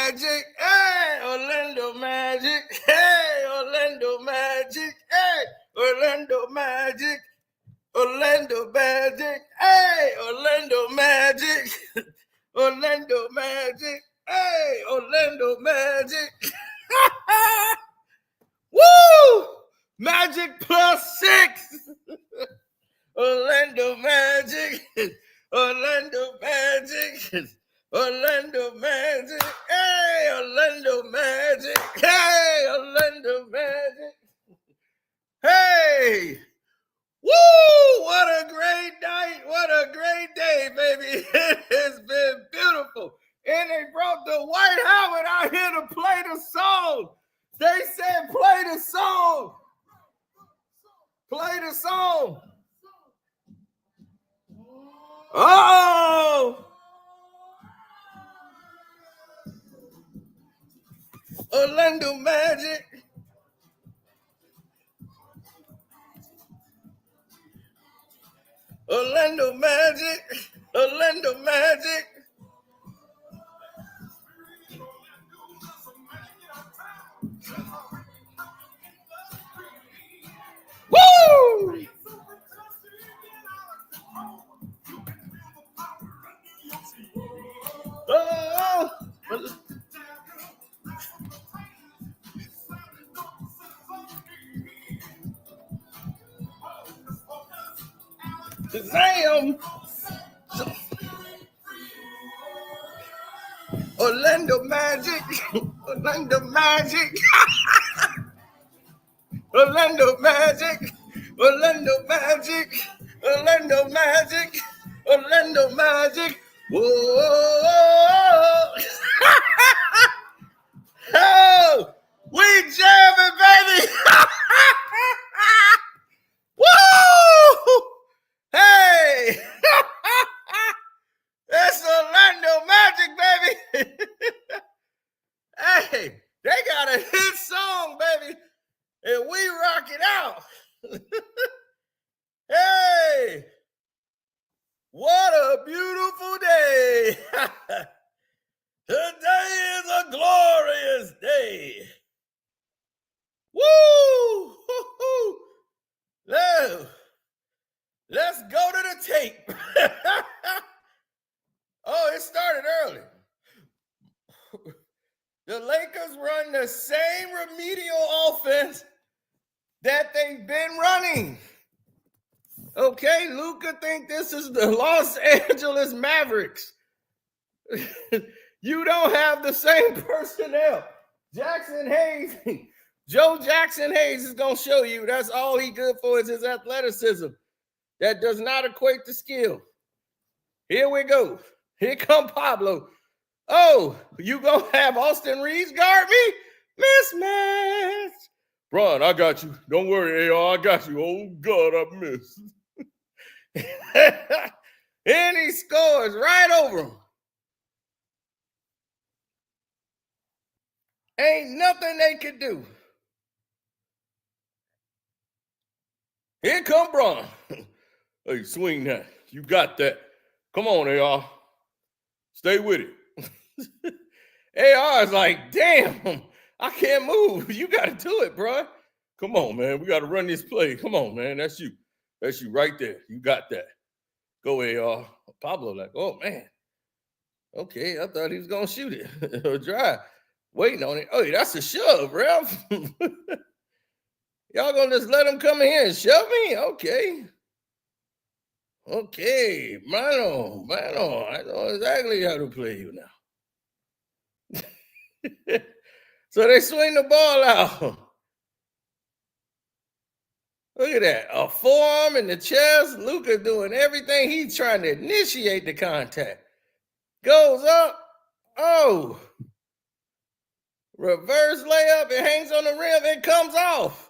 Magic. Hey, Orlando Magic. Hey, Orlando Magic. Hey, Orlando Magic. Orlando Magic. Hey, Orlando Magic. Orlando Magic. Hey, Orlando Magic. Woo! Magic +6. Orlando Magic. Orlando Magic. Orlando Magic. Hey, Orlando Magic. Hey, Orlando Magic. Hey. Woo! What a great night. What a great day, baby. It has been beautiful. And they brought the White Howard out here to play the song. They said, play the song. Play the song. Oh! Orlando Magic. Orlando Magic. Orlando Magic. Woo! Oh! Damn! Orlando Magic! Orlando Magic! Orlando Magic! Orlando Magic! Orlando Magic! Orlando Magic! Whoa! Oh! We jamming, baby! Woo! Hey! That's Orlando Magic, baby! Hey, they got a hit song, baby, and we rock it out. Hey! What a beautiful day! Today is a glorious day. Woo! Woo-hoo. Let's go to the tape. Oh, it started early. The Lakers run the same remedial offense that they've been running. Okay, Luka think this is the Los Angeles Mavericks. You don't have the same personnel. Jackson Hayes, Joe Jackson Hayes is going to show you that's all he good for is his athleticism. That does not equate to skill. Here we go. Here come Pablo. Oh, you going to have Austin Reeves guard me? Mismatch. Bron, I got you. Don't worry, AR, I got you. Oh, God, I missed. And he scores right over him. Ain't nothing they could do. Here come Bron. Hey, swing that. You got that. Come on, AR. Stay with it. AR is like, damn, I can't move. You got to do it, bro. Come on, man. We got to run this play. Come on, man. That's you. That's you right there. You got that. Go, AR. Pablo like, oh, man. Okay, I thought he was going to shoot it or drive. Waiting on it. Oh, that's a shove, Ralph. Y'all going to just let him come in here and shove me? Okay. Okay, mano. I know exactly how to play you now. So they swing the ball out. Look at that. A forearm in the chest. Luka doing everything. He's trying to initiate the contact. Goes up. Oh. Reverse layup. It hangs on the rim. It comes off.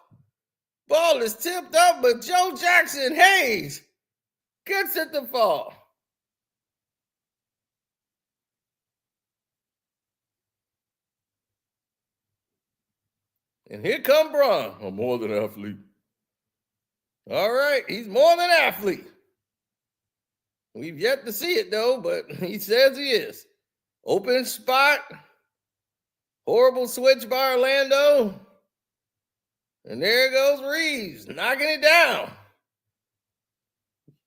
Ball is tipped up, but Joe Jackson Hayes gets it to fall. And here come Bron. I'm more than an athlete. All right, he's more than an athlete. We've yet to see it, though, but he says he is. Open spot. Horrible switch by Orlando. And there goes Reeves, knocking it down.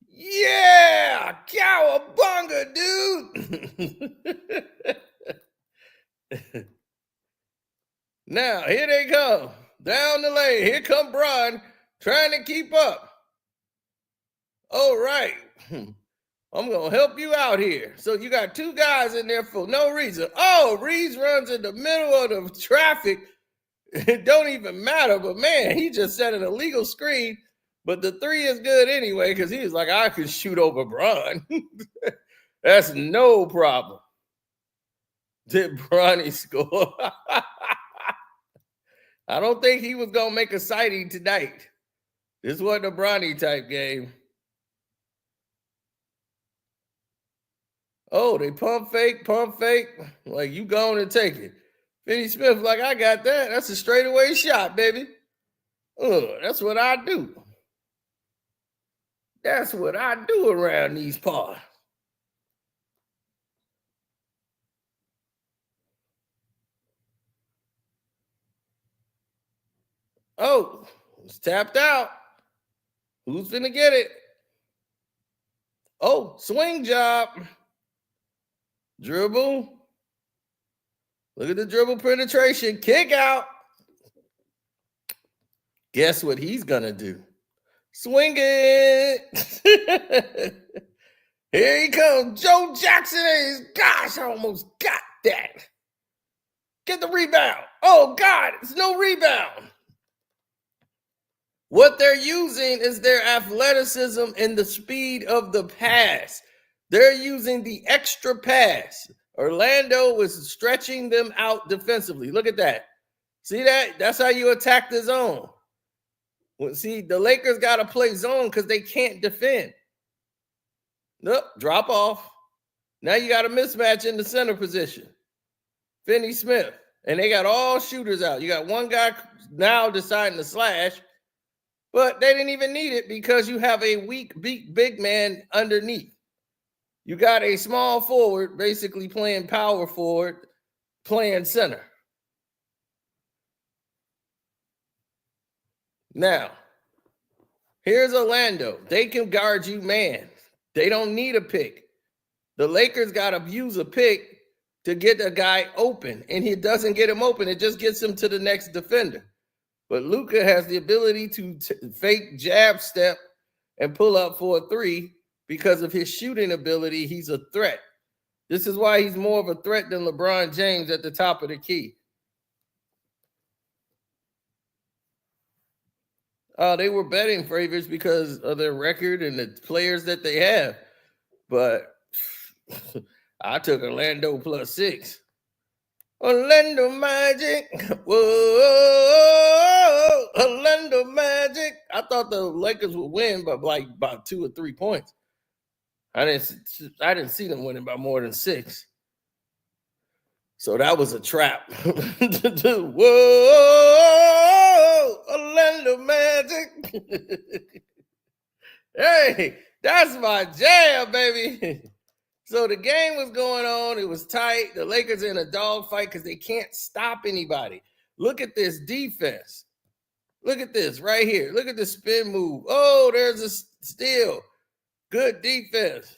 Yeah, cowabunga, dude. Now, here they come. Down the lane. Here come Bron trying to keep up. All right. I'm going to help you out here. So you got two guys in there for no reason. Oh, Reeves runs in the middle of the traffic. It don't even matter. But, man, he just set an illegal screen. But the three is good anyway because he was like, I could shoot over Bron. That's no problem. Did Bronny score? I don't think he was going to make a sighting tonight. This wasn't a Bronny type game. Oh, they pump fake. Like, you go on and take it. Finney Smith, like, I got that. That's a straightaway shot, baby. That's what I do. That's what I do around these parts. Oh, it's tapped out. Who's finna get it? Oh, swing job. Dribble. Look at the dribble penetration. Kick out. Guess what he's going to do? Swing it. Here he comes. Joe Jackson. Gosh, I almost got that. Get the rebound. Oh, God, it's no rebound. What they're using is their athleticism and the speed of the pass. They're using the extra pass. Orlando was stretching them out defensively. Look at that. See that? That's how you attack the zone. Well, see, the Lakers got to play zone because they can't defend. Nope, drop off. Now you got a mismatch in the center position. Finney Smith. And they got all shooters out. You got one guy now deciding to slash. But they didn't even need it because you have a weak big man underneath. You got a small forward basically playing power forward, playing center. Now, here's Orlando. They can guard you, man. They don't need a pick. The Lakers got to use a pick to get a guy open, and he doesn't get him open. It just gets him to the next defender. But Luka has the ability to fake jab step and pull up for a three because of his shooting ability. He's a threat. This is why he's more of a threat than LeBron James at the top of the key. They were betting favorites because of their record and the players that they have. But I took Orlando +6. Orlando Magic. Whoa, Orlando Magic. I thought the Lakers would win by about 2 or 3 points. I didn't see them winning by more than 6. So that was a trap. Whoa, Orlando Magic. Hey, that's my jam, baby. So the game was going on. It was tight. The Lakers are in a dogfight because they can't stop anybody. Look at this defense. Look at this right here. Look at the spin move. Oh, there's a steal. Good defense.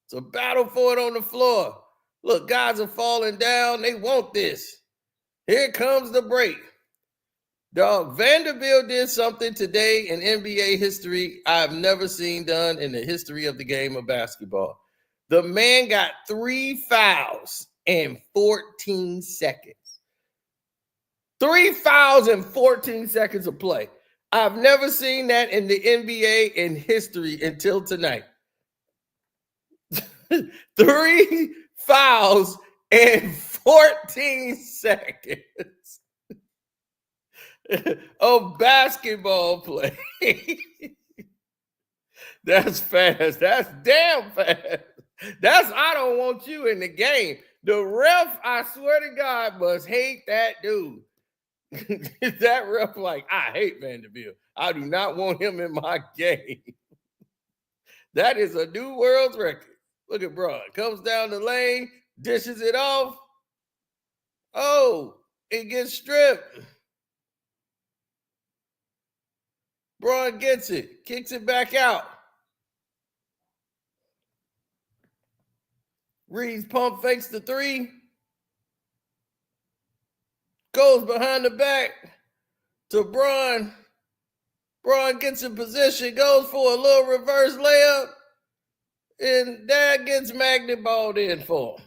It's a battle for it on the floor. Look, guys are falling down. They want this. Here comes the break. Dog, Vanderbilt did something today in NBA history I've never seen done in the history of the game of basketball. The man got 3 fouls in 14 seconds. 3 fouls in 14 seconds of play. I've never seen that in the NBA in history until tonight. 3 fouls in 14 seconds of basketball play. That's fast. That's damn fast. That's I don't want you in the game. The ref, I swear to God, must hate that dude. That ref, like, I hate Vanderbilt. I do not want him in my game. That is a new world's record. Look at Braun. Comes down the lane, dishes it off. Oh, It gets stripped. Braun gets it, kicks it back out. Reed's pump fakes the three. Goes behind the back to Braun. Braun gets in position, goes for a little reverse layup. And that gets magnet balled in for him.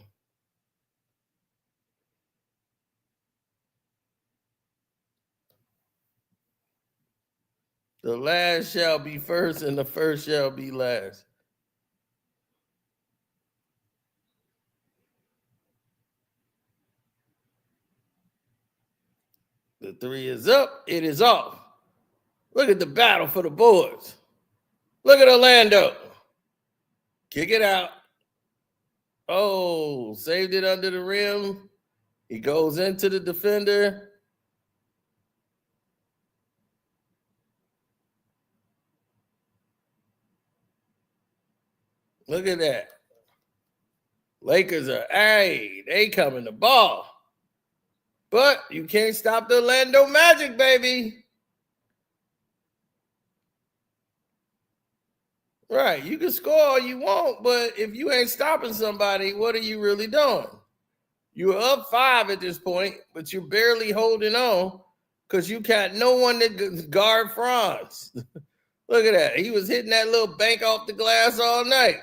The last shall be first, and the first shall be last. The three is up. It is off. Look at the battle for the boards. Look at Orlando. Kick it out. Oh, saved it under the rim. He goes into the defender. Look at that. Lakers are, they coming the ball. But you can't stop the Orlando Magic, baby. Right, you can score all you want, but if you ain't stopping somebody, what are you really doing? You're up 5 at this point, but you're barely holding on because you got no one to guard Franz. Look at that. He was hitting that little bank off the glass all night.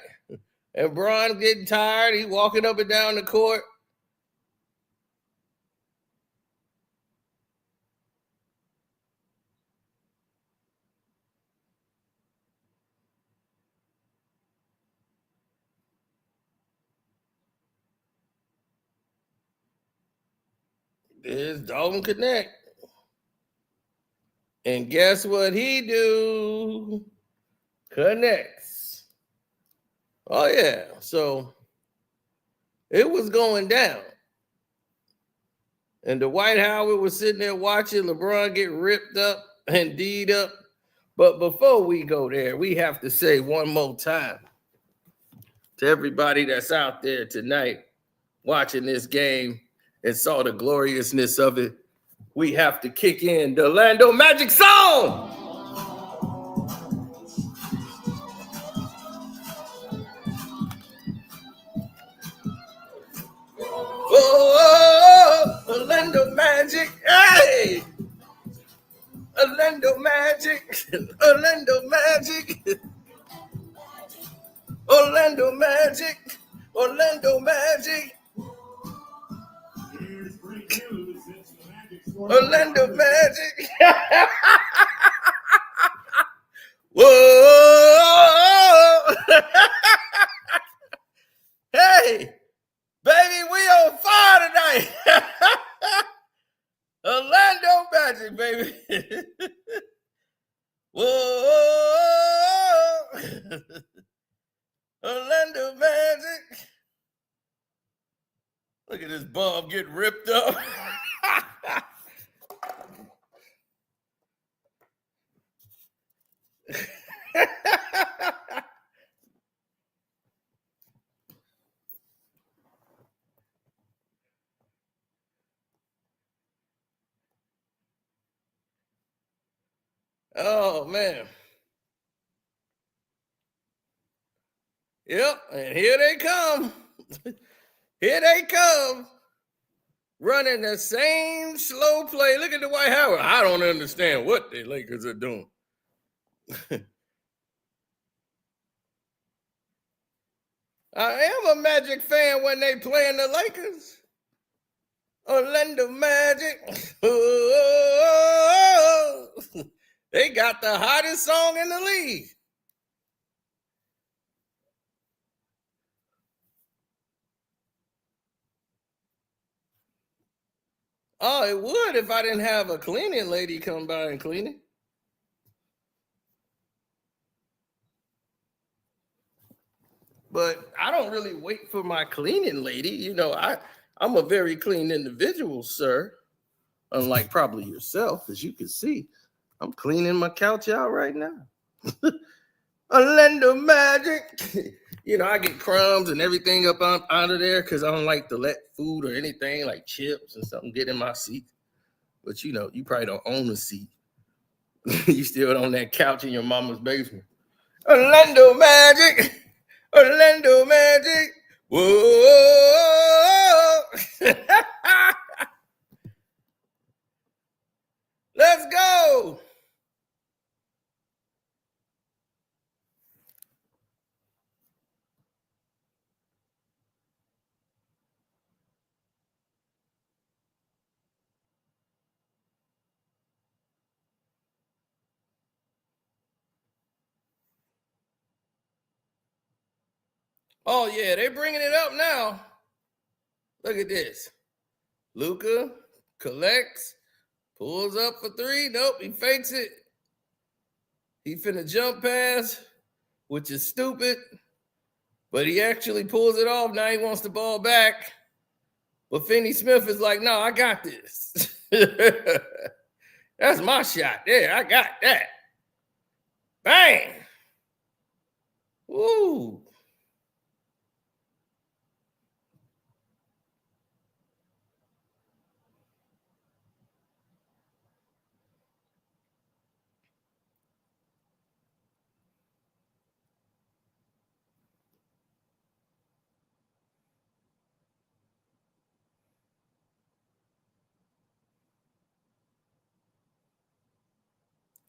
And Braun getting tired. He walking up and down the court. There's Dalton Connect. And guess what he do? Connects. Oh, yeah. So it was going down. And Dwight Howard was sitting there watching LeBron get ripped up and D'd up. But before we go there, we have to say one more time to everybody that's out there tonight watching this game and saw the gloriousness of it, we have to kick in the Orlando Magic song. Oh, Orlando Magic, hey! Orlando Magic, Orlando Magic, Orlando Magic, Orlando Magic. Orlando Magic. Whoa. Hey, baby, we on fire tonight. Orlando Magic, baby. Whoa. Orlando Magic. Look at this bum getting ripped up. Oh, man. Yep, and here they come. Here they come. Running the same slow play. Look at the Dwight Howard. I don't understand what the Lakers are doing. I am a Magic fan when they playing the Lakers. Orlando Magic. Oh, they got the hottest song in the league. Oh, it would if I didn't have a cleaning lady come by and clean it. But I don't really wait for my cleaning lady. You know, I'm a very clean individual, sir. Unlike probably yourself, as you can see. I'm cleaning my couch out right now. Orlando Magic. I get crumbs and everything up out of there because I don't like to let food or anything like chips and something get in my seat. But you probably don't own a seat. You still on that couch in your mama's basement. Orlando Magic. Orlando Magic. Whoa. Let's go. Oh, yeah, they're bringing it up now. Look at this. Luka collects, pulls up for three. Nope, he fakes it. He finna jump pass, which is stupid. But he actually pulls it off. Now he wants the ball back. But Finney Smith is like, no, I got this. That's my shot. There, I got that. Bang. Woo.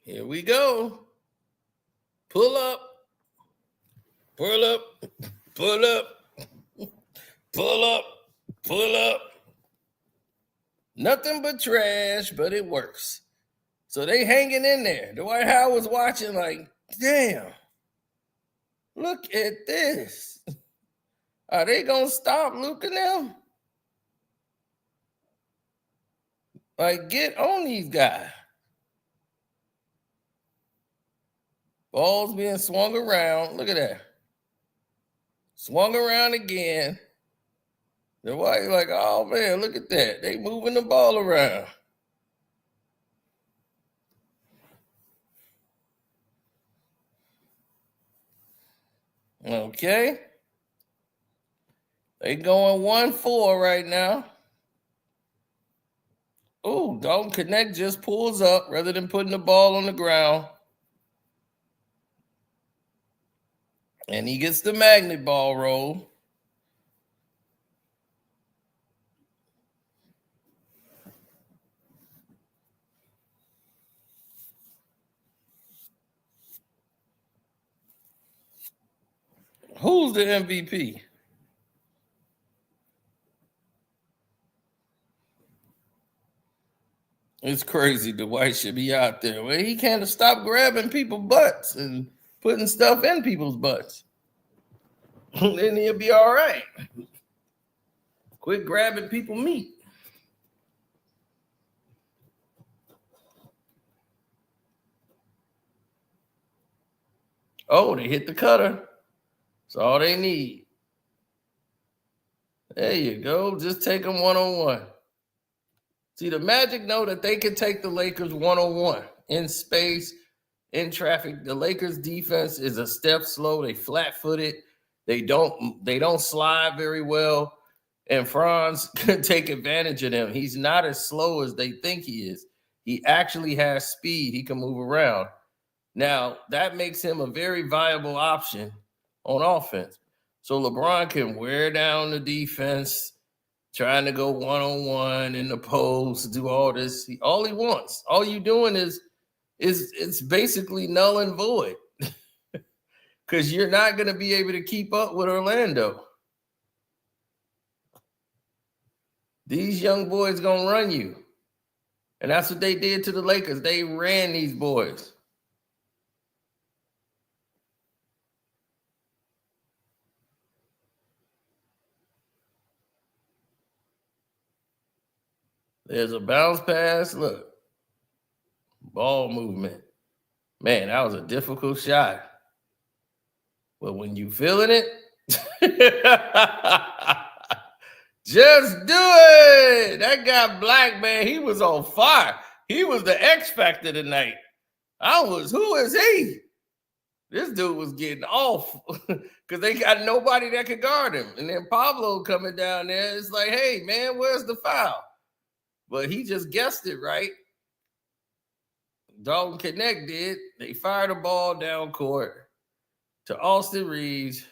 Here we go. Pull up. Pull up. Pull up. Pull up. Pull up. Nothing but trash, but it works. So they hanging in there. Dwight Howard was watching like, damn, look at this. Are they going to stop Luka now? Like, get on these guys. Ball's being swung around. Look at that. Swung around again. Dwight like, oh, man, look at that. They moving the ball around. Okay. They going 1-4 right now. Oh, Dalton Connect just pulls up rather than putting the ball on the ground. And he gets the magnet ball roll. Who's the MVP? It's crazy Dwight should be out there. Well, he can't stop grabbing people's butts and putting stuff in people's butts. Then he'll be all right. Quit grabbing people's meat. Oh, they hit the cutter. That's all they need. There you go. Just take them one-on-one. See, the Magic know that they can take the Lakers one-on-one in space, in traffic. The Lakers defense is a step slow. They flat-footed. They don't slide very well. And Franz can take advantage of them. He's not as slow as they think he is. He actually has speed. He can move around. Now, that makes him a very viable option on offense. So LeBron can wear down the defense, trying to go one-on-one in the post, do all this. All he wants. All you doing is it's basically null and void. Because you're not going to be able to keep up with Orlando. These young boys going to run you. And that's what they did to the Lakers. They ran these boys. There's a bounce pass. Look. Ball movement. Man, that was a difficult shot. But when you feeling it, just do it. That guy Black, man, he was on fire. He was the X factor tonight. Who is he? This dude was getting off because they got nobody that could guard him. And then Pablo coming down there, it's like, hey, man, where's the foul? But he just guessed it right. Dalton Connect did. They fired a ball down court to Austin Reeves.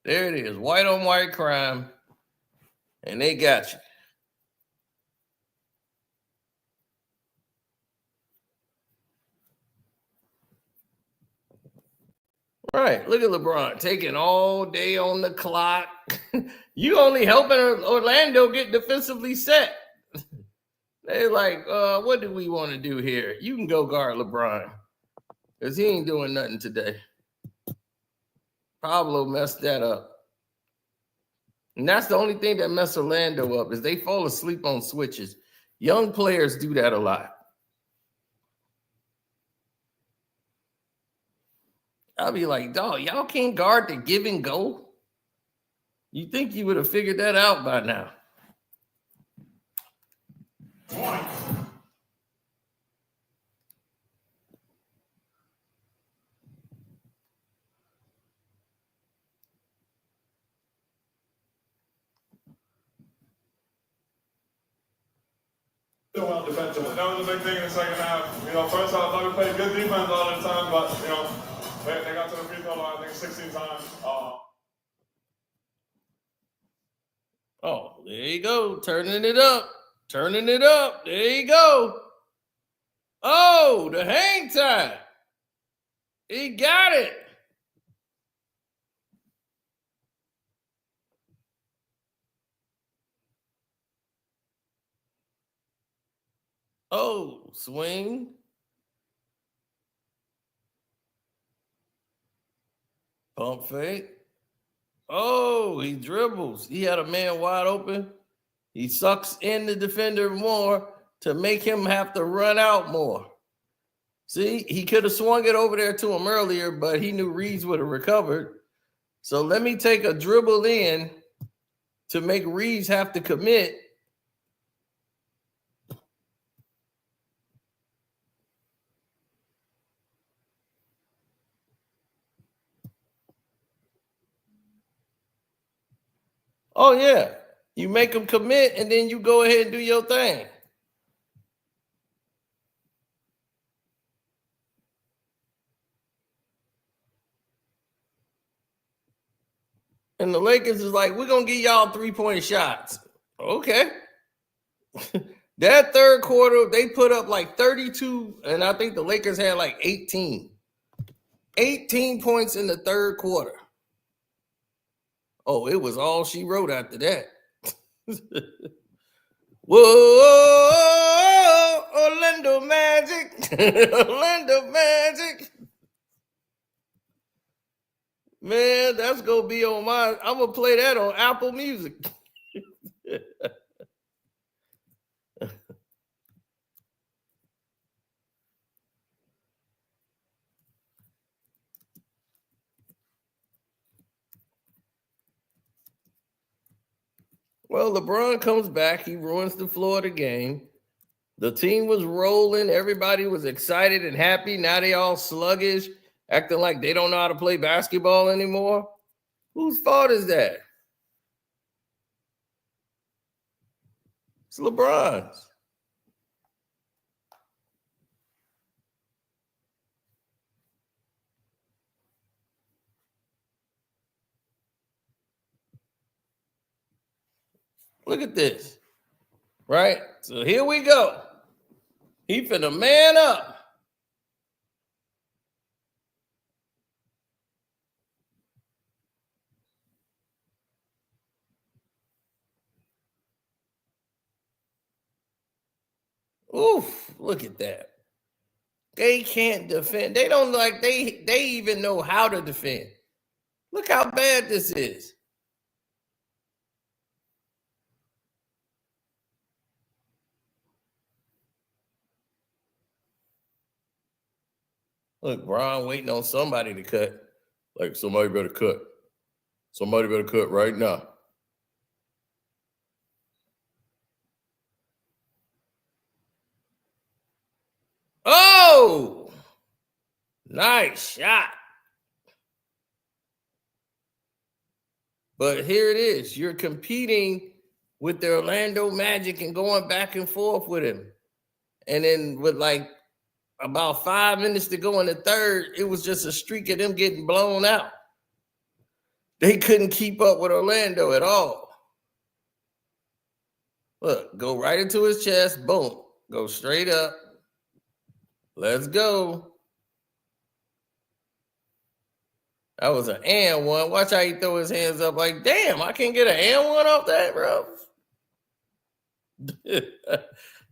There it is, white on white crime. And they got you. Right. Look at LeBron taking all day on the clock. You only helping Orlando get defensively set. They're like, what do we want to do here? You can go guard LeBron because he ain't doing nothing today. Pablo messed that up. And that's the only thing that messed Orlando up is they fall asleep on switches. Young players do that a lot. I'll be like, dog, y'all can't guard the give and go? You think you would have figured that out by now. That was a big thing in the second half. First half, I thought we played good defense all the time, but, they got to the free throw line, I think, 16 times. Oh, there you go. Turning it up. There you go. Oh, the hang time. He got it. Oh, swing. Pump fake. Oh, he dribbles. He had a man wide open. He sucks in the defender more to make him have to run out more. See, he could have swung it over there to him earlier, but he knew Reeves would have recovered. So let me take a dribble in to make Reeves have to commit. Oh, yeah. You make him commit, and then you go ahead and do your thing. And the Lakers is like, we're going to give y'all 3-point shots. Okay. That third quarter, they put up like 32, and I think the Lakers had like 18. 18 points in the third quarter. Oh, it was all she wrote after that. Whoa, Orlando Magic. Orlando Magic. Man, that's going to be on my, I'm going to play that on Apple Music. Well, LeBron comes back. He ruins the floor of the game. The team was rolling. Everybody was excited and happy. Now they all sluggish, acting like they don't know how to play basketball anymore. Whose fault is that? It's LeBron's. Look at this. Right? So here we go. He finna man up. Oof, look at that. They can't defend. They don't like they even know how to defend. Look how bad this is. Look, Brian waiting on somebody to cut. Like, somebody better cut. Somebody better cut right now. Oh, nice shot. But here it is. You're competing with the Orlando Magic and going back and forth with him. And then with like about 5 minutes to go in the third, it was just a streak of them getting blown out. They couldn't keep up with Orlando at all. Look, go right into his chest. Boom. Go straight up. Let's go. That was an and one. Watch how he throw his hands up like, damn, I can't get an and one off that, bro.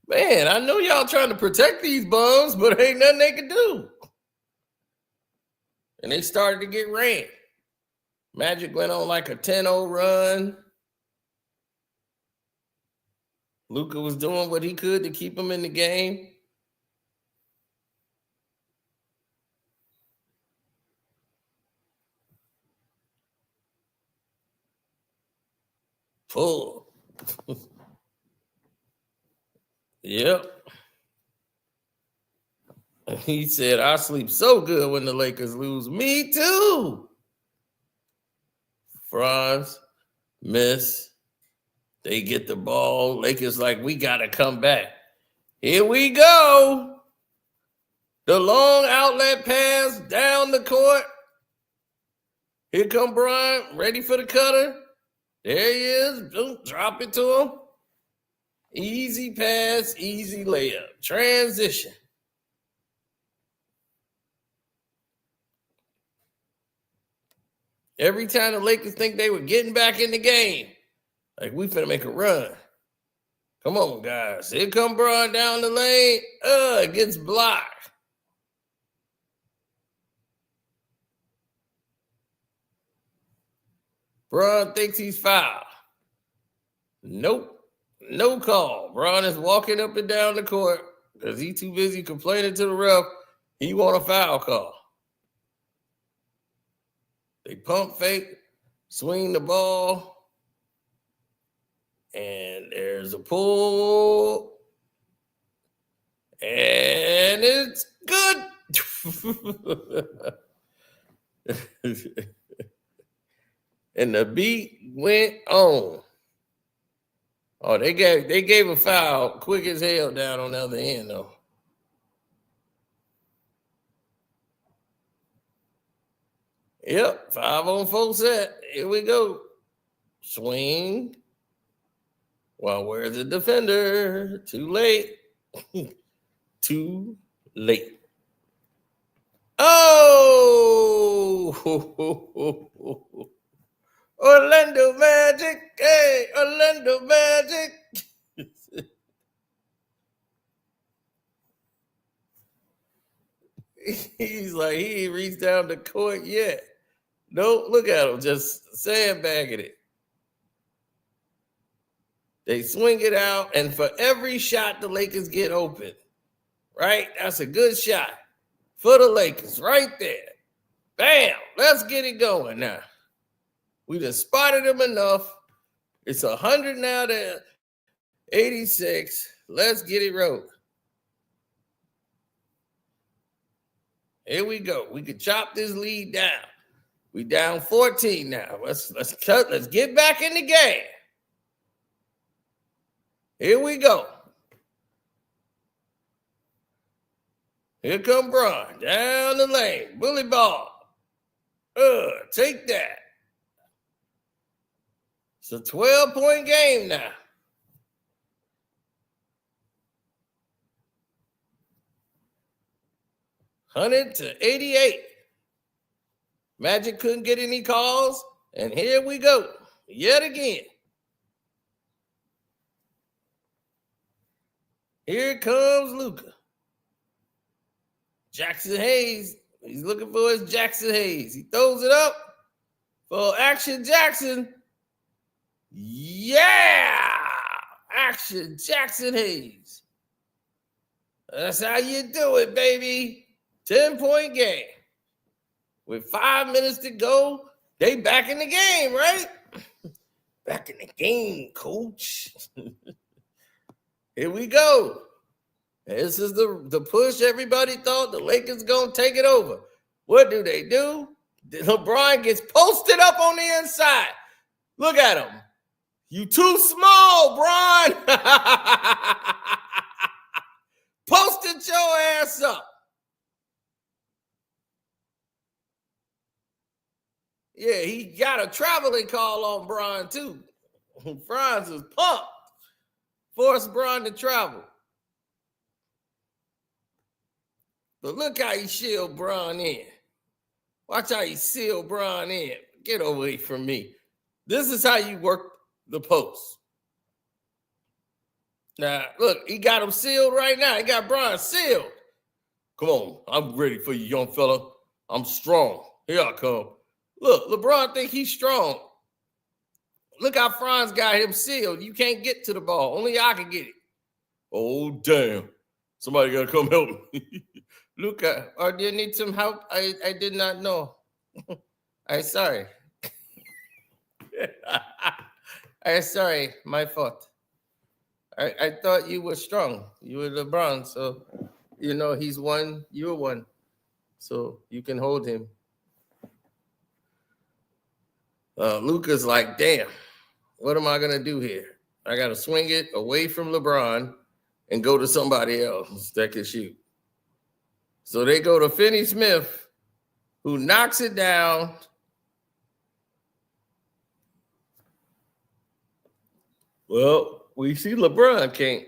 Man, I know y'all trying to protect these bums, but ain't nothing they can do. And they started to get ran. Magic went on like a 10-0 run. Luka was doing what he could to keep him in the game. Pull. Yep. He said, I sleep so good when the Lakers lose. Me too. Franz, miss. They get the ball. Lakers like, we got to come back. Here we go. The long outlet pass down the court. Here come Bryant, ready for the cutter. There he is. Drop it to him. Easy pass, easy layup. Transition. Every time the Lakers think they were getting back in the game, like, we finna make a run. Come on, guys. Here come Bron down the lane. It gets blocked. Bron thinks he's fouled. Nope. No call. Bron is walking up and down the court because he's too busy complaining to the ref. He want a foul call. They pump fake, swing the ball, and there's a pull, and it's good. And the beat went on. Oh, they gave a foul quick as hell down on the other end, though. Yep, 5-on-4 set. Here we go. Swing. Well, where's the defender? Too late. Too late. Oh! Orlando Magic. Hey, Orlando Magic. He's like, he ain't reached down the court yet. Nope, look at him, just sandbagging it. They swing it out, and for every shot the Lakers get open, right? That's a good shot for the Lakers right there. Bam, let's get it going now. We just spotted them enough. It's 100 now to 86. Let's get it rolling. Here we go. We can chop this lead down. We down 14 now. Let's cut. Let's get back in the game. Here we go. Here come Bron down the lane. Bully ball. Take that. It's a 12-point game now. $100 to 88. Magic couldn't get any calls, and here we go yet again. Here comes Luka. Jackson Hayes. He's looking for his Jackson Hayes. He throws it up for Action Jackson. Yeah! Action Jackson Hayes. That's how you do it, baby. 10-point game. With 5 minutes to go, they back in the game, right? Back in the game, coach. Here we go. This is the push everybody thought the Lakers going to take it over. What do? LeBron gets posted up on the inside. Look at him. You too small, Bron. Posted your ass up. Yeah, he got a traveling call on Bron, too. Franz is pumped. Forced Bron to travel. But look how he shield Bron in. Watch how he seal Bron in. Get away from me. This is how you work the post. Now, look, he got him sealed right now. He got Bron sealed. Come on, I'm ready for you, young fella. I'm strong. Here I come. Look, LeBron think he's strong. Look how Franz got him sealed. You can't get to the ball. Only I can get it. Oh, damn. Somebody got to come help me. Look, or do you need some help? I did not know. I'm sorry. I'm sorry. My fault. I thought you were strong. You were LeBron. So, you know, he's one. You're one. So you can hold him. Luka's like, damn, what am I going to do here? I got to swing it away from LeBron and go to somebody else that can shoot. So they go to Finney Smith, who knocks it down. Well, we see LeBron can't.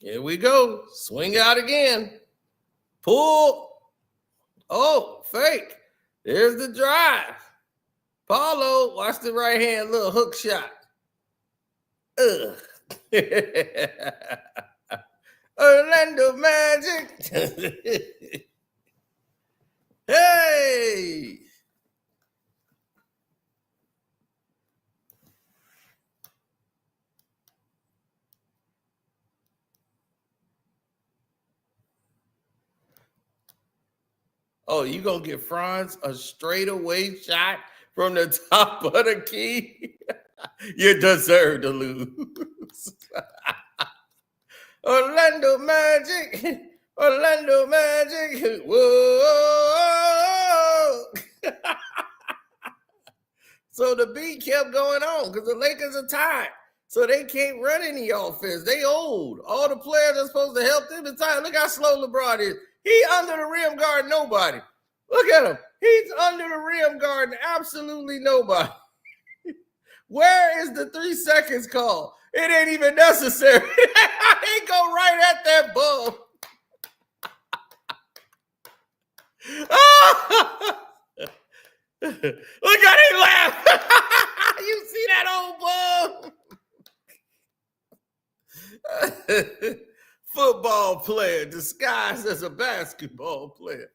Here we go. Swing out again. Pull. Oh, fake. There's the drive. Paulo, watch the right hand little hook shot. Ugh. Orlando Magic. Hey. Oh, you gonna get Franz a straightaway shot from the top of the key? You deserve to lose. Orlando Magic. Orlando Magic. Whoa. So the beat kept going on because the Lakers are tired. So they can't run any offense. They old. All the players are supposed to help them. It's tired. Look how slow LeBron is. He under the rim guarding nobody. Look at him. He's under the rim guarding absolutely nobody. Where is the 3 seconds call? It ain't even necessary. He go right at that ball. Look at him laugh. You see that old ball? Football player disguised as a basketball player.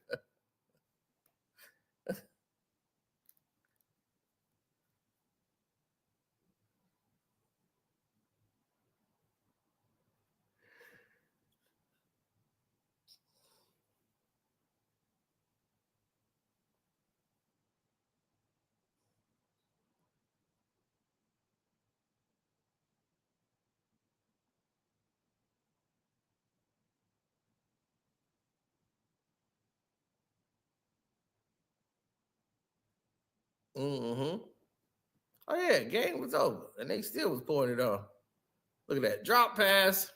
Mm-hmm. Oh, yeah, game was over, and they still was pouring it on. Look at that. Drop pass.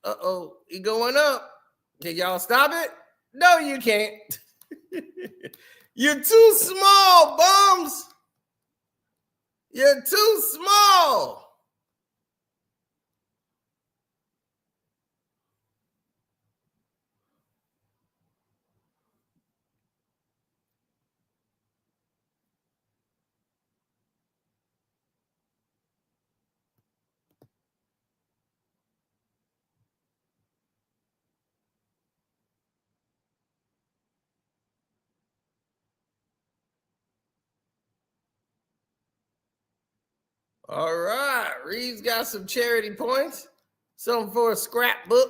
Uh-oh, he going up. Can y'all stop it? No, you can't. You're too small, bums. You're too small. All right, Reeves got some charity points. Something for a scrapbook.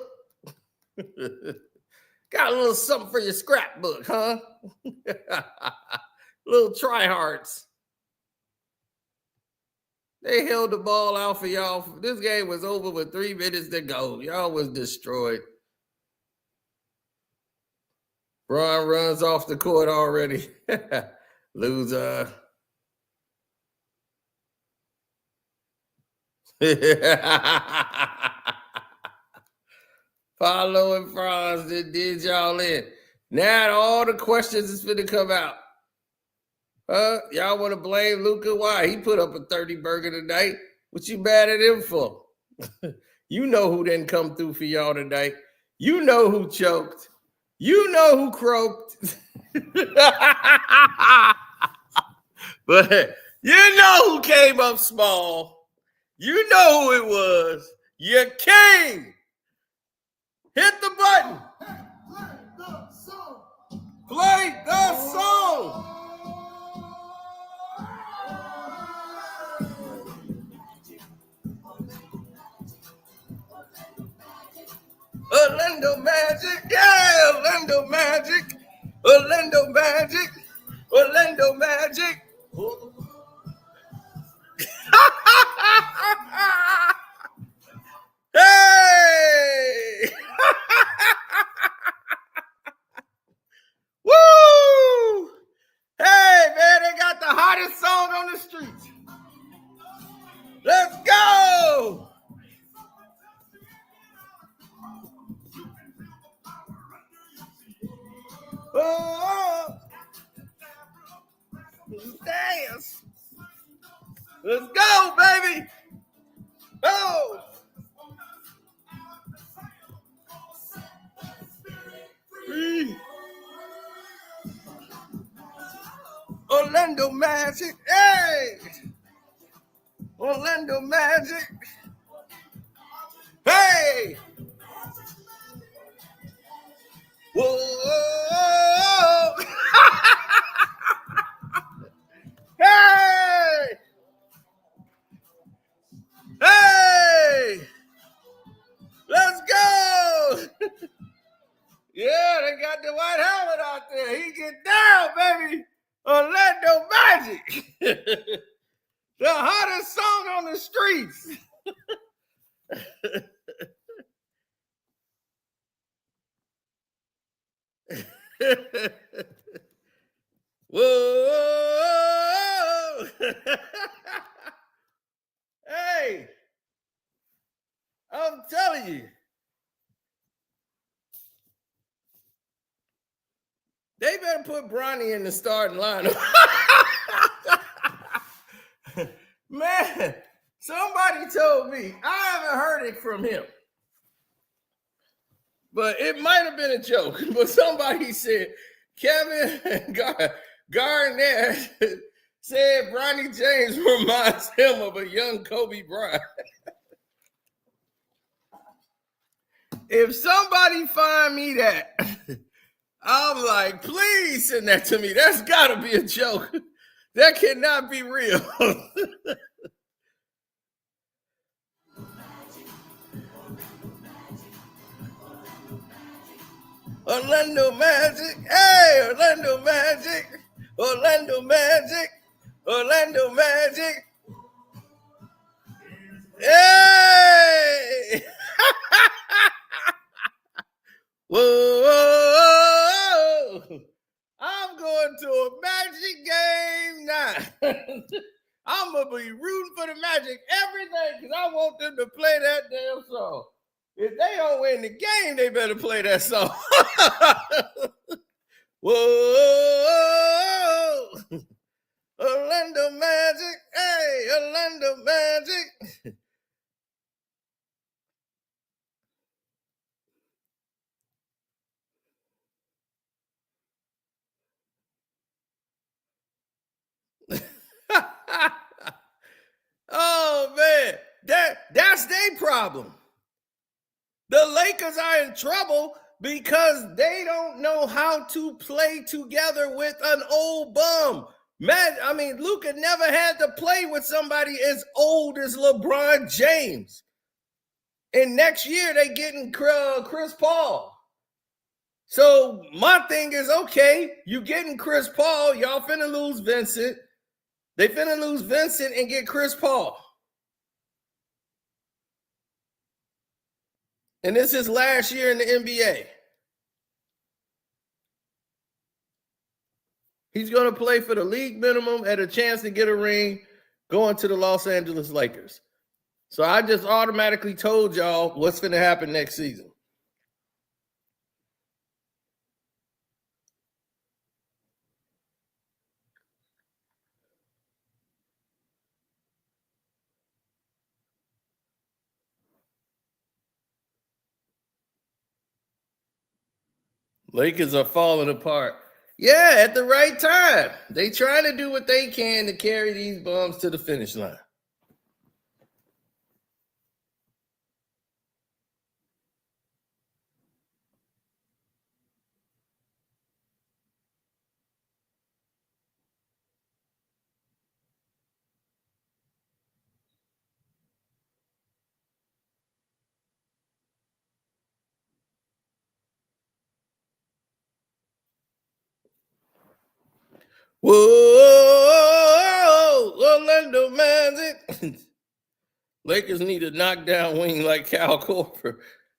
Got a little something for your scrapbook, huh? Little tryhards. They held the ball out for y'all. This game was over with 3 minutes to go. Y'all was destroyed. Bron runs off the court already. Loser. Paulo and Franz did y'all in. Now all the questions is going to come out. Y'all want to blame Luka? Why? He put up a 30 burger tonight. What you mad at him for? You know who didn't come through for y'all tonight. You know who choked. You know who croaked. But you know who came up small. You know who it was. Your king. Hit the button. Play the song. Orlando Magic, yeah, Orlando Magic, Orlando Magic, Orlando Magic. Hey! Woo! Hey, man, they got the hottest song on the streets. Let's go! Oh, dance. Let's go, baby. Oh. Free. Orlando Magic. Hey. Orlando Magic. Hey. Whoa. Hey. Hey. Let's go. Yeah, they got the white helmet out there. He get down, baby. Orlando Magic. The hottest song on the streets. Whoa. Hey, I'm telling you. They better put Bronny in the starting lineup. Man, somebody told me, I haven't heard it from him, but it might have been a joke. But somebody said Kevin Garnett said Bronny James reminds him of a young Kobe Bryant. If somebody find me that, I'm like, please send that to me. That's got to be a joke. That cannot be real. Orlando Magic. Hey, Orlando Magic. Orlando Magic. Orlando Magic. Hey. Whoa. I'm going to a Magic game now. I'm going to be rooting for the Magic every day because I want them to play that damn song. If they don't win the game, they better play that song. Whoa. Orlando Magic. Hey, Orlando Magic. Oh, man. That's their problem. The Lakers are in trouble because they don't know how to play together with an old bum. Man, I mean, Luka never had to play with somebody as old as LeBron James. And next year, they getting Chris Paul. So my thing is, okay, you getting Chris Paul. Y'all finna lose Vincent. They finna lose Vincent and get Chris Paul. And this is last year in the NBA. He's going to play for the league minimum at a chance to get a ring going to the Los Angeles Lakers. So I just automatically told y'all what's going to happen next season. Lakers are falling apart. Yeah, at the right time. They trying to do what they can to carry these bums to the finish line. Whoa, Orlando Magic. Lakers need a knockdown wing like Cal Korver.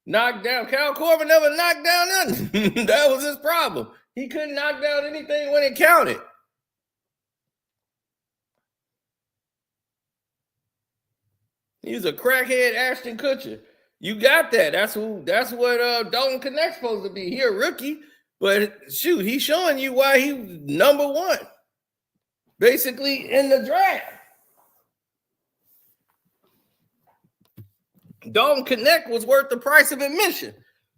Cal Korver never knocked down nothing. That was his problem. He couldn't knock down anything when it counted. He's a crackhead Ashton Kutcher. You got that. That's what Dalton Connect's supposed to be. He a rookie, but shoot, he's showing you why he's number one. Basically in the draft. Dalton Connect was worth the price of admission.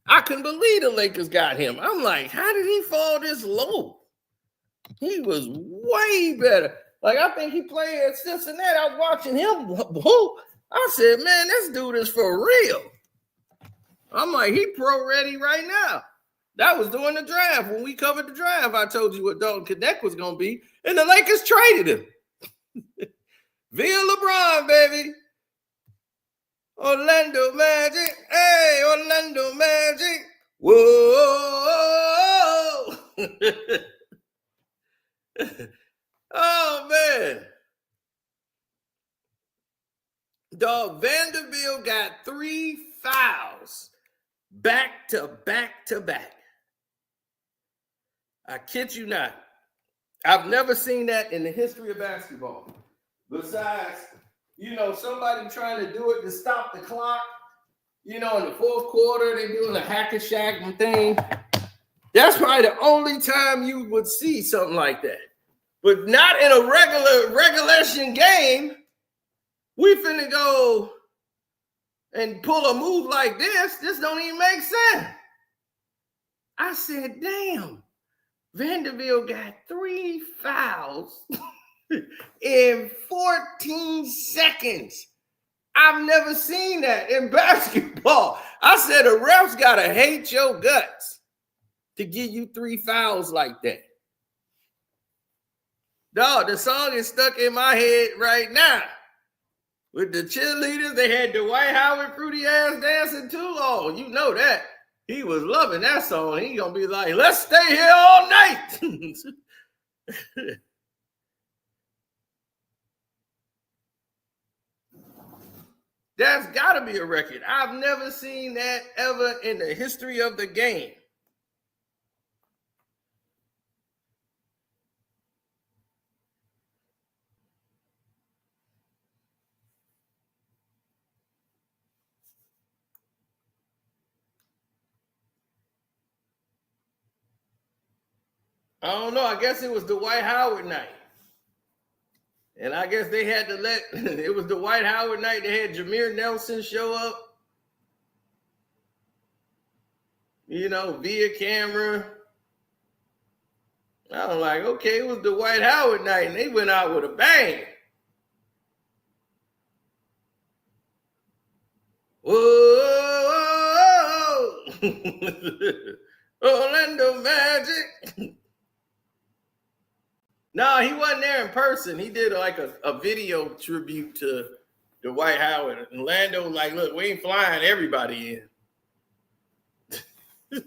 I couldn't believe the Lakers got him. I'm like, how did he fall this low? He was way better. Like, I think he played at Cincinnati. I was watching him. I said, man, this dude is for real. I'm like, he pro ready right now. That was during the draft. When we covered the draft, I told you what Dalton Connect was going to be, and the Lakers traded him. Via LeBron, baby. Orlando Magic. Hey, Orlando Magic. Whoa. Oh, man. Dog, Vanderbilt got 3 fouls back to back to back. I kid you not. I've never seen that in the history of basketball. Besides, somebody trying to do it to stop the clock. In the fourth quarter, they're doing a hack-a-shack thing. That's probably the only time you would see something like that. But not in a regulation game. We finna go and pull a move like this. This don't even make sense. I said, damn, Vanderbilt got 3 fouls in 14 seconds. I've never seen that in basketball. I said, the refs got to hate your guts to give you 3 fouls like that. Dog, the song is stuck in my head right now. With the cheerleaders, they had Dwight Howard fruity ass dancing too long. You know that. He was loving that song. He gonna be like, let's stay here all night. That's gotta be a record. I've never seen that ever in the history of the game. I don't know. I guess it was the Dwight Howard night. And I guess they had to it was the Dwight Howard night. They had Jameer Nelson show up, via camera. I was like, okay, it was the Dwight Howard night, and they went out with a bang. Whoa, Orlando Magic. No, he wasn't there in person. He did like a video tribute to Dwight Howard. And Orlando like, look, we ain't flying everybody in.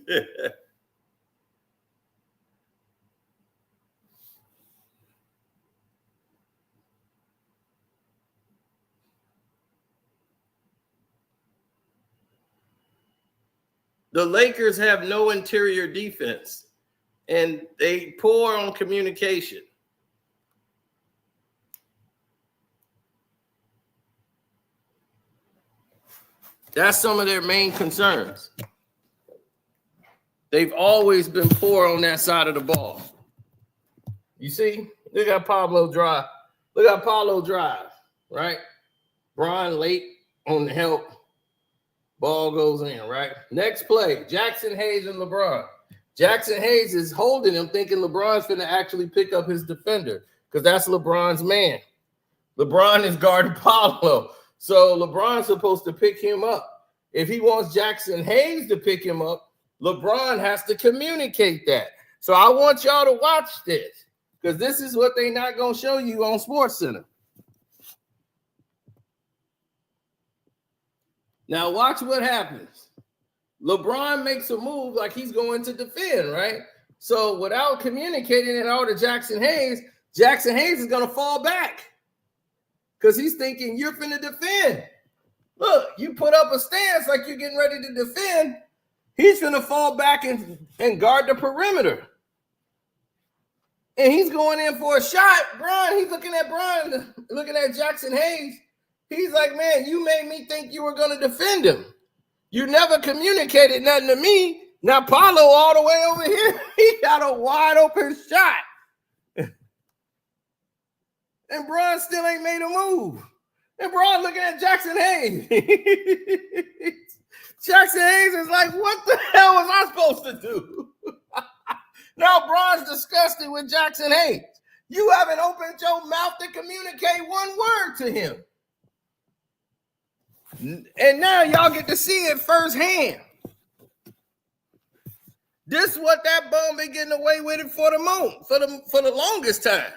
The Lakers have no interior defense, and they poor on communication. That's some of their main concerns. They've always been poor on that side of the ball. You see? Look at Pablo drive. Look at Paulo drive, right? Bron late on the help. Ball goes in, right? Next play, Jackson Hayes and LeBron. Jackson Hayes is holding him, thinking LeBron's going to actually pick up his defender because that's LeBron's man. LeBron is guarding Paulo. So LeBron's supposed to pick him up. If he wants Jackson Hayes to pick him up, LeBron has to communicate that. So I want y'all to watch this because this is what they're not going to show you on SportsCenter. Now watch what happens. LeBron makes a move like he's going to defend, right? So without communicating it all to Jackson Hayes is going to fall back because he's thinking you're finna defend. Look, you put up a stance like you're getting ready to defend. He's going to fall back and guard the perimeter. And he's going in for a shot. He's looking at Jackson Hayes. He's like, man, you made me think you were going to defend him. You never communicated nothing to me. Now Paulo all the way over here, he got a wide open shot. And Bron still ain't made a move. And Bron looking at Jackson Hayes. Jackson Hayes is like, what the hell was I supposed to do? Now Bron's disgusted with Jackson Hayes. You haven't opened your mouth to communicate one word to him. And now y'all get to see it firsthand. This is what that bum been getting away with it for the moment, for the longest time.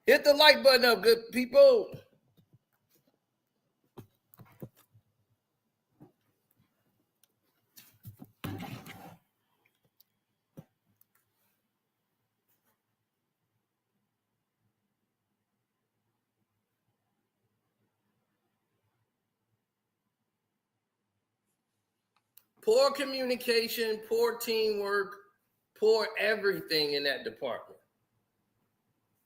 Hit the like button up, good people. Poor communication, poor teamwork, poor everything in that department.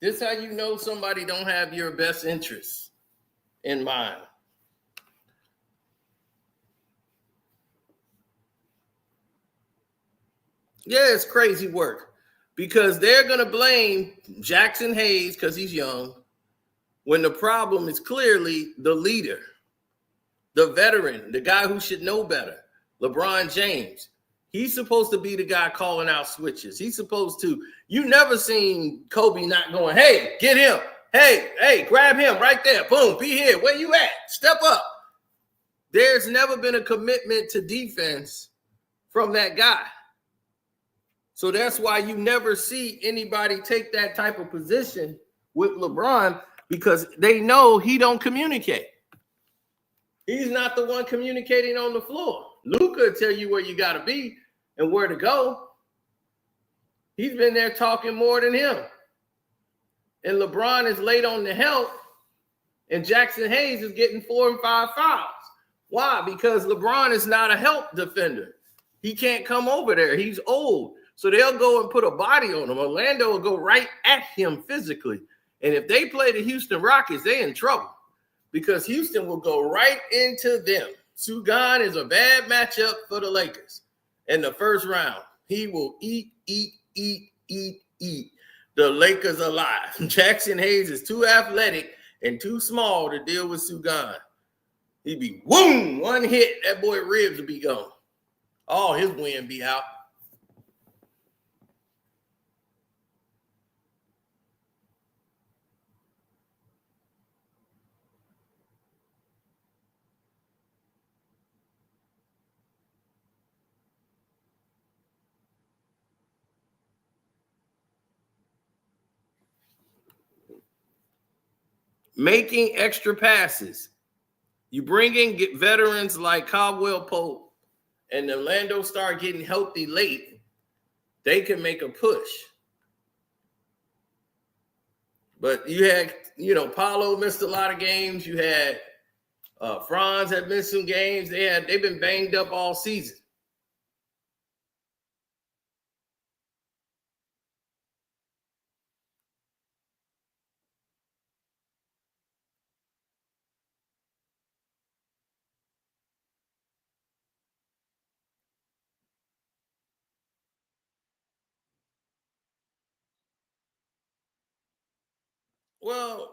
This is how you know somebody don't have your best interests in mind. Yeah, it's crazy work because they're going to blame Jackson Hayes because he's young when the problem is clearly the leader, the veteran, the guy who should know better. LeBron James, he's supposed to be the guy calling out switches. He's supposed to. You never seen Kobe not going, hey, get him. Hey, grab him right there. Boom, be here. Where you at? Step up. There's never been a commitment to defense from that guy. So that's why you never see anybody take that type of position with LeBron because they know he don't communicate. He's not the one communicating on the floor. Luka will tell you where you got to be and where to go. He's been there talking more than him. And LeBron is late on the help, and Jackson Hayes is getting 4 and 5 fouls. Why? Because LeBron is not a help defender. He can't come over there. He's old. So they'll go and put a body on him. Orlando will go right at him physically. And if they play the Houston Rockets, they're in trouble because Houston will go right into them. Sugan is a bad matchup for the Lakers in the first round. He will eat the Lakers alive. Jackson Hayes is too athletic and too small to deal with Sugan. He'd be, boom, one hit, that boy ribs would be gone. All his wind be out. Making extra passes. You bring in veterans like Caldwell Pope and Orlando start getting healthy late, they can make a push. But you had, Paulo missed a lot of games. You had Franz had missed some games. They've been banged up all season. Well,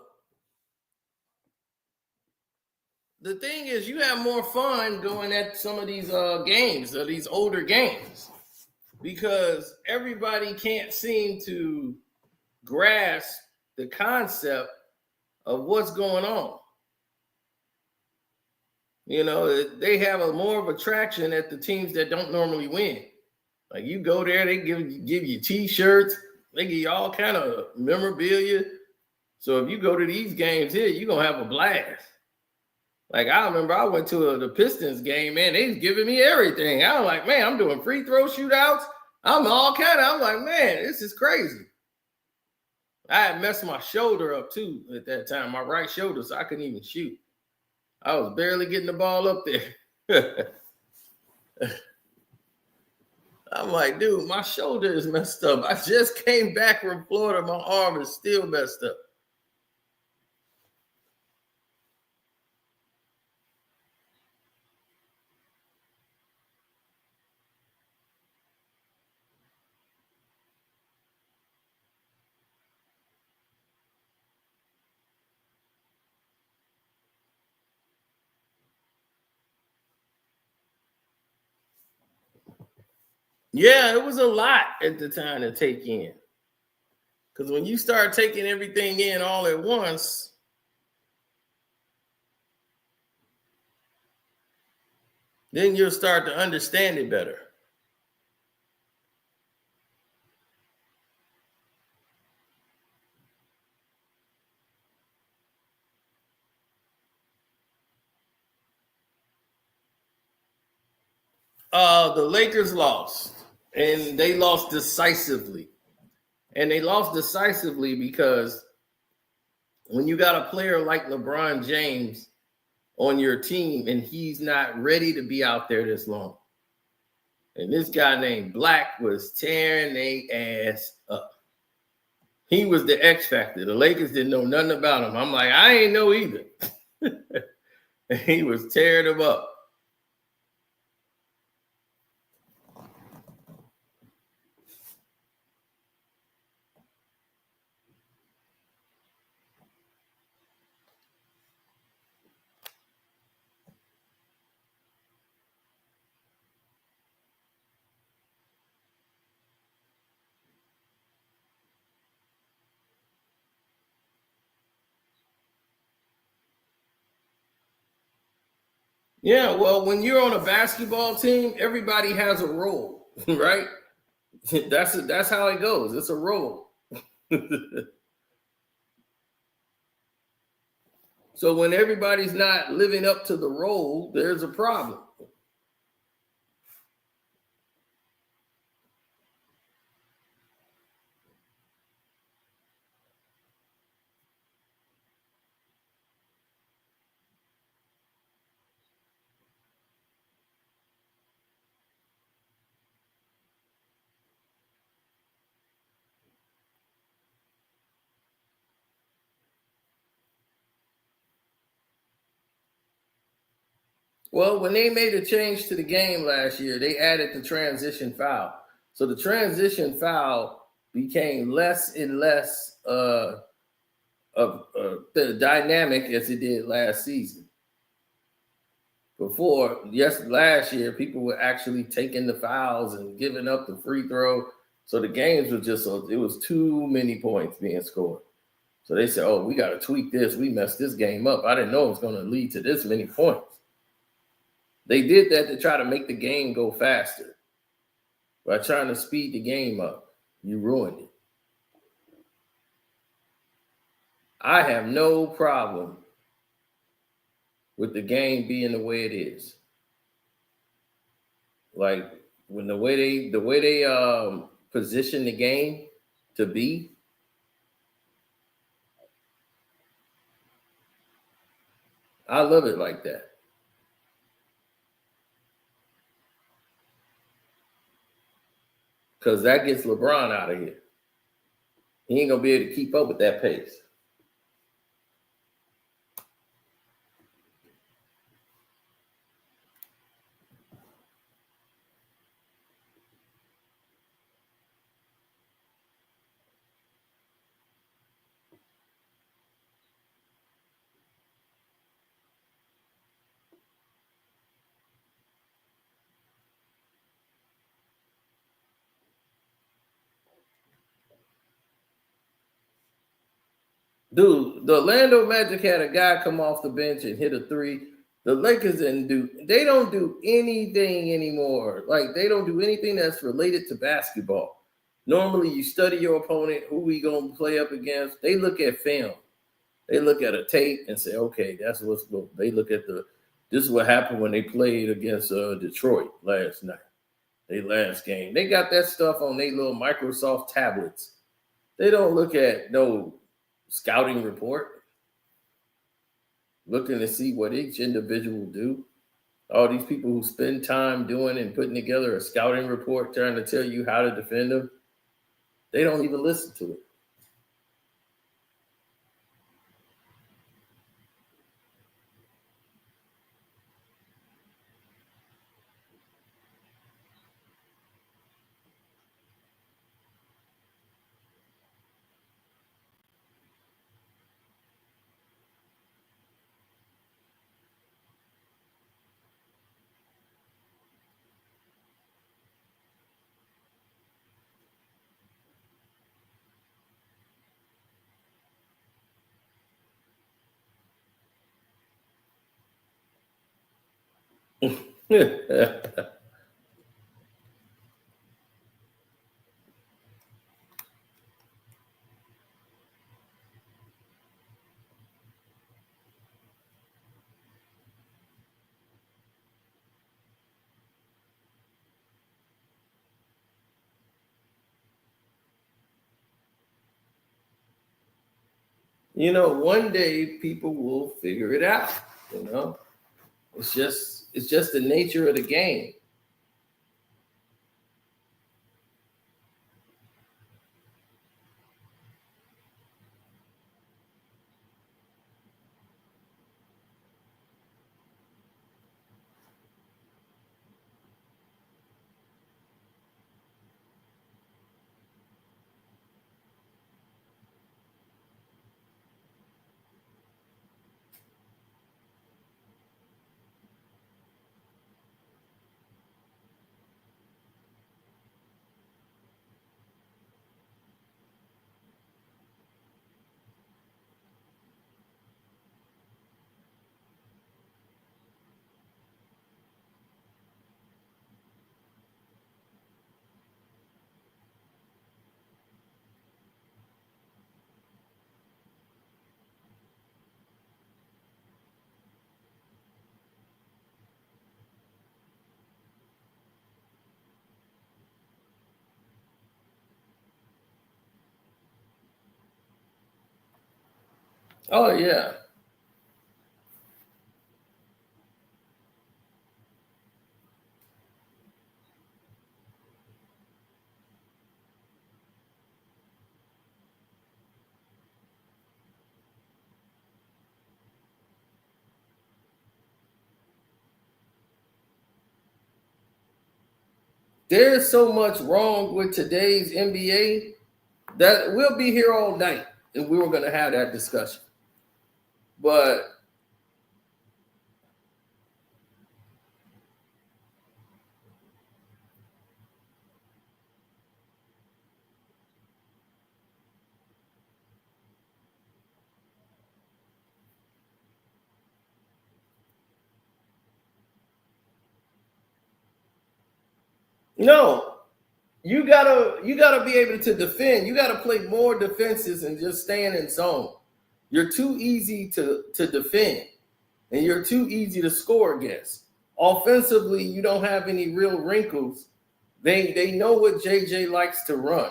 the thing is, you have more fun going at some of these games, or these older games, because everybody can't seem to grasp the concept of what's going on. They have more of attraction at the teams that don't normally win. Like you go there, they give you T-shirts, they give you all kind of memorabilia. So if you go to these games here, you're gonna have a blast. Like I remember I went to the Pistons game, man, they was giving me everything. I was like, man, I'm doing free throw shootouts. I'm like, man, this is crazy. I had messed my shoulder up too at that time, my right shoulder, so I couldn't even shoot. I was barely getting the ball up there. I'm like, dude, my shoulder is messed up. I just came back from Florida. My arm is still messed up. Yeah, it was a lot at the time to take in. Because when you start taking everything in all at once, then you'll start to understand it better. The Lakers lost, and they lost decisively. And they lost decisively because when you got a player like LeBron James on your team and he's not ready to be out there this long. And this guy named Black was tearing their ass up. He was the X factor. The Lakers didn't know nothing about him. I'm like, I ain't know either. He was tearing them up. Yeah, well, when you're on a basketball team, everybody has a role, right? That's how it goes. It's a role. So when everybody's not living up to the role, there's a problem. Well, when they made a change to the game last year, they added the transition foul. So the transition foul became less and less of the dynamic as it did last season. Last year, people were actually taking the fouls and giving up the free throw. So the games were it was too many points being scored. So they said, oh, we got to tweak this. We messed this game up. I didn't know it was going to lead to this many points. They did that to try to make the game go faster. By trying to speed the game up, you ruined it. I have no problem with the game being the way it is. Like when the way they position the game to be, I love it like that. Because that gets LeBron out of here. He ain't going to be able to keep up with that pace. Dude, the Orlando Magic had a guy come off the bench and hit a three. The Lakers they don't do anything anymore. Like, they don't do anything that's related to basketball. Normally, you study your opponent, who we going to play up against. They look at film. They look at a tape and say, okay, that's what's going. They look at this is what happened when they played against Detroit last night. They last game. They got that stuff on their little Microsoft tablets. They don't look at no scouting report, looking to see what each individual do. All these people who spend time doing and putting together a scouting report trying to tell you how to defend them, they don't even listen to it. One day people will figure it out. It's just the nature of the game. Oh yeah. There's so much wrong with today's NBA that we'll be here all night and we were going to have that discussion. But no, you gotta be able to defend. You gotta play more defenses and just staying in zone. You're too easy to defend, and you're too easy to score against. Offensively, you don't have any real wrinkles. They know what JJ likes to run.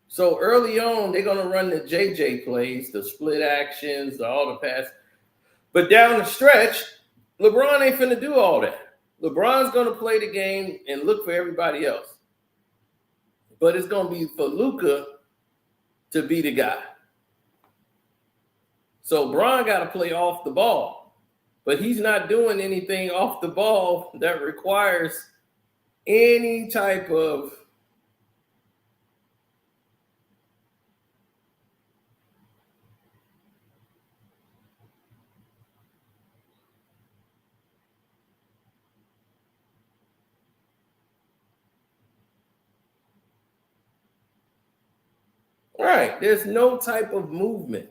So early on, they're gonna run the JJ plays, the split actions, all the pass. But down the stretch, LeBron ain't finna do all that. LeBron's gonna play the game and look for everybody else. But it's gonna be for Luka to be the guy. So Bron got to play off the ball, but he's not doing anything off the ball that requires any type of right. There's no type of movement.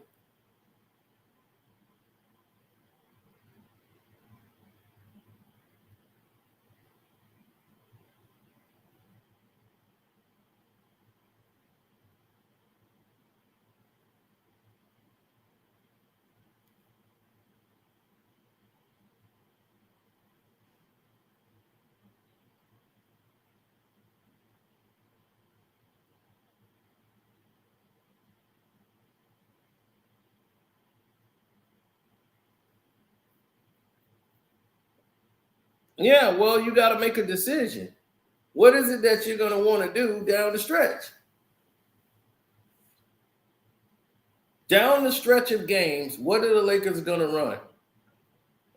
Yeah, well, you got to make a decision. What is it that you're going to want to do down the stretch? Down the stretch of games, what are the Lakers going to run?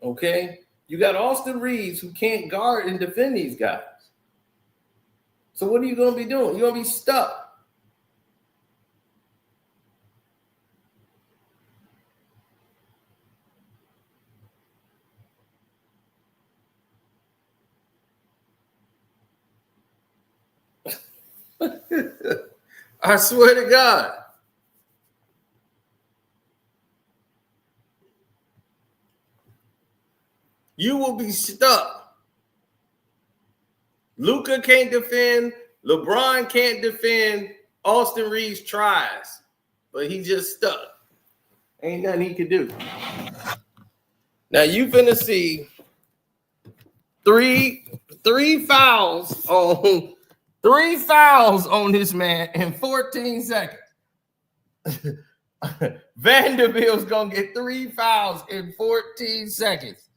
Okay? You got Austin Reeves who can't guard and defend these guys. So what are you going to be doing? You're going to be stuck. I swear to God. You will be stuck. Luka can't defend. LeBron can't defend. Austin Reeves tries, but he's just stuck. Ain't nothing he can do. Now you finna see three fouls on this man in 14 seconds. Vanderbilt's gonna get 3 fouls in 14 seconds.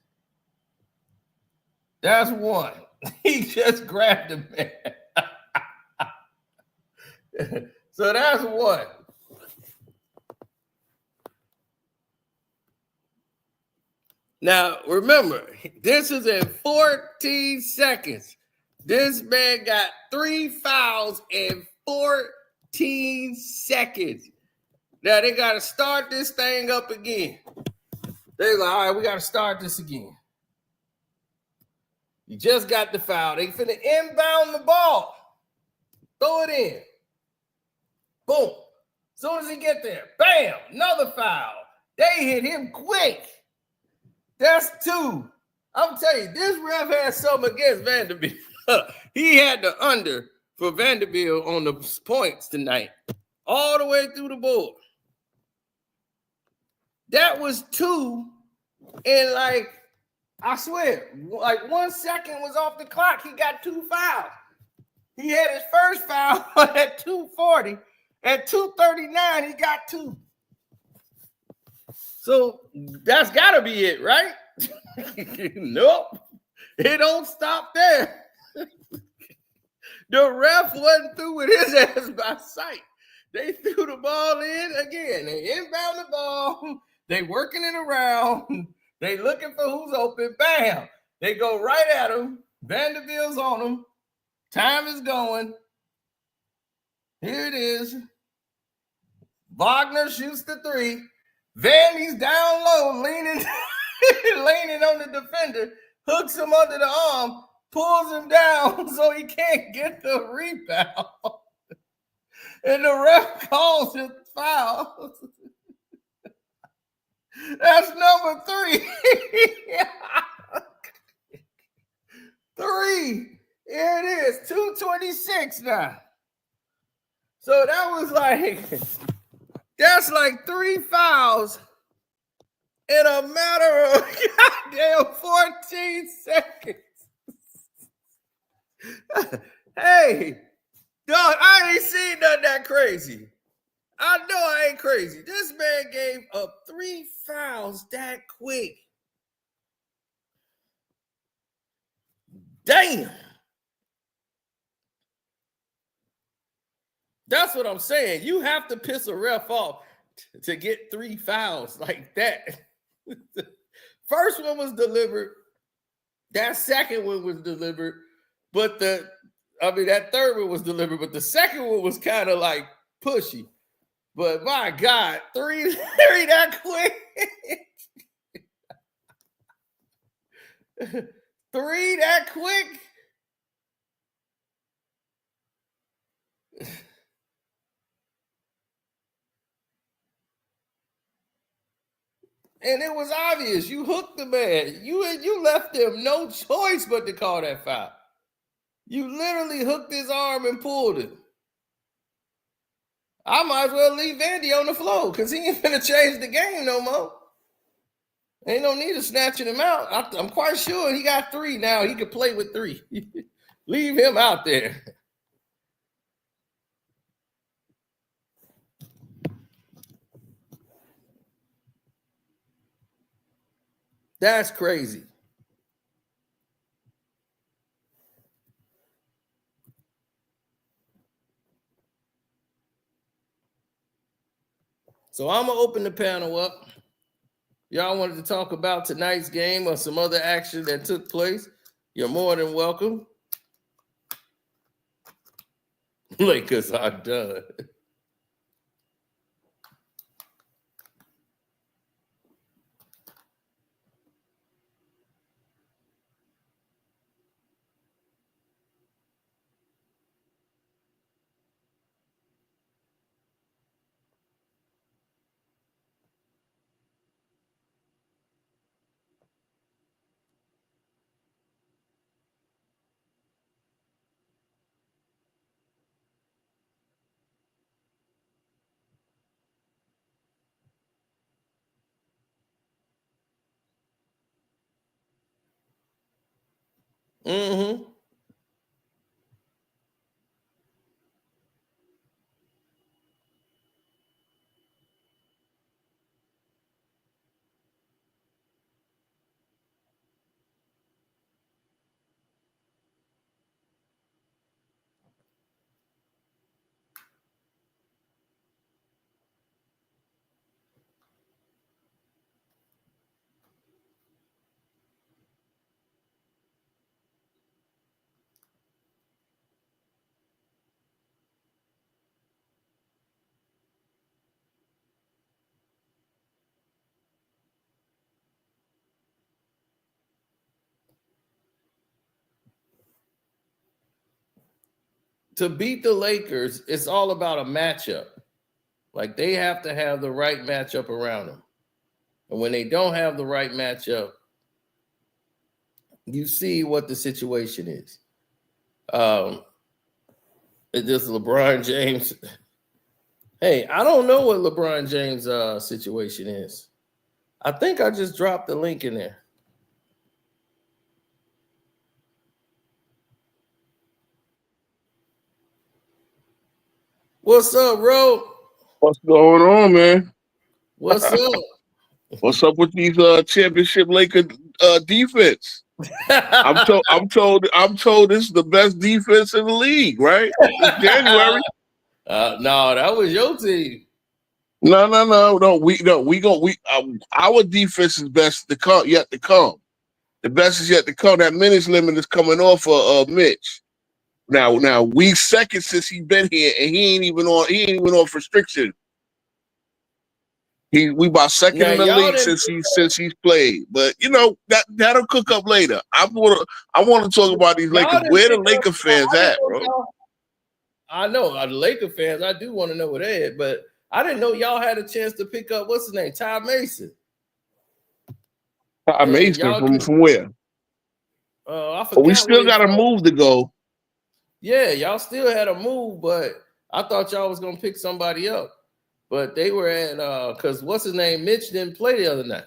That's one. He just grabbed the man. So that's one. Now, remember, this is in 14 seconds. This man got 3 fouls in 14 seconds. Now, they got to start this thing up again. They're like, all right, we got to start this again. You just got the foul. They finna inbound the ball. Throw it in. Boom. As soon as he get there, bam, another foul. They hit him quick. That's 2. I'm telling you, this ref had something against Vanderbilt. He had the under for Vanderbilt on the points tonight, all the way through the board. That was 2, and like, I swear, like 1 second was off the clock. He got 2 fouls. He had his first foul at 2:40. At 2:39, he got 2. So that's got to be it, right? Nope. It don't stop there. The ref wasn't through with his ass by sight. They threw the ball in again. They inbound the ball. They working it around. They looking for who's open. Bam. They go right at him. Vanderbilt's on him. Time is going. Here it is. Wagner shoots the 3. Vandy's down low, leaning on the defender, hooks him under the arm, pulls him down so he can't get the rebound. And the ref calls it foul. That's number 3. 3. Here it is, 2:26 now. So that was like, that's like 3 fouls in a matter of goddamn 14 seconds. Hey, dog, I ain't seen nothing that crazy. I know I ain't crazy. This man gave up 3 fouls that quick. Damn. That's what I'm saying. You have to piss a ref off to get 3 fouls like that. First one was delivered. That second one was delivered. But that third one was delivered. But the second one was kind of like pushy. But my God, 3 that quick. 3 that quick. And it was obvious. You hooked the man. You left him no choice but to call that foul. You literally hooked his arm and pulled it. I might as well leave Vandy on the floor because he ain't gonna change the game no more. Ain't no need of snatching him out. I'm quite sure he got 3 now. He could play with 3. Leave him out there. That's crazy. So I'm going to open the panel up. Y'all wanted to talk about tonight's game or some other action that took place? You're more than welcome. Lakers are done. Mm-hmm. To beat the Lakers, it's all about a matchup. Like they have to have the right matchup around them. And when they don't have the right matchup, you see what the situation is. This LeBron James. Hey, I don't know what LeBron James' situation is. I think I just dropped the link in there. What's up, Ro? What's going on, man? What's up? What's up with these championship Laker defense? I'm told this is the best defense in the league, right? It's January. No, that was your team. No. Our defense is best to come, yet to come. The best is yet to come. That minutes limit is coming off of Mitch. Now we second since he's been here, and he ain't even on restriction. We about second in the league since he's played, but you know that'll cook up later. I want to talk about these Lakers. Where the Laker fans at, bro? I know the Laker fans. I do want to know where they at, but I didn't know y'all had a chance to pick up what's his name, Ty Mason. Ty Mason from where? I forgot. But we still got a move to go. Yeah, y'all still had a move, but I thought y'all was gonna pick somebody up. But they were at because what's his name? Mitch didn't play the other night.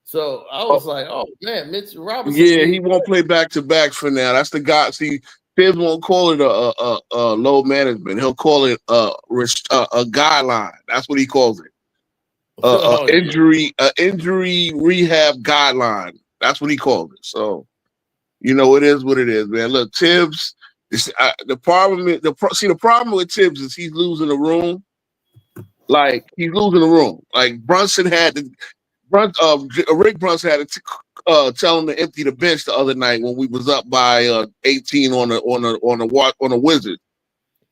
So I was like, oh man, Mitch Robinson. Yeah, he won't play back-to-backs for now. That's the guy. See, Tibbs won't call it a load management. He'll call it a guideline. That's what he calls it. Injury rehab guideline. That's what he calls it. So, it is what it is, man. Look, Tibbs. The problem with Tibbs is he's losing the room. Like he's losing the room. Like Rick Brunson had to tell him to empty the bench the other night when we was up by 18 on the Wizards.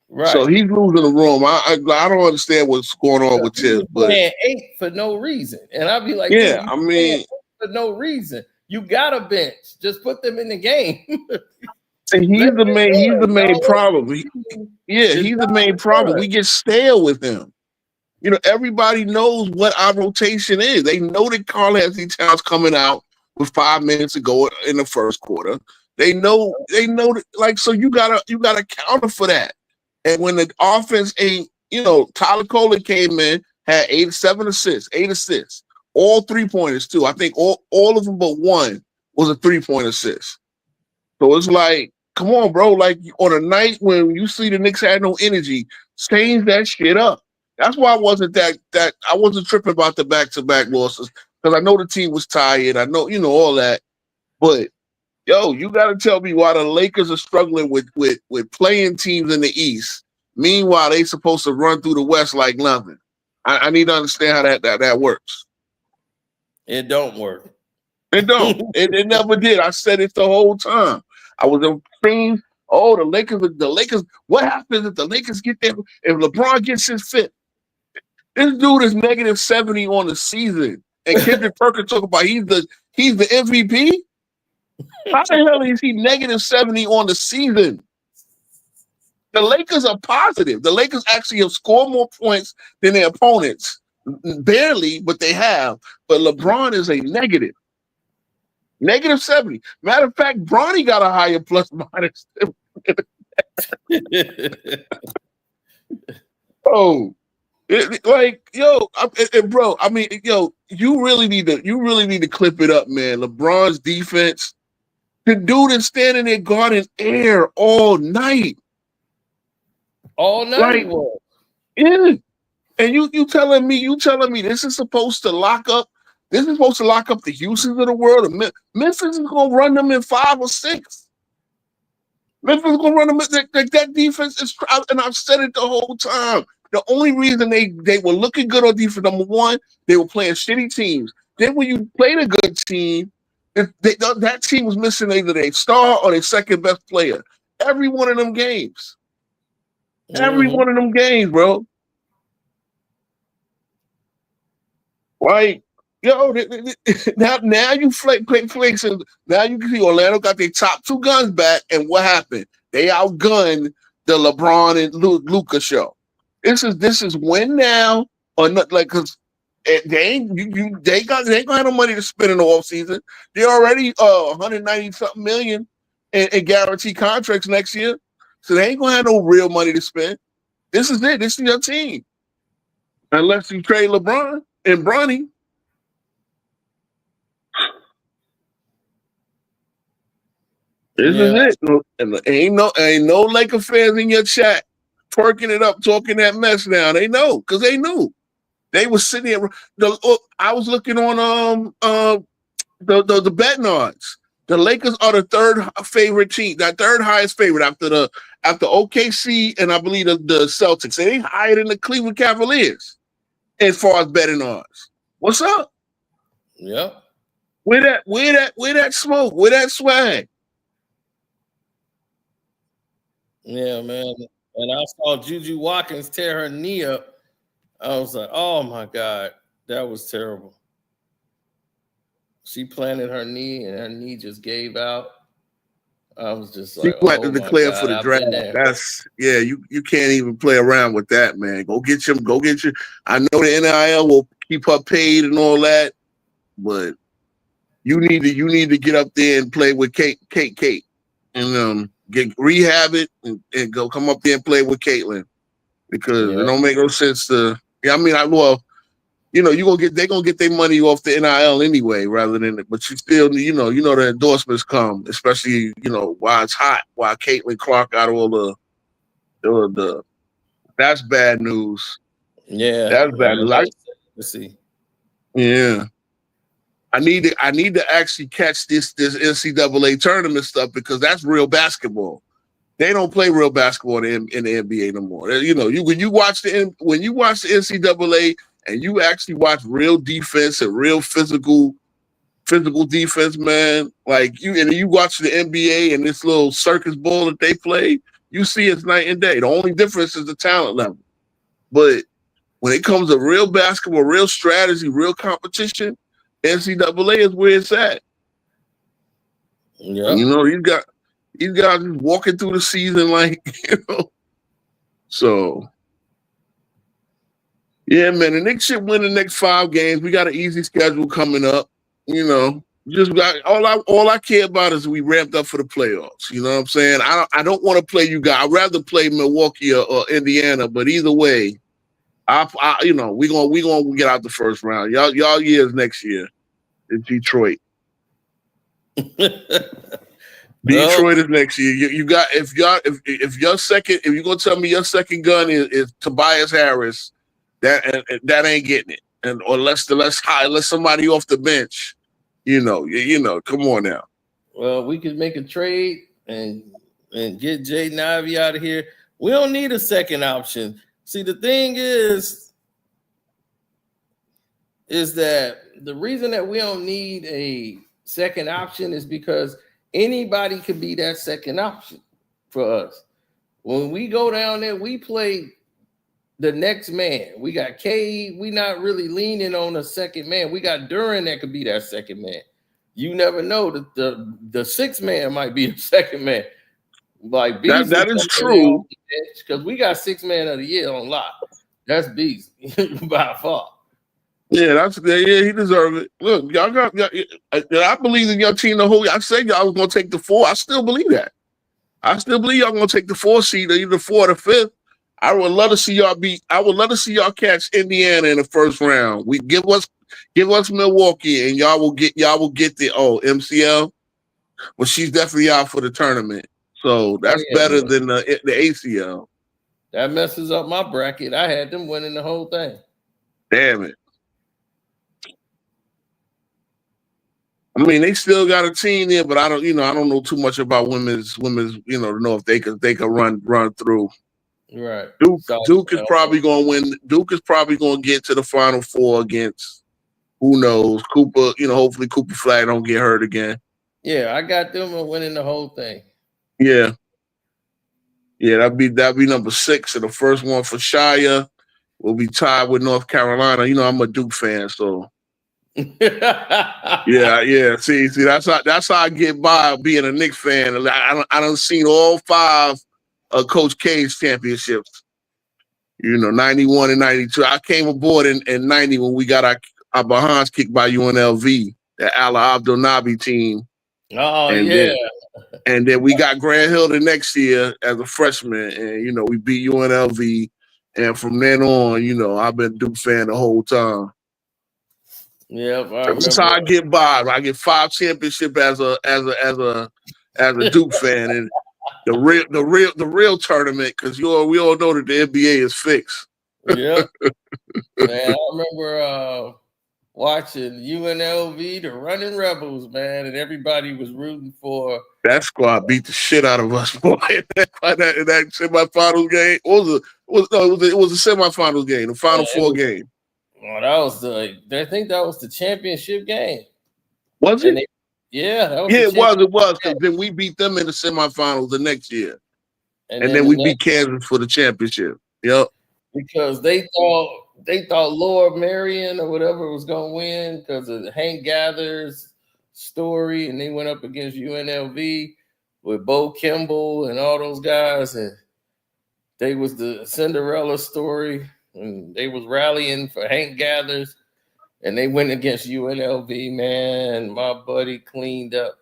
Right. So he's losing the room. I don't understand what's going on with Tibbs, but playing 8 for no reason, and I'll be like, yeah, I mean, for no reason, you got a bench. Just put them in the game. And he's the main problem. He's the main problem. We get stale with him. Everybody knows what our rotation is. They know that Karl-Anthony Towns coming out with 5 minutes to go in the first quarter. They know that, like, so you gotta counter for that. And when the offense ain't, Tyler Kohler came in, had 8 assists, all 3-pointers too. I think all of them but one was a 3-point assist. So it's like, come on, bro. Like on a night when you see the Knicks had no energy, change that shit up. That's why I wasn't tripping about the back-to-back losses, because I know the team was tired. I know, all that. But you got to tell me why the Lakers are struggling with playing teams in the East. Meanwhile, they supposed to run through the West like nothing. I need to understand how that works. It don't work. It don't. It never did. I said it the whole time. I was afraid. Oh, the Lakers. What happens if the Lakers get there? If LeBron gets his fit? This dude is -70 on the season, and Kendrick Perkins talk about he's the MVP. How the hell is he -70 on the season? The Lakers are positive. The Lakers actually have scored more points than their opponents. Barely, but they have. But LeBron is a negative. -70. Matter of fact, Bronny got a higher plus minus. Oh, bro. I mean, you really need to clip it up, man. LeBron's defense. The dude is standing there guarding air all night. All night. Yeah. And you telling me this is supposed to lock up? This is supposed to lock up the Houstons of the world. Memphis is gonna run them in 5 or 6. Memphis is gonna run them. That defense is, and I've said it the whole time. The only reason they were looking good on defense, number one, they were playing shitty teams. Then when you played a good team, that team was missing either their star or their second best player. Every one of them games. Every one of them games, bro. Like, now you flakes, and now you can see Orlando got their top 2 guns back, and what happened? They outgunned the LeBron and Luka show. This is win now or not, like, because they ain't gonna have no money to spend in the offseason. They're already 190-something million in guaranteed contracts next year, so they ain't gonna have no real money to spend. This is it. This is your team, unless you trade LeBron and Bronny. This is it. And ain't no Laker fans in your chat twerking it up, talking that mess now. They know, because they knew. They were sitting there. I was looking on the betting odds. The Lakers are the 3rd favorite team, that 3rd highest favorite after OKC and I believe the Celtics. They ain't higher than the Cleveland Cavaliers as far as betting odds. What's up? Yep. Where that smoke? Where that swag? Yeah, man. And I saw Juju Watkins tear her knee up. I was like, oh my God, that was terrible. She planted her knee and her knee just gave out. I was just like, you have to declare for the draft. That's you can't even play around with that, man. Go get your. I know the NIL will keep her paid and all that, but you need to get up there and play with Kate, and get rehab it and go come up there and play with Caitlin, because it don't make no sense to. they're gonna get their money off the NIL anyway, rather than. But you still, the endorsements come, especially while it's hot, while Caitlin Clark got all the. That's bad news. Yeah, That's bad news. Let's see. Yeah. I need to actually catch this NCAA tournament stuff because that's real basketball. They don't play real basketball in the NBA no more. When you watch the NCAA and you actually watch real defense and real physical defense, man, like you watch the NBA and this little circus ball that they play, you see it's night and day. The only difference is the talent level. But when it comes to real basketball, real strategy, real competition, NCAA is where it's at. Yeah. These guys just walking through the season like, So, yeah, man, the Knicks should win the next 5 games. We got an easy schedule coming up. Just all I care about is we ramped up for the playoffs. You know what I'm saying? I don't want to play you guys. I'd rather play Milwaukee or Indiana, but either way, we gonna get out the first round. Y'all years next year in Detroit. Detroit is next year. You got if you're gonna tell me your second gun is Tobias Harris, that ain't getting it. And or unless somebody off the bench, come on now. Well, we could make a trade and get Jaden Ivey out of here. We don't need a second option. See, the thing is that the reason that we don't need a second option is because anybody could be that second option for us. When we go down there, we play the next man. We got Cade. We not really leaning on a second man. We got Duran that could be that second man. You never know that the sixth man might be the second man. Like Beasley, that is true because we got 6 man of the year on lock. That's Beasley by far. Yeah, he deserves it. Look, I believe in your team the whole. I said y'all was gonna take the 4. I still believe that. I still believe y'all gonna take the 4 seed, or either 4 or 5th. I would love to see y'all catch Indiana in the first round. We give us Milwaukee, and y'all will get the MCL. Well, she's definitely out for the tournament. So that's better than the ACL. That messes up my bracket. I had them winning the whole thing. Damn it. I mean, they still got a team there, but I don't know too much about women's, to know if they could run through. Right. Duke is probably going to win. Duke is probably going to get to the Final Four against, who knows, Cooper. Hopefully Cooper Flag don't get hurt again. Yeah, I got them winning the whole thing. Yeah. Yeah, that'd be number 6. And the first one for Shire will be tied with North Carolina. I'm a Duke fan, so yeah. See, that's how I get by being a Knicks fan. I done seen all 5 of Coach K's championships. 91 and 92. I came aboard in 90 when we got our behinds kicked by UNLV, the Ala Abdel Nabi team. Oh, and and then we got Grant Hill the next year as a freshman, and we beat UNLV. And from then on, I've been a Duke fan the whole time. Yeah, that's how I get by. I get 5 championships as a Duke fan, and the real tournament, because we all know that the NBA is fixed. Yeah, man. I remember watching UNLV, the Running Rebels, man, and everybody was rooting for. That squad beat the shit out of us, boy. in that semifinals game. It was a semifinals game, the Final Four game. Well, that was I think that was the championship game. Was it? It was, because then we beat them in the semifinals the next year. And then we beat Kansas for the championship. Yep. Because they thought Lord Marion or whatever was gonna win because of Hank Gather's story, and they went up against UNLV with Bo Kimball and all those guys, and they was the Cinderella story. And they was rallying for Hank Gathers, and they went against UNLV. Man, my buddy cleaned up,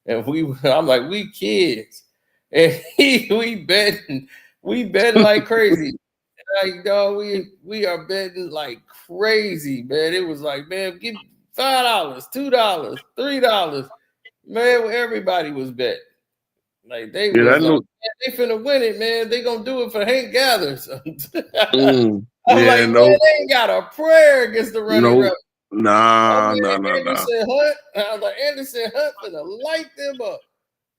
and I'm like, we kids, and we betting like crazy. like, dog, we are betting like crazy, man. It was like, man, give $5, $2, $3. Man, everybody was betting. Like they Yeah, I was like, knew. man, they finna win it, man. They gonna do it for Hank Gathers. I'm Yeah, like, man, no, they ain't got a prayer against the running no, rep. nah. Anderson Hunt. I was like, Anderson Hunt finna light them up.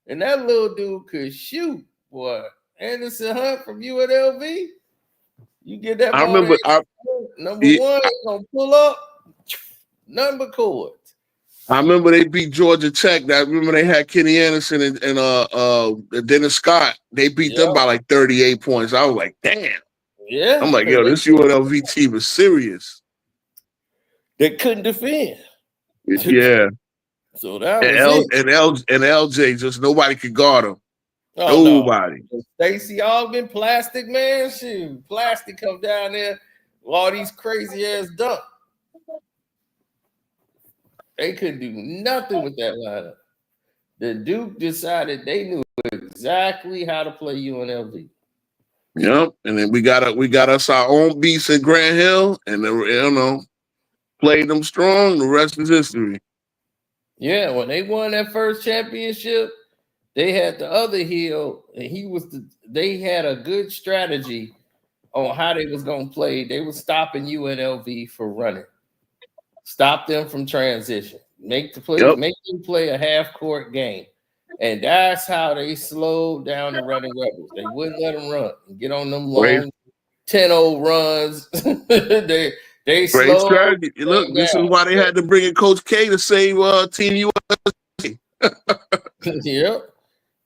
And that little dude could shoot, boy. Anderson Hunt from UNLV. You get that I ball remember. number one, he's gonna pull up, nothing but cords. I remember they beat Georgia Tech. I remember they had Kenny Anderson and Dennis Scott. They beat them by like 38 points. I was like, damn. Yeah. I'm like, yo, this UNLV team is serious. They couldn't defend. Yeah. So that was it. And LJ, just nobody could guard him. Oh, nobody. No. Stacey Augman, plastic, man. Shoot. Plastic come down there with all these crazy ass dunks. They couldn't do nothing with that lineup. The Duke decided they knew exactly how to play UNLV. Yep, and then we got us our own beats at Grant Hill, and played them strong. The rest is history. Yeah, when they won that first championship, they had the other Hill, and they had a good strategy on how they was gonna play. They were stopping UNLV for running, stop them from transition, make them play a half court game. And that's how they slowed down the running rebels. They wouldn't let them run and get on them long 10-0 runs. they Great slowed strategy. Look, this is why they had to bring in Coach K to save Team USA. Yep.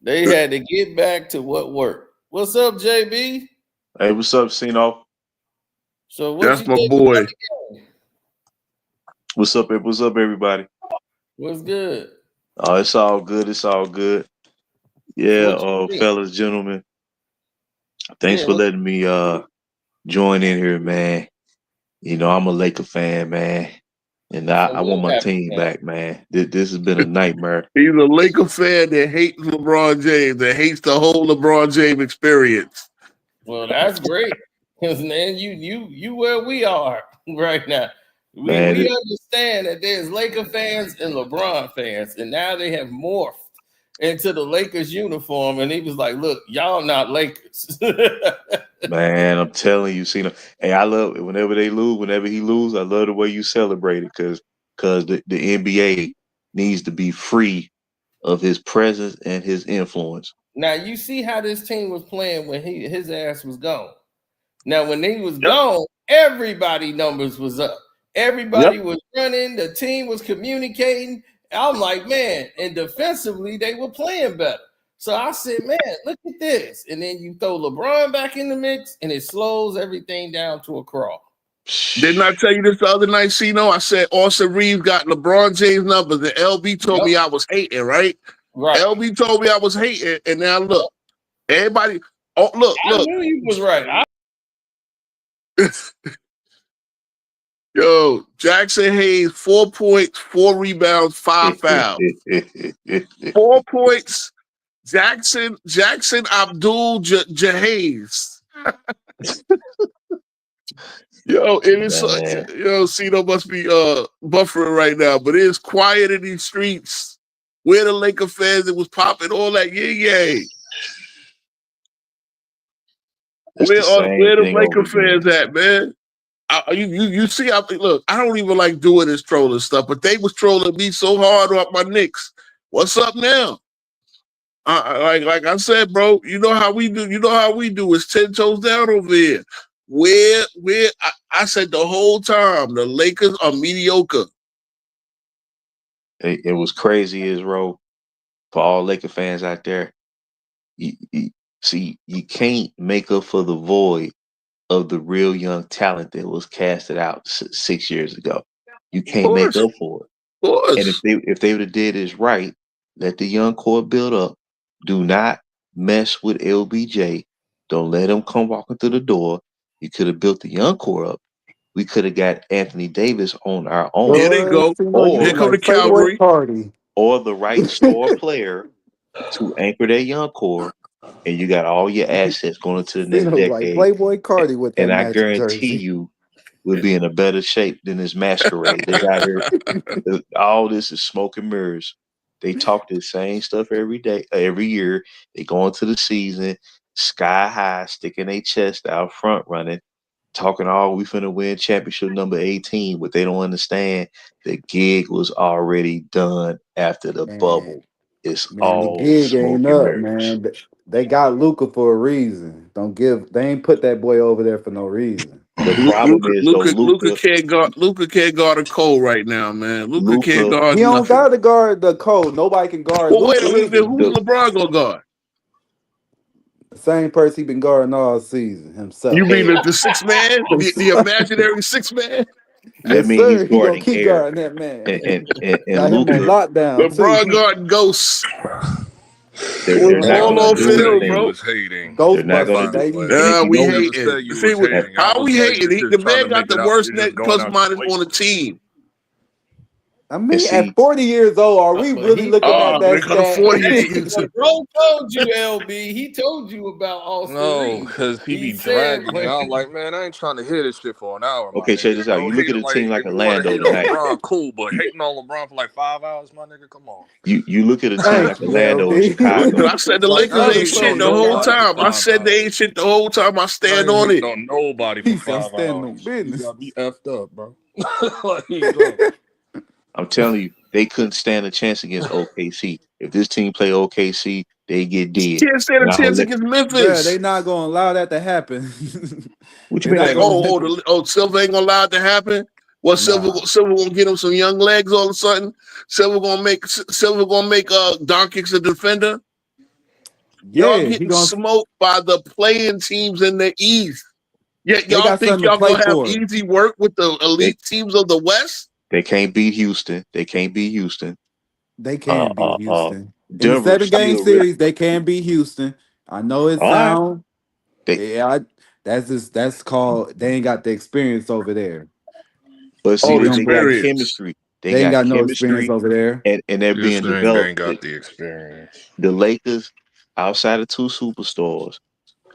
They had to get back to what worked. What's up, JB? Hey, what's up, Cino? So what That's you my think boy. about the game? What's up, everybody? What's good? Oh, it's all good. It's all good. Yeah, fellas, gentlemen. Thanks for letting me join in here, man. You know, I'm a Laker fan, man. And I want my team back, man. This has been a nightmare. He's a Laker fan that hates LeBron James, that hates the whole LeBron James experience. Well, that's great. Because man, you where we are right now. We understand that there's Laker fans and LeBron fans, and now they have morphed into the Lakers uniform. And he was like, "Look, y'all not Lakers." Man, I'm telling you, Cena. Hey, I love it whenever they lose. Whenever he lose, I love the way you celebrate it because the NBA needs to be free of his presence and his influence. Now you see how this team was playing when his ass was gone. Now when he was gone, everybody numbers was up. Everybody was running. The team was communicating. I'm like, man, and defensively they were playing better. So I said, man, look at this. And then you throw LeBron back in the mix, and it slows everything down to a crawl. Didn't I tell you this the other night, Cino? I said Austin Reeves got LeBron James numbers, and LB told me I was hating, right? Right. LB told me I was hating, and now look, everybody. Oh, look. I knew he was right. Yo, Jackson Hayes, 4 points, 4 rebounds, 5 fouls. 4 points. Jackson Abdul Jahays. Yo, it is Cino must be buffering right now, but it is quiet in these streets. Where the Laker fans, it was popping all that yay. Where the Laker fans at, man? You see, look, I don't even like doing this trolling stuff, but they was trolling me so hard off my Knicks. What's up now? Like I said, bro, you know how we do. You know how we do. It's 10 toes down over here. Where I said the whole time, the Lakers are mediocre. It was crazy as roll for all Laker fans out there. You can't make up for the void of the real young talent that was casted out 6 years ago. You can't make up for it. Of course. And if they would have did this right, let the young core build up. Do not mess with LBJ. Don't let him come walking through the door. You could have built the young core up. We could have got Anthony Davis on our own. Here they go. Here come the Calvary party. Or the right star player to anchor their young core and you got all your assets going into the He next look like decade, Playboy Cardi with that and I Magic guarantee jersey. you we'll be in a better shape than this masquerade. They got here. All this is smoke and mirrors. They talk the same stuff every day, every year. They go into the season sky high, sticking their chest out front, running, talking all we finna win championship number 18. But they don't understand the gig was already done after the Man, bubble. It's man, the all gig smoke ain't and up, mirrors. man. They got Luca for a reason. They ain't put that boy over there for no reason. The problem is though, Luca can't guard a Cole right now, man. Luca can't Luca, He guard don't nothing. got to guard the code. Nobody can guard Well, wait a Luca minute. Then either. who's the LeBron gonna guard? The same person he been guarding all season You himself. mean the six man, the imaginary six man? that Yes, means he's sir. He gonna guarding keep air, guarding that man. and Got him on Luca. lockdown LeBron too. guarding ghosts. They're Bro, not All going to I on do never said film, you anything. bro. was hating. They're not going to Ghostbusters, By do. the baby. way, And if you We I notice, never hating. said you was See, hating. I how was we like, hating? you The just trying man to got make the it out. worst You're just net going plus out minus your way on the with it. team. I and mean, see, at 40 years old, are we But really he looking at Oh, they that got a 40 Hey, stat? but bro told you, LB. He told you about Austin No, Reeves. because he He be said dragging it. when I'm like, man, I ain't trying to hear this shit for an hour, my okay, check nigga. this out. Go You look hate at it. a Like, team like if you want to Orlando hate on tonight. LeBron, cool, but hating on LeBron for like 5 hours, my nigga, come on. You look at a team like Thank you, Orlando and Well, LB. Chicago. I said the Like, Lakers I That ain't is ain't shit on so the whole nobody for funny. time. I 5 said they hours. ain't shit the whole time. I I stand ain't on hating it. on nobody for He said, I'm 5 standing on hours. You business. got me effed up, bro. Like, bro. I'm telling you, they couldn't stand a chance against OKC. If this team play OKC, they get dead. Can't stand a And I'm gonna chance let. against Bruh, they Memphis. not gonna allow that to happen. What you They're mean not they gonna? gonna Silver ain't gonna allow it to happen. What nah. Silver gonna get him some young legs all of a sudden? Silver gonna make Doncic a defender. Y'all Yeah, he getting gonna smoked by the playing teams in the East. Yet they y'all got think something to y'all play gonna have for. easy work with the They elite teams of the West? they can't beat Houston. They can't beat Houston. They can beat Uh. Houston. In the Denver 7-game still. series, they can beat Houston. I know it All right. sound They, yeah, that's called they ain't got the experience over there. but see, Oh, the These but young they got boys, experience. chemistry. They they ain't got got no experience chemistry, over there. and they're being Houston developed. ain't got the experience. The Lakers, outside of two superstars,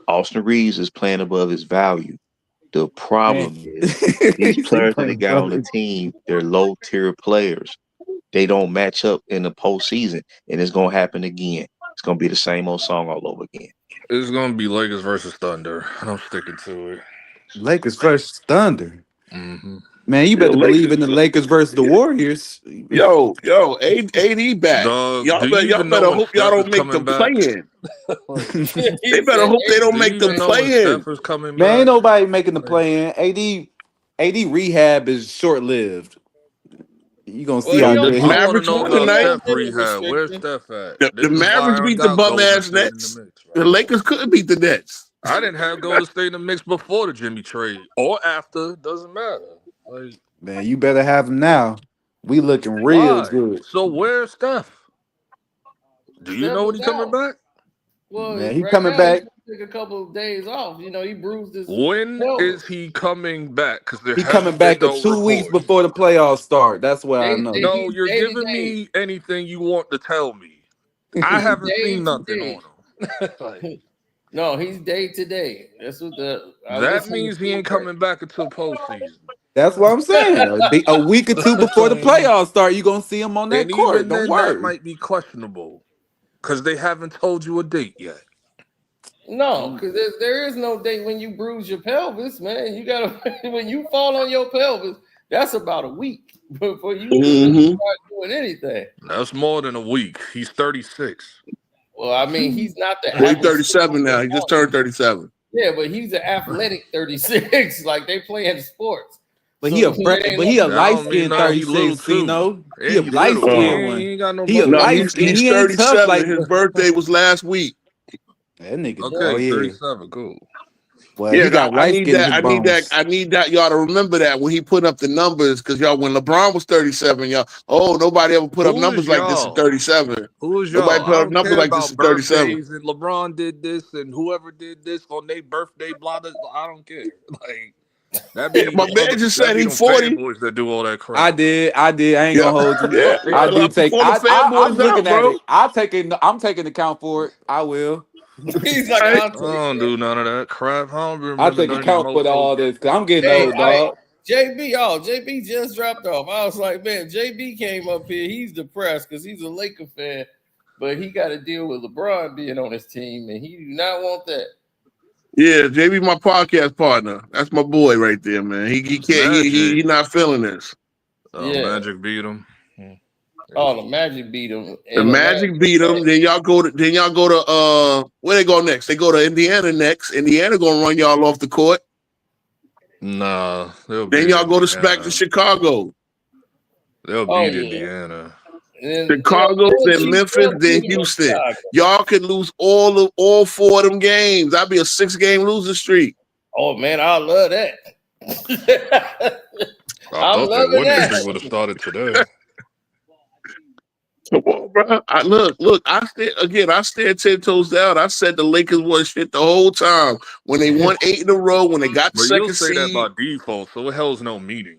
Austin Reeves is playing above his value. The Man, problem is these he say players that they playing got on above the it. team, they're low tier players. They don't match up in the postseason, and it's gonna happen again. It's gonna be the same old song all over again. It's gonna be Lakers versus Thunder, and I'm sticking to it. Lakers versus Thunder. Mm-hmm. Man, you Yo, better believe Lakers. in the Lakers versus the Warriors. AD back. Dog, do you Y'all even know better when hope y'all Steph is don't make the coming play back? in. Like, They he better said, hope they don't do you make the even know when play Steph in. is coming Man, ain't back? nobody making the Like, play in. AD rehab is short lived. You gonna see well, how he on The good I he. want to Mavericks know won about he tonight. on Steph minute rehab. Where's restriction. Steph at? The This is why Mavericks I beat the got bum Golden ass State in the Nets. mix The right now. Lakers couldn't beat the Nets. I didn't have Golden State in the mix before the Jimmy trade or after. Doesn't matter. Like, Man, you better have him now. We looking real why? good. So where's Steph? Do you Steph know when is he coming out. back? Well, Man, he right coming now he's back. gonna take a couple of days off. You know, he bruised his When is pelvis. he coming back? Because there He coming hasn't been back no 2 weeks report. before the playoffs start. That's what I know. No, He's you're day to giving day. me anything you want to tell me. I He's haven't day seen to nothing day. on him. Like, No, he's day to day. That's what I that listened to means he Steve ain't Kerr. coming back until postseason. That's what I'm saying. A week or two before the playoffs start, you gonna see him on that And court. even Don't then, that worry. might be questionable because they haven't told you a date yet. No, because there is no date when you bruise your pelvis, man. You gotta when you fall on your pelvis, that's about a week before you can really Mm-hmm. start doing anything. That's more than a week. He's 36. Well, I mean, he's not the Well, he's athletic. 37 now. He just turned 37. Yeah, but he's an athletic 36. Like they playing sports. But So it ain't he a That light don't mean skinned nothing. He little 36, you too. know. He Yeah, a he light little. He skinned ain't, one. he ain't got no He a bubble No, butt. light skin. he's He ain't tough 37. like His birthday was last week. that nigga. Okay, Oh he's yeah. 37. Cool. Well, he Yeah, got light skin in his bones. I need that y'all to remember that when he put up the numbers, because y'all when LeBron was 37, y'all, nobody ever put up Who is numbers like this at y'all? 37. Who is Nobody y'all? put I up don't numbers care like this about at 37. birthdays and LeBron did this and whoever did this on their birthday, blah, blah. I don't care. Like that Yeah, be my them other. man just That said be he them 40. fanboys that do all that I crap. did. I ain't Yeah, gonna hold you. yeah. I do I'm take calling I'm fanboys looking out, at bro. it. I'm taking account for it. I will. He's like, Right? I'll I take don't that. do none of that crap. I don't I remember think none it of these counts with mofos. all this. Cause I'm getting Hey, old, dog. JB just dropped off. I was like, man, JB came up here. He's depressed because he's a Laker fan, but he got to deal with LeBron being on his team, and he do not want that. Yeah, JB, my podcast partner. That's my boy right there, man. He can't he not feeling this. Yeah. Magic beat him. Oh, the Magic beat him. The Magic beat them. Then y'all go to where they go next? They go to Indiana next. Indiana gonna run y'all off the court. Nah, Then y'all go back to Chicago. They'll beat Indiana. Chicago, then Memphis, then Houston. Y'all can lose all 4 of them games. That'd be a 6-game losing streak. Oh man, I love that. I thought that winning streak would have started today. Come on, bro. Look. I stand 10 toes down. I said the Lakers was shit the whole time when they won 8 in a row. When they got the But you'll second say seed. that by default, so it holds no meaning.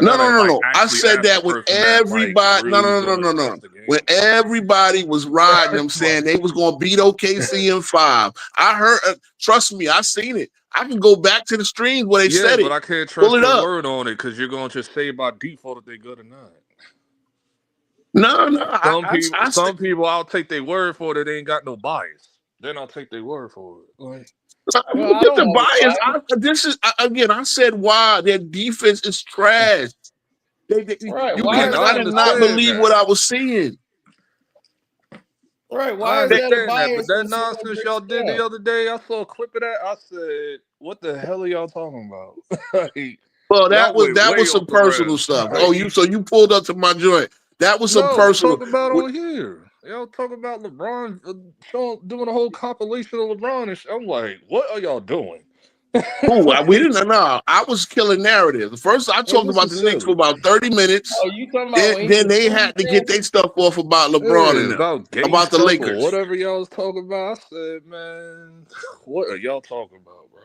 No. I said that with everybody. No. When everybody was riding them, saying they was gonna beat OKC in 5. I heard. Trust me, I seen it. I can go back to the streams where they said it. Yeah, but I can't trust your word on it because you're going to just say by default if they're good or not. No. Some people, I'll take their word for it. They ain't got no bias. Then I'll take their word for it. Like, get the bias. I said why their defense is trash. I did not believe what I was seeing. Right? Why is that a bias? But that nonsense y'all did the other day, I saw a clip of that. I said, "What the hell are y'all talking about?" Well, that was some personal stuff. Oh, you pulled up to my joint. That was some personal. Talk about on here. Y'all talk about LeBron doing a whole compilation of LeBron, and I'm like, what are y'all doing? We didn't know. I was killing narrative. First, I talked about the Knicks for about 30 minutes. Oh, you talking about then they had to get their stuff off about LeBron and them. About the Lakers. Whatever y'all was talking about. I said, man, what are y'all talking about, bro?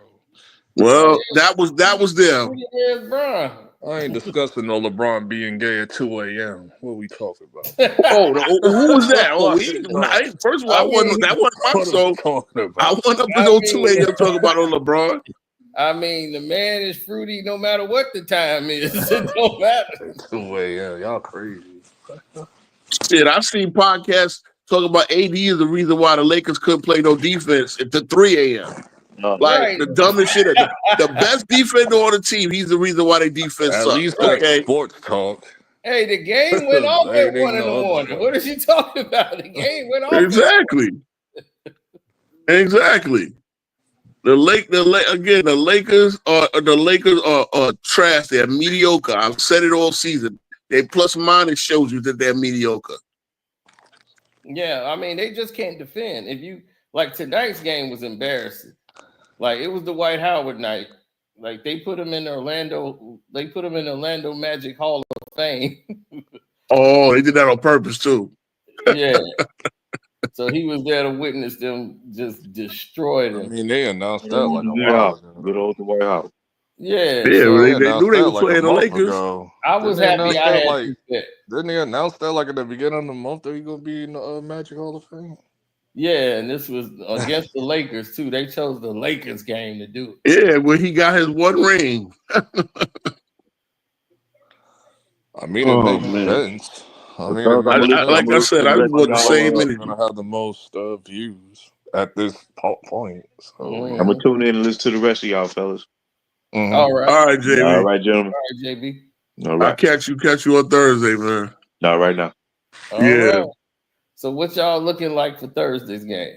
Well, that was them. I ain't discussing no LeBron being gay at 2 a.m. What are we talking about? Who was that? First of all, that wasn't my show. I went up to 2 a.m. talking about on LeBron. I mean, the man is fruity no matter what the time is. It don't matter. 2 a.m. Y'all crazy. Shit, I've seen podcasts talking about AD is the reason why the Lakers couldn't play no defense until 3 a.m. The dumbest shit. The best defender on the team, he's the reason why they defense sucks. At least that's sports talk. Hey, the game went off at 1 in the morning. What is he talking about? The game went off. Exactly. The Lakers are trash. They're mediocre. I've said it all season. They plus minus shows you that they're mediocre. Yeah, I mean they just can't defend. If you like tonight's game was embarrassing. Like it was the Dwight Howard night. Like they put him in Orlando. They put him in Orlando Magic Hall of Fame. Oh, they did that on purpose too. Yeah. So he was there to witness them just destroy them. I mean, they announced that like a while ago. Good old Dwight Howard. Yeah, they knew they were playing the Lakers. I was happy I had Didn't they announce that like at the beginning of the month that he's gonna be in the Magic Hall of Fame? Yeah, and this was against the Lakers too. They chose the Lakers game to do it. Yeah, where he got his 1 ring. I mean, it makes sense. I mean, like I said, I want the same energy. Going to have the most views at this point. So I'm gonna tune in and listen to the rest of y'all, fellas. Mm-hmm. All right, JB. All right, gentlemen. All right, JB. All right. I'll catch you on Thursday, man. Not right now. All right. So what y'all looking like for Thursday's game?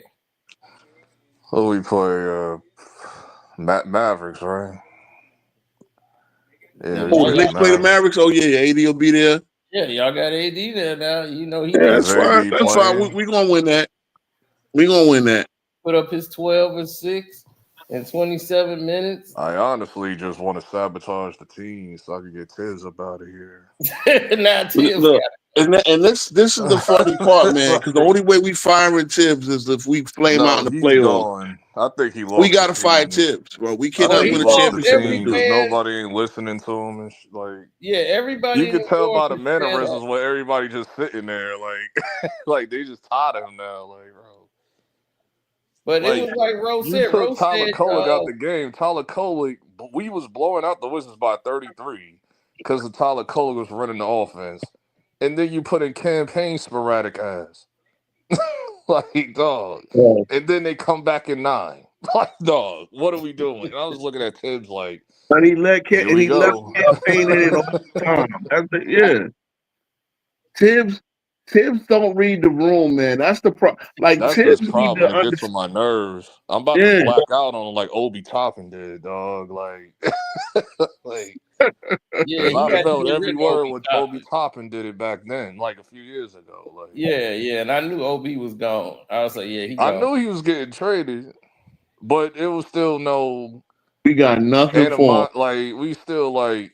Who we play? Mavericks, right? Yeah. Knicks play the Mavericks. Oh yeah, AD will be there. Yeah, y'all got AD there now. You know he. Yeah, that's fine. That's fine. We gonna win that. We gonna win that. Put up his 12 and 6 in 27 minutes. I honestly just want to sabotage the team so I can get Tibbs up out of here. Now Tibbs. Look, and this is the funny part, man. Because the only way we firing Tibbs is if we flame out in the playoffs. I think he lost. We got to fire Tibbs, bro. We cannot win a championship. Nobody ain't listening to him. And like, yeah, everybody. You can tell by the mannerisms where everybody just sitting there, like, like they just tired of him now, like, bro. But Like, it was like Rose You said. took Rose Tyler said, Kolek out the game. Tyler Kolek, we was blowing out the Wizards by 33 because of Tyler Kolek was running the offense. And then you put in campaign sporadic ass. Like, dog. Yeah. And then they come back in 9. Like, dog, what are we doing? And I was looking at Tibbs like, And he left here we go. campaign in it all the time. Yeah. Tibbs don't read the room, man. That's the problem. Like That's his Tibbs need to problem. It gets on understand. my nerves. I'm about to Yeah. black out on him like Obi Toppin did, dog. Like, like, yeah, because he I had to felt get every rid of word Obi what Obi Toppin. Toppin did it back then, like a few years ago. Like, Yeah, and I knew Ob was gone. I was like, yeah, he I gone. knew he was getting traded, but it was still no We got nothing for him. Like, we still like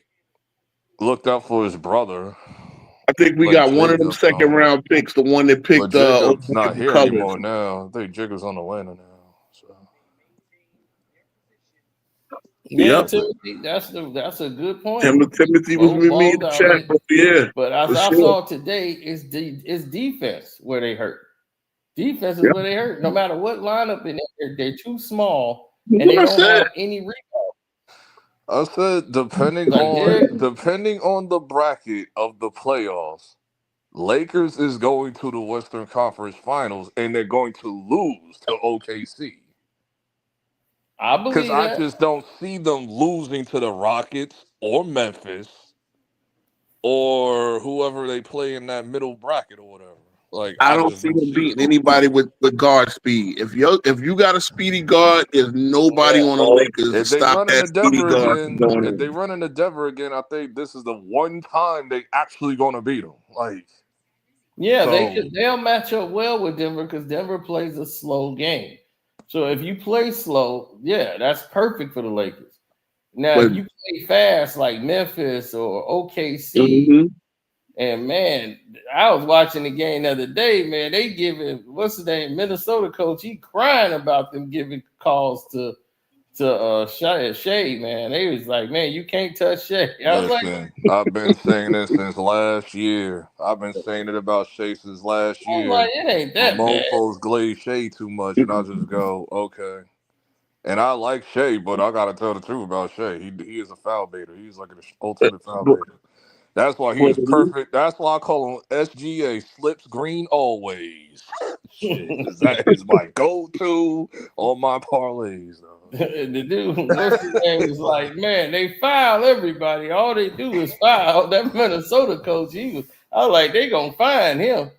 looked out for his brother. I think we Like got one of them Jacob, second round picks, the one that but picked Jacob's not Old here colors. anymore now. I think Jacob's on Atlanta now. So. Yeah, Yep. Timothy, that's a good point. Timothy was with me in the chat. Yeah, but as for I sure. saw today, it's defense where they hurt. Defense is where they hurt. No matter what lineup in there, they're too small and they don't have any rebound. I said depending on the bracket of the playoffs, Lakers is going to the Western Conference Finals and they're going to lose to OKC. I believe Because I that. just don't see them losing to the Rockets or Memphis or whoever they play in that middle bracket or whatever. Like I don't see them beating anybody with guard speed. If you got a speedy guard, there's nobody on the Lakers to If they stop run that into speedy Denver guard again, from going if in. they run into Denver again, I think this is the one time they actually gonna beat them. Like, yeah, so, they'll match up well with Denver because Denver plays a slow game. So if you play slow, yeah, that's perfect for the Lakers. Now, if you play fast like Memphis or OKC, and man, I was watching the game the other day, man, they giving, what's his name, Minnesota coach, he crying about them giving calls to Shea, man. They was like, man, you can't touch Shea. I was listen, I've been saying this since last year. I've been saying it about Shea since last year. like, it ain't that bad. Mofos glaze Shea too much, and I just go, okay. And I like Shea, but I gotta tell the truth about Shea. He is a foul baiter. He's like an ultimate foul baiter. That's why he is perfect. That's why I call him SGA, slips green always. Shit, that is my go-to on my parlays. The dude, what's his name, was like, man, they foul everybody. All they do is foul. That Minnesota coach, I was like, they gonna find him.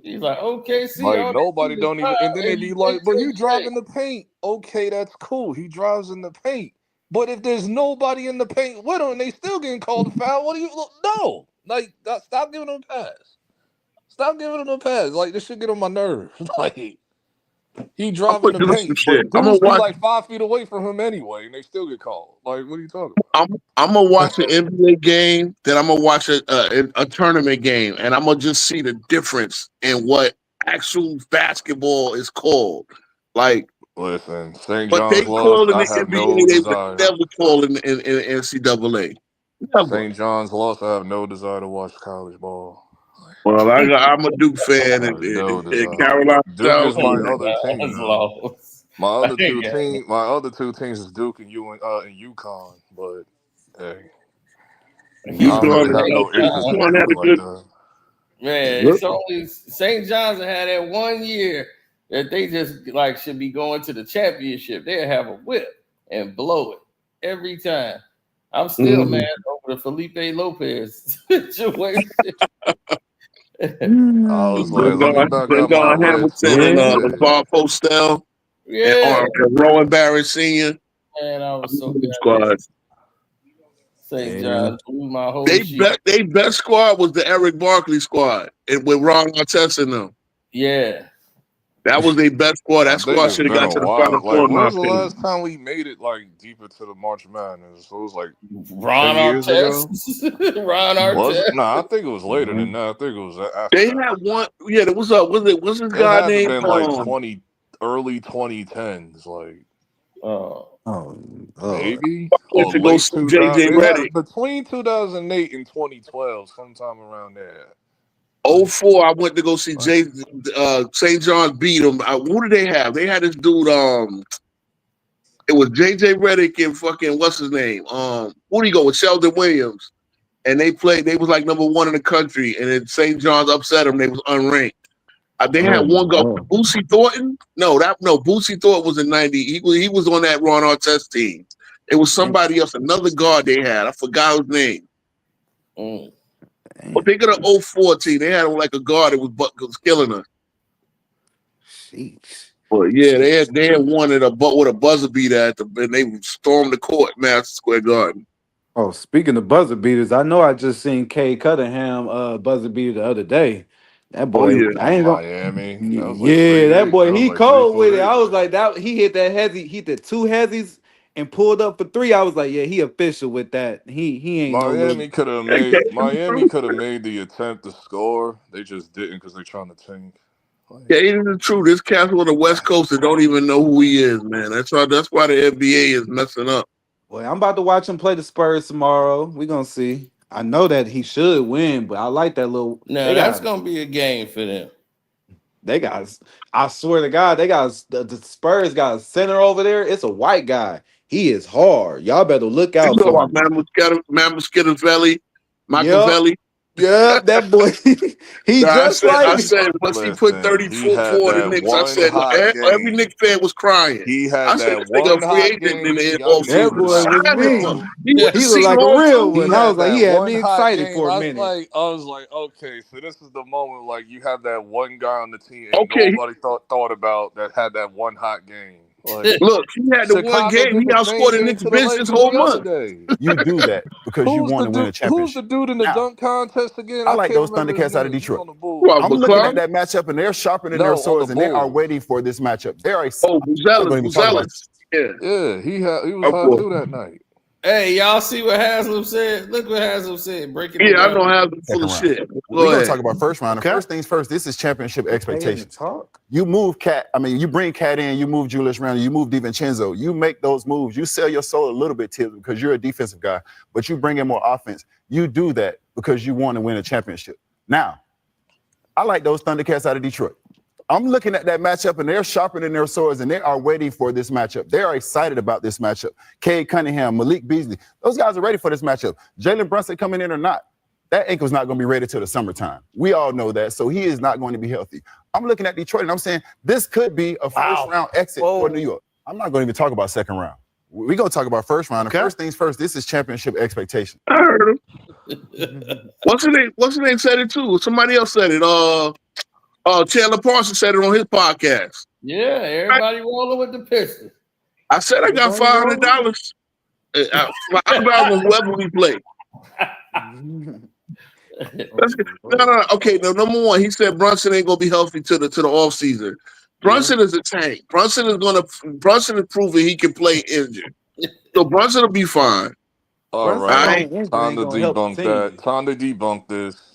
He's like, okay, see, like nobody don't even, and then they be like, but he drive in the the paint. Okay, that's cool. He drives in the paint. But if there's nobody in the paint with him and they still getting called a foul, what do you no? Like, stop giving him a pass. Stop giving him a pass. Like, this should get on my nerves. Like, he driving the paint, but dudes be like 5 feet away from him anyway, and they still get called. Like, what are you talking about? I'm gonna watch an NBA game, then I'm gonna watch a tournament game, and I'm gonna just see the difference in what actual basketball is called. Like, listen, St. but they John's call lost. in I the have NBA, no they desire. would never call in NCAA. Never. St. John's lost. I have no desire to watch college ball. Well, I'm a Duke fan, and Carolina. Duke is my other team. My other two teams is Duke and UConn. But hey, I don't really have no interest in Duke like that. Man, it's only St. John's had that 1 year that they just like should be going to the championship. They'll have a whip and blow it every time. I'm still mad over the Felipe Lopez situation. I was like, let me back up my list. LeVar Postel, and Rowan Barrett Sr. Man, I was so good. St. John's blew my whole shit. They best squad was the Eric Barkley squad, and with Ron Artest in them. Yeah. That was their best squad. That squad should have got to the Final Four. When was the last time we made it like deeper to the March Madness? So it was like Ron Artest. Ron Artest. No, I think it was later than that. I think it was after. They had one. Yeah, there was what's his guy name? It had been like early 2010s, like. Maybe or to go JJ Redick between 2008 and 2012, sometime around there. 04, I went to go see St. John's beat them. Who did they have? They had this dude. It was JJ Redick and fucking what's his name? Who do you go with? Sheldon Williams. And they played. They was like #1 in the country. And then St. John's upset them. They was unranked. They had one guy, Boosie Thornton. No, Boosie Thornton was in '90. He was on that Ron Artest team. It was somebody else, another guard they had. I forgot his name. But they got an 04 team. They had like a guard that was killing us. Sheesh. But yeah, they had one with a buzzer beater and they stormed the court, Madison Square Garden. Oh, speaking of buzzer beaters, I know I just seen Kay Cunningham buzzer beater the other day. That boy, I ain't gonna, Miami. that boy, he cold with it. I was like, that he hit that hezzy, he did 2 hezzies and pulled up for 3. I was like, yeah, he official with that. He ain't Miami could have made the attempt to score. They just didn't because they're trying to tank. Yeah, it is true. This cat on the West Coast that don't even know who he is, man. That's why the NBA is messing up. Well, I'm about to watch him play the Spurs tomorrow. We're gonna see. I know that he should win, but I like that little. No, that's gonna be a game for them. They got. I swear to God, they got the Spurs got a center over there. It's a white guy. He is hard. Y'all better look out for him. Mamuscataveli, Machiavelli. Yeah, that boy. I said once he put 34 for the Knicks, I said every Knicks fan was crying. He had I said that this one nigga free hot agent game. in the That boy was mean. He looked like a real one. I was like, he had me excited for a minute. I was like, okay, so this is the moment like you have that one guy on the team and nobody thought about that had that one hot game. Like, look, he had the one game. He outscored the Knicks bench this whole month. You do that because you want to win a championship. Who's the dude in the dunk contest again? I like those Thundercats out of Detroit. I'm looking at that matchup, and they're sharpening their swords, and they are waiting for this matchup. They are excited. Buzelis. Yeah, he was hot too that night. Hey, y'all see what Haslam said? Look what Haslam said. Breaking it down. I know Haslam full of shit. We're going to talk about first round. Okay. First things first, this is championship expectations. You move you bring Cat in, you move Julius Randle, you move DiVincenzo. You make those moves. You sell your soul a little bit, Tibbs, because you're a defensive guy, but you bring in more offense. You do that because you want to win a championship. Now, I like those Thundercats out of Detroit. I'm looking at that matchup, and they're sharpening their swords, and they are waiting for this matchup. They are excited about this matchup. Cade Cunningham, Malik Beasley, those guys are ready for this matchup. Jalen Brunson coming in or not, that ankle's not going to be ready till the summertime. We all know that, so he is not going to be healthy. I'm looking at Detroit, and I'm saying this could be a first-round exit for New York. I'm not going to even talk about second round. We're going to talk about first round. Okay. First things first, this is championship expectation. I heard him. What's the name said it too? Somebody else said it. Chandler Parsons said it on his podcast. Yeah, everybody rolling with the Pistons. I said I got $500. $5 whoever we play. No. Okay, number one, he said Brunson ain't gonna be healthy to the off season. Brunson is a tank. Brunson is proving he can play injured. So Brunson will be fine. All right. Time to debunk that. Time to debunk this.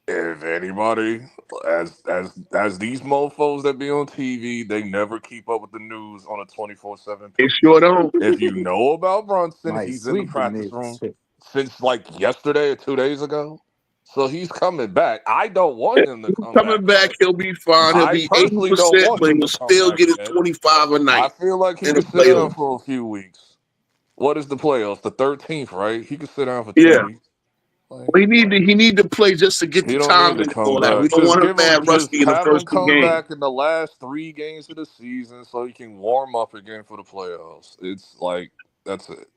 If anybody, as these mofos that be on TV, they never keep up with the news on a 24/7. They sure don't. If you know about Brunson, he's in the practice room since like yesterday or 2 days ago. So he's coming back. I don't want him to come coming back. He'll be fine. He'll be 80%, but he'll still get his 25 a night. I feel like he can sit down for a few weeks. What is the playoffs? The 13th, right? He can sit down for 2 weeks. He need to play just to get the time and all that. We don't want him bad rusty in the first come game. Back in the last 3 games of the season so he can warm up again for the playoffs. It's like that's it.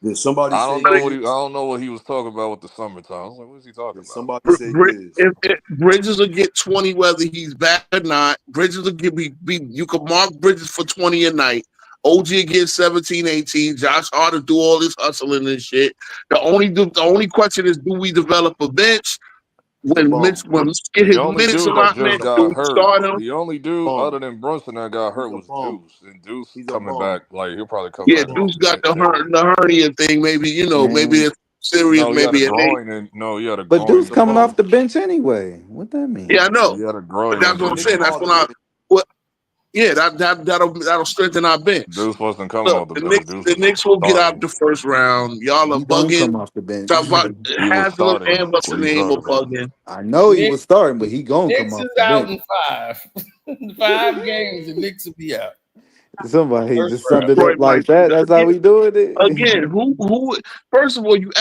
Did somebody I don't know what he was talking about with the summertime. I was like, what is he talking about? Somebody say if Bridges will get 20 whether he's back or not. Bridges will you can mark Bridges for 20 a night. OG get 17, 18. Josh Hart do all this hustling and shit. The only question is, do we develop a bench when Mitch get his minutes allotment? Do we start him? The only dude other than Brunson that got hurt was Deuce, and Deuce coming back. Like he'll probably come back. Yeah, Deuce got the hernia thing. Maybe maybe it's serious. Maybe a But Deuce coming off the bench anyway. What that mean? Yeah, I know. He had a groin. But that's what I'm saying. That's when Yeah, that'll strengthen our bench. Deuce wasn't coming Look, off the bench. the Knicks will get out Starting. the first round. Y'all are He don't bugging. come off the bench. Talk about He was Haslam starting. and what's the What are you name of talking about? bugging. I know he was starting, but he gonna come Knicks off is the out bench. in 5. 5 games, the Knicks will be out. Somebody First just summed it Detroit up like might that. That's how we doing it. again. Who? First of all, you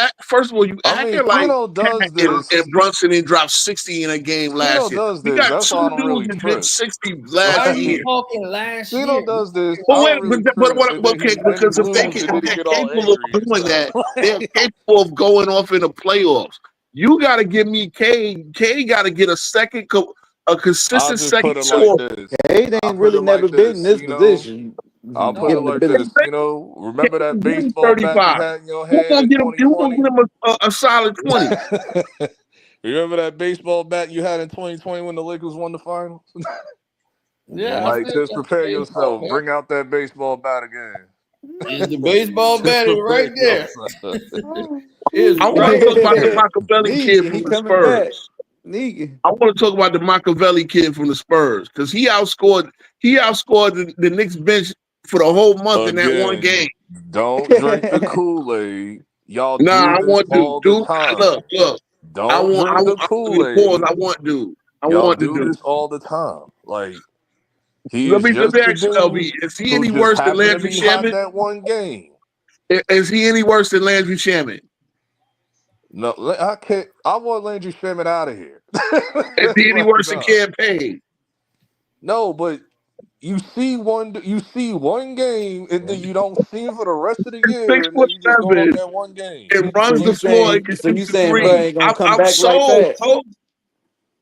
I mean, acting like Keno Cat does and this. Brunson and dropped 60 in a game Keno last year. does We this. got That's why I 2 don't dudes really that did trip. 60 Why last are you year. talking last Keno year? does this. But I wait, don't really but trip. And okay, then he because if loses, and then he they're get all capable of angry and doing stuff. that, they're capable of going off in the playoffs. You got to give me K. K got to get a I'll consistent just second put it like source. this. Cade I'll ain't put really it like never been in this. this position. I'll put Give it him the like ability. this. Remember that Give him baseball bat you 35. had in your Who hand gonna in get him? Who gonna 2020? get him a solid 20? Remember that baseball bat you had in 2020 when the Lakers won the finals? Yeah, I Like, still just got prepare the baseball yourself. bat. Bring out that baseball bat again. The baseball Just bat is prepare right there. yourself. It's I want right to talk about the there. Machiavelli kid Negan, from he the coming back. Spurs. Negan. I want to talk about the Machiavelli kid from the Spurs because he outscored the Knicks bench for the whole month in that one Again, game. don't drink the Kool-Aid. Y'all Nah, do I this want to all the do. time. Look. Don't drink the Pause. Kool-Aid. I want to. I Y'all want to do do. this all the time. Like, he Let is me just the ask you, dude LB. Is he who any just worse than happened to Landry be hot Shamet? that one game. Is he any worse than Landry Shamet? No, I can't. I want Landry Shamet out of here. Is he any Like, worse than nah. Campaign? No, but you see one game, and then you don't see him for the rest of the year, and then you just go off 6'7" that one game. and So runs you the floor and saying can so shoot you the saying bro three. ain't gonna come I'm back like sold. that?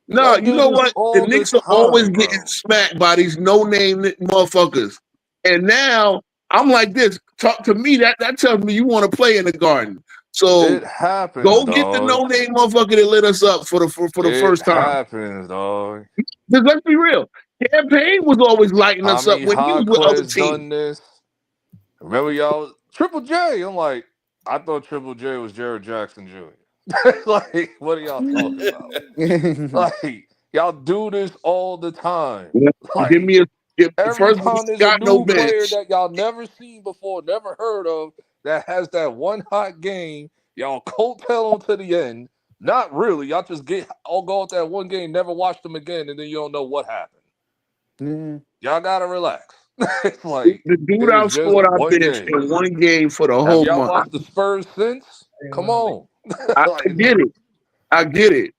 No, Y'all you do know this what? The all the Knicks are always time, getting bro. smacked by these no-name motherfuckers. And now I'm like this. Talk to me. That tells me you want to play in the Garden. So It happens, go get the dog. no-name motherfucker that lit us up for the It first time. happens, dog. Just let's be real. Campaign was always lighting us up Tommy when he was with other Hawkins teams. done this. Remember y'all? Triple J. I'm like, I thought Triple J was Jared Jackson Jr. Like, what are y'all talking about? Like, y'all do this all the time. Give Like, me every first. We time there's a got no new player bench. that y'all never seen before, never heard of, that has that one hot game, y'all coattail on to the end. Not really. Y'all just all go out that one game, never watch them again, and then you don't know what happened. Y'all gotta relax. It's like, The dude it was just outscored our one bench game. in one game for the Have whole y'all month. watched the Spurs since? Come on. I get it. I get it.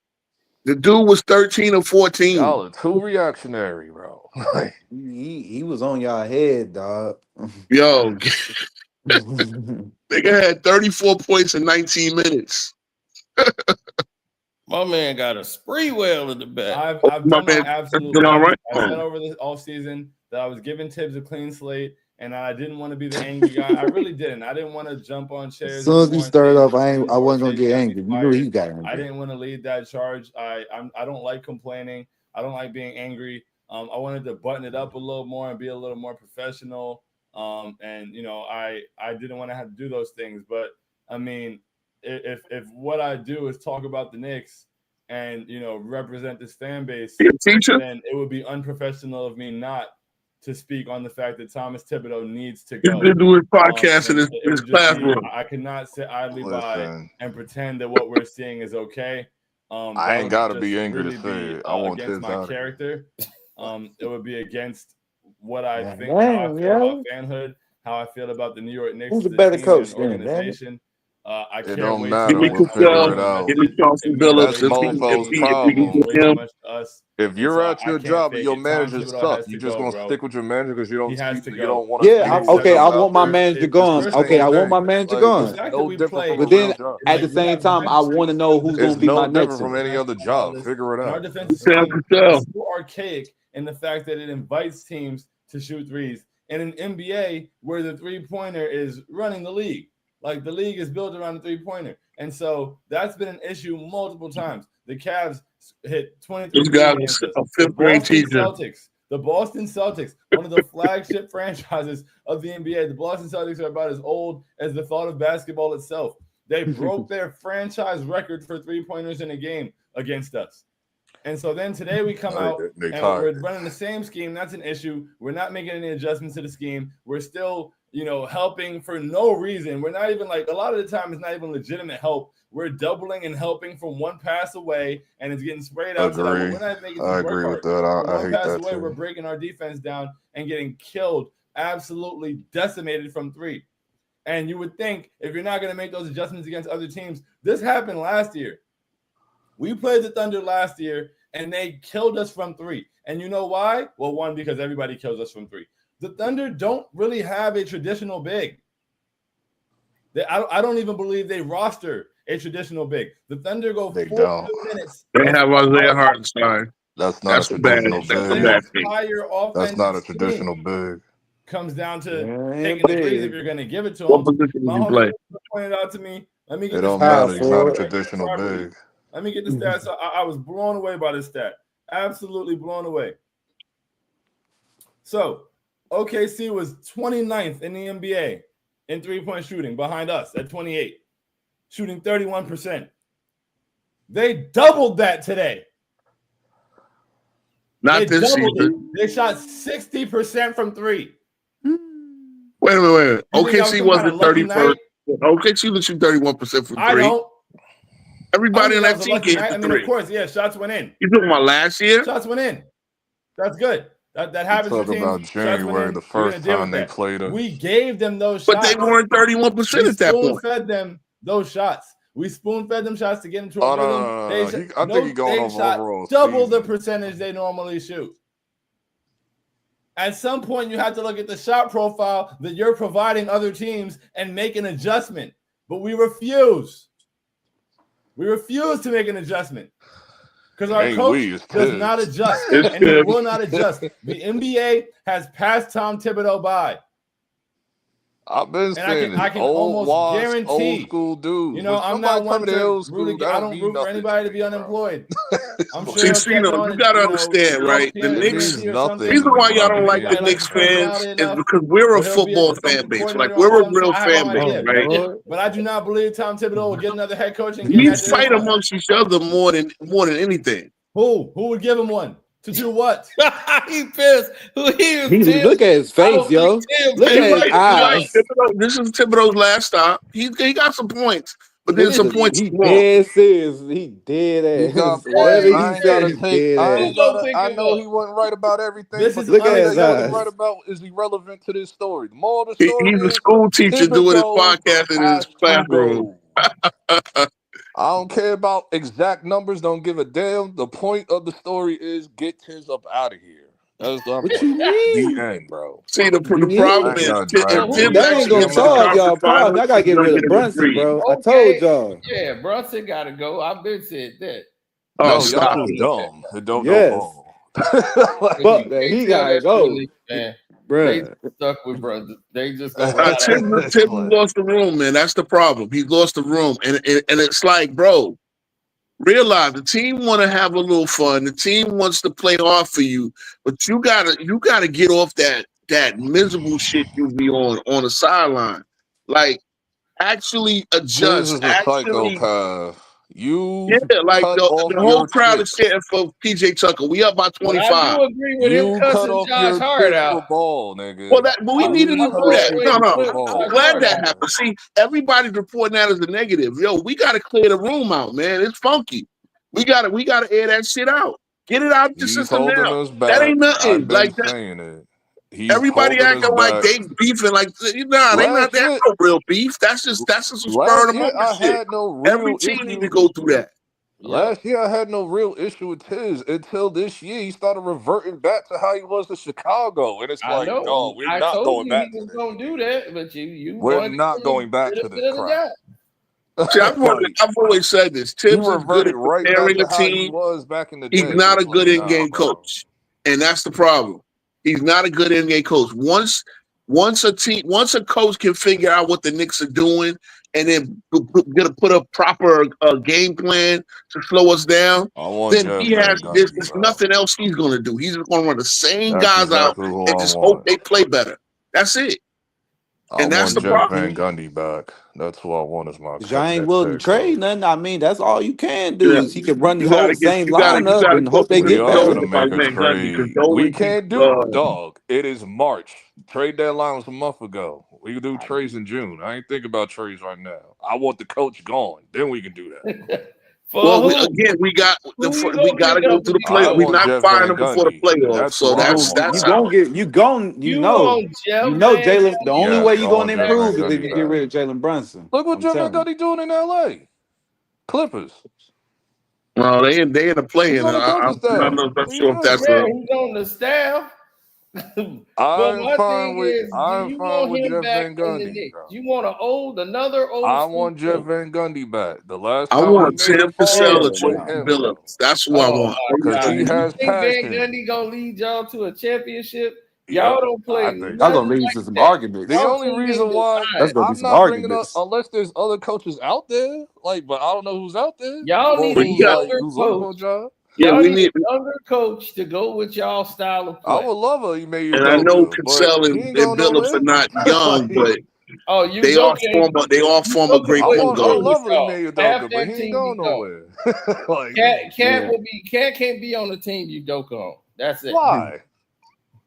The dude was 13 or 14. Y'all are too reactionary, bro. he was on y'all head, dog. Yo, nigga had 34 points in 19 minutes. My man got a spree whale in the back. I've done my absolute best. All right. I said over this offseason that I was giving Tibbs a clean slate, and I didn't want to be the angry guy. I really didn't. I didn't want to jump on chairs. As soon as he started up, I wasn't gonna get Chase angry. You knew he got angry. I didn't want to lead that charge. I don't like complaining. I don't like being angry. I wanted to button it up a little more and be a little more professional. And you know, I didn't want to have to do those things. But I mean, if what I do is talk about the Knicks and, you know, represent this fan base, then it would be unprofessional of me not to speak on the fact that Thomas Thibodeau needs to go. He's doing podcasts in his classroom. I cannot sit idly by and pretend that what we're seeing is okay. I ain't gotta be angry to say it. I want against Tibbs my out. character. It would be against what I think, Damn, how I feel about fanhood, how I feel about the New York Knicks. Who's a better team coach and organization? It don't matter. We'll Give figure it out. me Chauncey Billups That's mofo's problem. If you're at your job and your manager sucks, you just gonna stick with your manager because you don't want to. Yeah, okay. I want my manager gone. Okay, I want my manager gone. No different from But a then real job. at the same time, I want to know who's It's gonna be no my different next from one. any other job. Figure it Our out. defensive scheme is so archaic in the fact that it invites teams to shoot threes. In an NBA where the three-pointer is running the league. Like, the league is built around the three-pointer. And so that's been an issue multiple times. The Cavs hit 23 This guy against was us. a fifth grade teacher. The Boston Celtics, one of the flagship franchises of the NBA. The Boston Celtics are about as old as the thought of basketball itself. They broke their franchise record for three-pointers in a game against us. And so then today we come out and tired. we're running the same scheme. That's an issue. We're not making any adjustments to the scheme. We're still, helping for no reason. We're not even a lot of the time it's not even legitimate help. We're doubling and helping from one pass away, and it's getting sprayed out to that. We're not making I agree with that. I hate pass that away, too. we're breaking our defense down and getting killed, absolutely decimated from three. And you would think if you're not going to make those adjustments against other teams, this happened last year. We played the Thunder last year, and they killed us from three. And you know why? Well, one, because everybody kills us from three. The Thunder don't really have a traditional big. I don't even believe they roster a traditional big. The Thunder go 42 minutes. They have Isaiah Hartenstein. That's not a traditional big. That's not a traditional big. Comes down to taking the threes if you're going to give it to him. What position do you play? Pointed out to me. Let me get it don't matter. He's not a traditional big. Let me get the stats. I was blown away by this stat. Absolutely blown away. So, OKC was 29th in the NBA in three-point shooting behind us at 28, shooting 31%. They doubled that today. Not this season. They shot 60% from three. Wait a minute. OKC wasn't 31st. OKC was shooting 31% from three. I don't. Everybody on that team gave it three. Of course, yeah, shots went in. You talking about last year? Shots went in. That's good. That happens. Talking about January, the first time they played us. We gave them those shots. But they weren't 31% at that point. We spoon-fed them those shots. We spoon-fed them shots to get into a rhythm. I think he's going over overall. Double the percentage they normally shoot. At some point, you have to look at the shot profile that you're providing other teams and make an adjustment. But we refuse. We refuse to make an adjustment because our coach does not adjust, and he will not adjust. The NBA has passed Tom Thibodeau by. I've been saying I can almost guarantee, old school dudes. I'm not one to I don't root for anybody to be unemployed. I'm sure you got to understand, right? The Knicks. The reason why y'all don't like the Knicks fans is because we're a football fan base. Like we're a real fan base, right? But I do not believe Tom Thibodeau will get another head coach. And we fight amongst each other more than anything. Who would give him one? To do what? He pissed. Look at his face, yo. Look at his eyes. This is Thibodeau's last stop. He got some points, but then some points. He dead serious. He dead ass. I know he wasn't right about everything. Look at his eyes. Right about is irrelevant to this story. The moral of the story he's a school teacher doing his podcast in his classroom. I don't care about exact numbers. Don't give a damn. The point of the story is get Tiz up out of here. That's what you mean, the end, bro. See, the problem is that ain't gonna solve y'all problem. I gotta get rid of Brunson, bro. I told y'all. Yeah, Brunson gotta go. I've been said that. Oh, y'all is dumb. It don't go. Fuck that. He gotta go. Man. Bruh. They stuck with brothers. They just Tim lost the room, man. That's the problem. He lost the room, and it's like, bro, realize the team want to have a little fun. The team wants to play hard for you, but you gotta get off that miserable shit you be on the sideline. Like, actually adjust. Psychopath. The whole crowd is chanting for PJ Tucker. We up by 25. I do agree with him cussing Josh Hart out. Ball, nigga. But we needed to do that. No. I'm glad that happened. See, everybody's reporting that as a negative. Yo, we gotta clear the room out, man. It's funky. We gotta air that shit out. Get it out the system now. That ain't nothing. Like that. Everybody acting like they beefing, like they not that no real beef. That's just some spur of the moment shit. Every team need to go through that. Last year I had no real issue with Tiz until this year he started reverting back to how he was in Chicago, and it's like, no, we're not going back. He was gonna do that, but we're not going back to this crap. See, I've always said this. Tibbs is good at preparing a team. He's not a good in-game coach, and that's the problem. He's not a good in-game coach. Once a coach can figure out what the Knicks are doing and then gonna put a proper game plan to slow us down, then he has there's nothing else he's gonna do. He's gonna run the same guys out and just hope they play better. That's it. I And that's want the Jeff problem. Van Gundy back. That's who I want as my Y'all ain't next willing to head coach. trade nothing. I mean, that's all you can do Yeah, is he can run the you whole gotta get same you gotta you lineup gotta and go hope they We get are better. gonna Dolan make like a Van Gundy because trade. We Dolan keeps can't do dog. It is March. Trade deadline was a month ago. We can do trades in June. I ain't think about trades right now. I want the coach gone. Then we can do that. For well, who? we got Who you we gonna got to pick go up to to the be I play. coach? We're want not Jeff firing Van them before the Gundy. playoffs, That's so who I that's want. out. You You know. want Jeff You know Van Jalen. The Gundy only to way Yes, be I you're your gonna want Jeff Van improve is if Gundy you secretary? get back. rid of Jalen Brunson. Look what I'm Jeff Van telling you. Gundy doing in LA. Clippers. Well, they in the He's play-in. on the coaching I'm staff. not What are you sure if that's doing? Yeah, a. he's on the staff. But I'm my fine thing with is, do I'm you fine want with him Jeff back Van in the Gundy, Knicks? bro. You want another old I school want Jeff coach? Van Gundy back. The last I time we want made Tim it far Cassell or was Hell with no. Jordan him, bro. Billups. That's who I Oh want. my Because God! he You has think Van passion. Gundy gonna lead y'all to a championship? Yep, Y'all don't I play think Y'all so. nothing gonna lead like to some that. The arguments. Y'all only team need reason to why That's retire. gonna be I'm some not bringing up arguments. unless there's other coaches out there, like, but I don't know who's out there Y'all or need a But you got, younger who's looking for a coach. job. yeah, Y'all we need need, a younger coach to go with y'all style of I play. would love a Ime and I know Udoka, but Cassell he and ain't going Billups are nowhere. not young, Like, but Oh, they are You former Joker great I wouldn't point want, I play guards. with love a y'all. Ime Half Udoka, but that he ain't team going be gone. nowhere. Like, Yeah. Cat can't be on the team you doke on. That's it. why?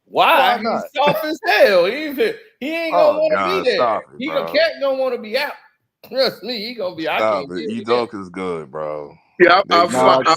Why? Why He's not? soft as hell. He ain't gonna Oh want to be God, there. stop it, bro. Cat gonna want to be out. Trust me, he gonna be. I Stop can't it. deal with him. Udoka's good, bro. Yeah, They good. Nah,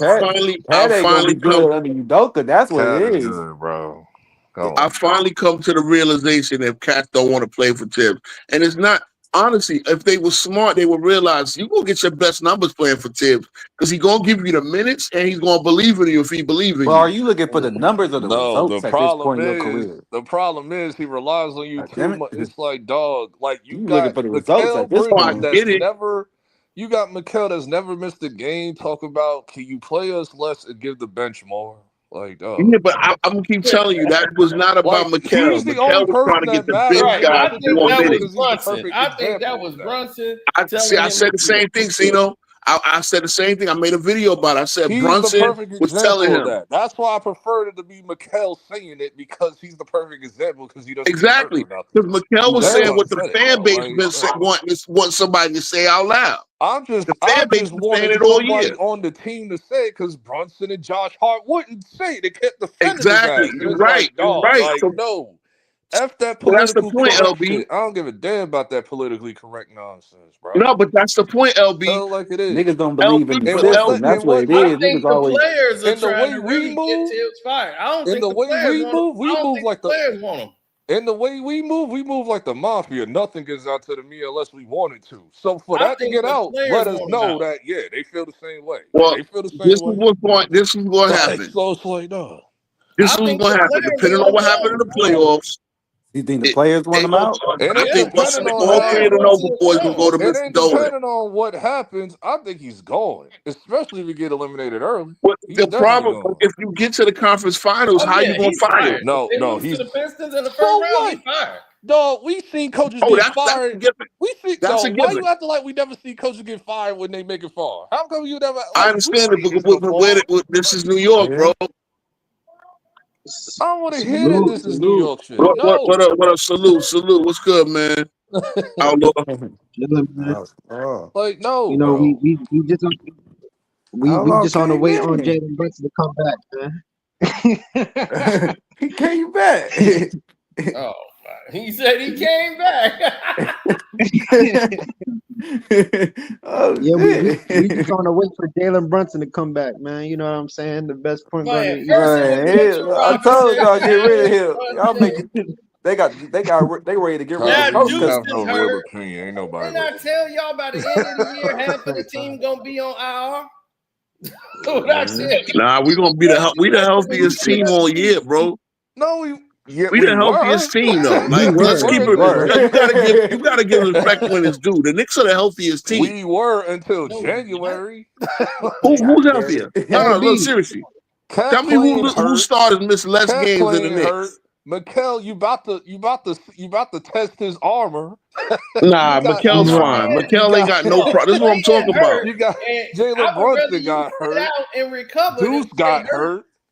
Cat I ain't gonna be finally come good under Udoka. That's what Cat it is is. good, bro. Come I on. finally come to the realization that cats don't want to play for Tibbs. And it's not honestly, if they were smart, they would realize you gonna get your best numbers playing for Tibbs because he's gonna give you the minutes and he's gonna believe in you if he believes in But are you. you looking for the numbers or the No, results at this point in your career? the problem is he relies on you God damn too it. much. It's like, dog, like you You looking got for the results Mikal at this Oh, I Bridges point. that's get it. never you got Mikal that's never missed a game. Talk about, can you play us less and give the bench more? Like, Yeah, but I'm gonna keep telling you that was not about like Mikal. he's the only Mikal was trying person to get that the bench matters Right. in guys this I more think that situation was minutes. because he's the Brunson. perfect I think that example was of that. Brunson I telling him said to the do it. same thing, Cino. I said the same thing. I made a video about it. I said He's the Brunson perfect was telling example of him. that. That's why I preferred it to be Mikal saying it, because he's the perfect example because he doesn't get hurt Exactly. or nothing. Because Mikhail He's was that saying Damn. what the pathetic, fan bro. base Like, been want somebody to say out loud. The I fan base just been saying wanted it all year. somebody on the team to say it because Brunson and Josh Hart wouldn't say it. They kept defending his Exactly. ass. And You're it's like, right. You're dog, right. like, no. F that So that's the political point, correct LB. shit. I don't give a damn about that politically correct nonsense, bro. No, but that's the point, LB. Tell it like it is. Niggas don't believe in LB, the And but what system. let LB. That's and what what it I is. think Niggas the always players are and the trying way to we really get move, Tibbs fired. I don't and think the the way players want him. we I don't move think the like the players want him. and the way we move like the mafia. Nothing gets out to the me unless we wanted to. So for I that to think get the out, players let us want him know out. that yeah, they feel the same way. Well, They feel the this same is way. what's going. This is what Like, happened. so it's like, no. This I is what's think going the to happen. players are Depending on gonna what happened in want the him. playoffs, you think the players want they them going out? It I ain't think Yeah, I depending think on the all how players three of the want Nova Tibbs boys will gone. go to it Mr. ain't Dolan. depending on what happens. I think he's going, especially if we get eliminated early. What He's the definitely problem? going. If you get to the conference finals, Oh how you yeah, gonna he's fire him? fired. If No, they no, lose to he's the Pistons in the first so round, what? he's fired. Dog, we seen coaches Oh, get that's a fired. given. We see, That's a dog. Why given. you acting like we never see coaches get fired when they make it far? How come you never I like we understand it, seen but this before? this is New York, Yeah. bro. I don't want to hear that Salute, this is New salute. York shit. What No, up? What up? Salute. What's good, man? Outlaw. Chilling, man. Oh, like no, You know, bro. we Outlaw just on the came way on in. Jalen Brunson to come back, man. He came back. Oh, he said he came back. Oh Yeah, we just shit. on the way for Jalen Brunson to come back, man. You know what I'm saying? The best point guard in Man, the East. first it was Man, Mitchell I told Robinson, y'all get now rid of it's him. Y'all Brunson. make it. They ready to get rid of the Now Kyrie, coach you because Deuce have is no real hurt. opinion. Ain't nobody Didn't I listening. tell y'all by the end of the year, half of the team gonna be on IR? What I tell you? Nah, we gonna be we the healthiest team all year, bro. No, We we the were. healthiest team though. We Like, let's were. We keep we it. were. were. You gotta give respect when it's due. The Knicks are the healthiest team. We were until No, you're not. January. Like, Who's God damn healthier? No, look LB. seriously. Cat Tell me playing who hurt. starters missed less Cat games than the playing hurt. Knicks. Mikel, you about to test his armor. Nah, You got Mikel's fine. Wow. you Mikel ain't got got no problem. This is what I'm Playing talking about. hurt, you got and I Jalen would rather Brunson you got sit hurt. out and recover than Deuce stay got hurt. hurt.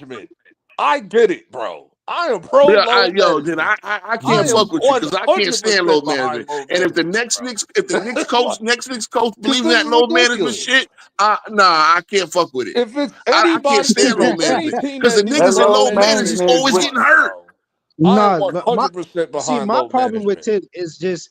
management. I get it, bro. I am pro Yeah, load then management. I can't am fuck with you because I can't stand 100% load behind management. load And if the management, Knicks bro. coach Because believes in this that is load management ridiculous. shit, I can't fuck with it. If it's I can't anybody, stand if load it's any management team because the that needs That niggas in load load load management is management, management is it's always ridiculous. getting Tibbs, hurt. bro. I am Nah, 100% see, behind my load problem with management. Tibbs is just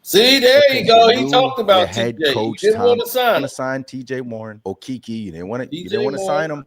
See, there you go. He talked Your about head TJ. coach You didn't want to sign want him. to sign TJ Warren or Kiki. You didn't want to TJ sign him.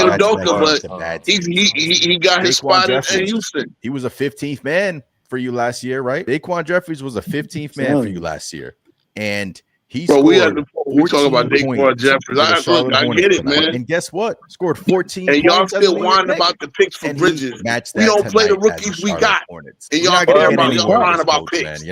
Ime not Udoka, back-to-back but to bad he got his Daquan spot in Jeffries, Houston. he was a 15th man for you last year, right? Daquan Jeffries was a 15th man for you last year, and he Bro, we scored talk about 14 Daquan points Jeffries. for the I Charlotte Hornets get it, tonight. man. And guess what? Scored 14 And y'all points as a still leading whining pick. about the picks for And Bridges. he matched We that don't play the tonight as the rookies we Charlotte got. Hornets. And You're y'all not gonna care get about y'all anywhere with whining this about coach, picks. man.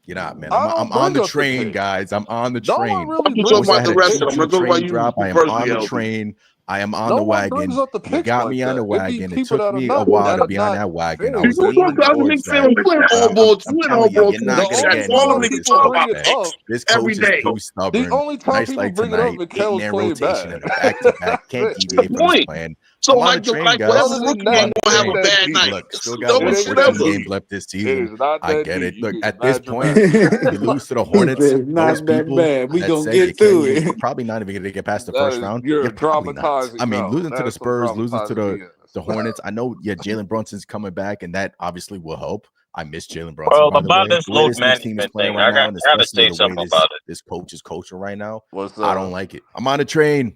You're not, man. I I'm don't on bring the up the train, picks. guys. I'm on the No one train. really I'm talking I brings wish I about up had the a the rest of them. picks. I'm choo-choo talking about train you drop. I am personally, on the LB. train. I am on No the one brings wagon. up the You picks got like me on the that. It be wagon. It keep it took at a me a number. while to That's be on not that wagon. I fair. was leaning I was towards that. you win But all ball. I'm You win telling all you, ball you're not The gonna championships. only get That's all anywhere them time with niggas this people talk coach, bring about it man. up, This every coach is day. too the stubborn. only time Nice people night bring it up tonight. is 8 Kel's man playing rotation bad. and a back-to-back. Can't That's deviate from this Point. plan. So I'm on the train, guys. whatever Other than rookie I'm that, on ain't the it gonna have ain't a train. that bad deep. night. Look, still got So It what, ain't 14 that whatever. games deep. left this It season. is not I that get deep. it. You Look, getting at this mad point, dramatic. you lose to the He Hornets. said, Those not that people bad. We that gonna said you get can't through even, it. probably not even gonna get past the That first is, round. you're You're probably not. dramatizing. I mean, No, losing to that the is some Spurs, losing to dramatizing the BS. Hornets. I know, yeah, Jalen Brunson's coming back, and that obviously will help. I miss Jalen Brunson, Well, by the way. about this The way load this Knicks team is management playing thing, right now, and I gotta especially say the way something about it. this coach is coaching right now, What's I don't like it. I'm on a train.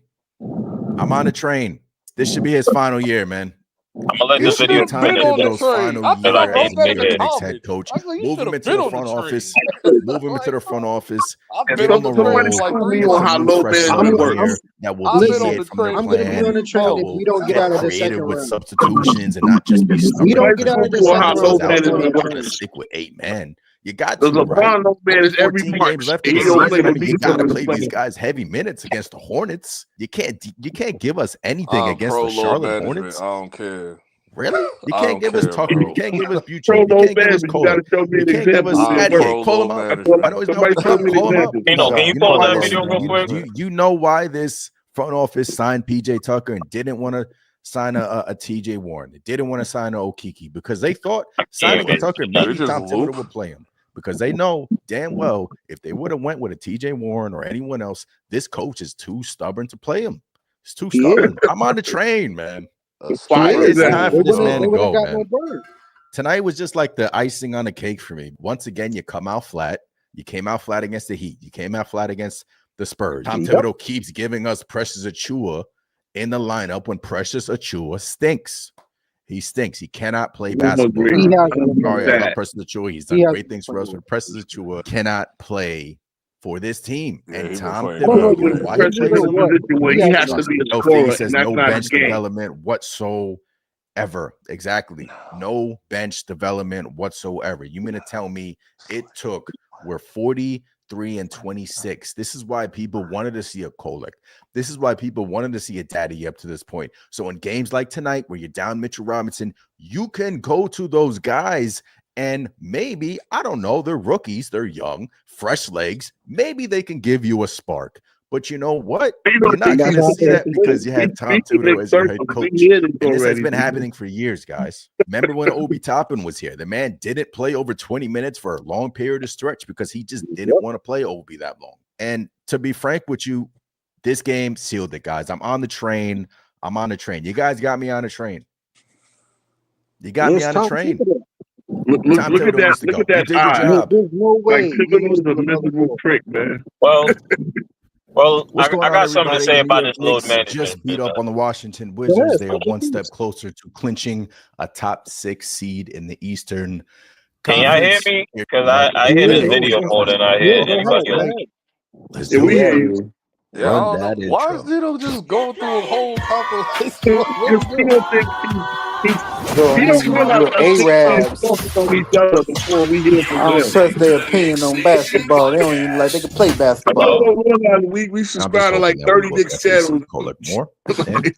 I'm on a train. This should be his final year, man. I'm gonna let This the should be video Tom finish. Thibodeau's final I think I year as wrote a that New in the York Knicks comments. head coach. I said, you Move should him have into been the on the front office. train. Move him into the front office. I've Give been on him the a train Somebody role. for like school 3 me Put on some how new months. low fresh management blood in works. there that will I've been on Listen, the deviate from their train I'm for gonna be plan. on the 3 train That if months. will we don't get get out of the creative second with round. substitutions and not just be If we stubborn don't because get out of the On how second Russ round, is low I'm out going there. on You the management gotta train. works. stick with 8 men. You got Because to, right? LeBron no man Only is every 14 games March, left and in he the don't play season. I the mean, you defense gotta in the play these playoffs. guys heavy minutes against the Hornets. You can't give us anything I'm against pro the low Charlotte management. Hornets. I don't care. Really? You I can't don't give us care, Tucker. You bro. can't give us Pro Buchanan. You low can't give us management, you got Kolek. to show me You an can't give example us of I'm it Addy. pro working. Call him low up. I know management. he's not on Somebody the show clock. me an Call him up. example. Pino, can you You know pull why that this? video real quick? You know why this front office signed PJ Tucker and didn't want to sign a TJ Warren. They didn't want to sign a Okiki because they thought signing a Tucker, They maybe just Tom Thibodeau Luke. would play him because they know damn well if they would have went with a TJ Warren or anyone else, this coach is too stubborn to play him. It's too stubborn. I'm on the train, man. Fire It's that. time for this man They to would have go, got man. no bird. Tonight was just like the icing on the cake for me. Once again, you come out flat. You came out flat against the Heat. You came out flat against the Spurs. Tom Thibodeau keeps giving us Precious Achiuwa in the lineup when Precious Achiuwa stinks. He stinks. He cannot play basketball. He has Sorry, I love Precious Achiuwa. He's done great things for us, but Precious Achiuwa cannot play for this team. Yeah, And he been Tom playing Thibodeau, bad you know lately. why he plays him? Where he has to be a No, scorer, he and says that's no not bench his game. development whatsoever. Exactly. No bench development whatsoever. You mean to tell me it took, we're 43-26. This is why people wanted to see a Kolek. This is why people wanted to see a Daddy up to this point. So in games like tonight, where you're down Mitchell Robinson, you can go to those guys and maybe, I don't know, they're rookies, they're young, fresh legs. Maybe they can give you a spark. But you know what? You're not going to see that because you have Tom Thibodeau as your head coach. And this has been happening for years, guys. Remember when Obi Toppin was here? The man didn't play over 20 minutes for a long period of stretch because he just didn't want to play Obi that long. And to be frank with you, this game sealed it, guys. I'm on the train. You guys got me on the train. You got me on the train. Look at that! Look at that eye. There's no way. Like Thibodeau's a miserable prick, man. Well, What's going I on, got something to everybody? say The New about York this load Knicks management. just beat up on the Washington Wizards. They are one step closer to clinching a top 6 seed in the Eastern Can y'all hear Conference. me? Because I hear this video more than I hear anybody else. Let's do it. Yeah, I don't know. Why is Zito just going through a whole compilation? What are you doing? Bro, He don't realize look, us Arabs, focus on each other before we hear from I don't them. trust their opinion on basketball. They don't even like they can play I basketball. don't realize we I'm subscribe just to like hoping that we 30 both Knicks get to see channels. Kolek more. And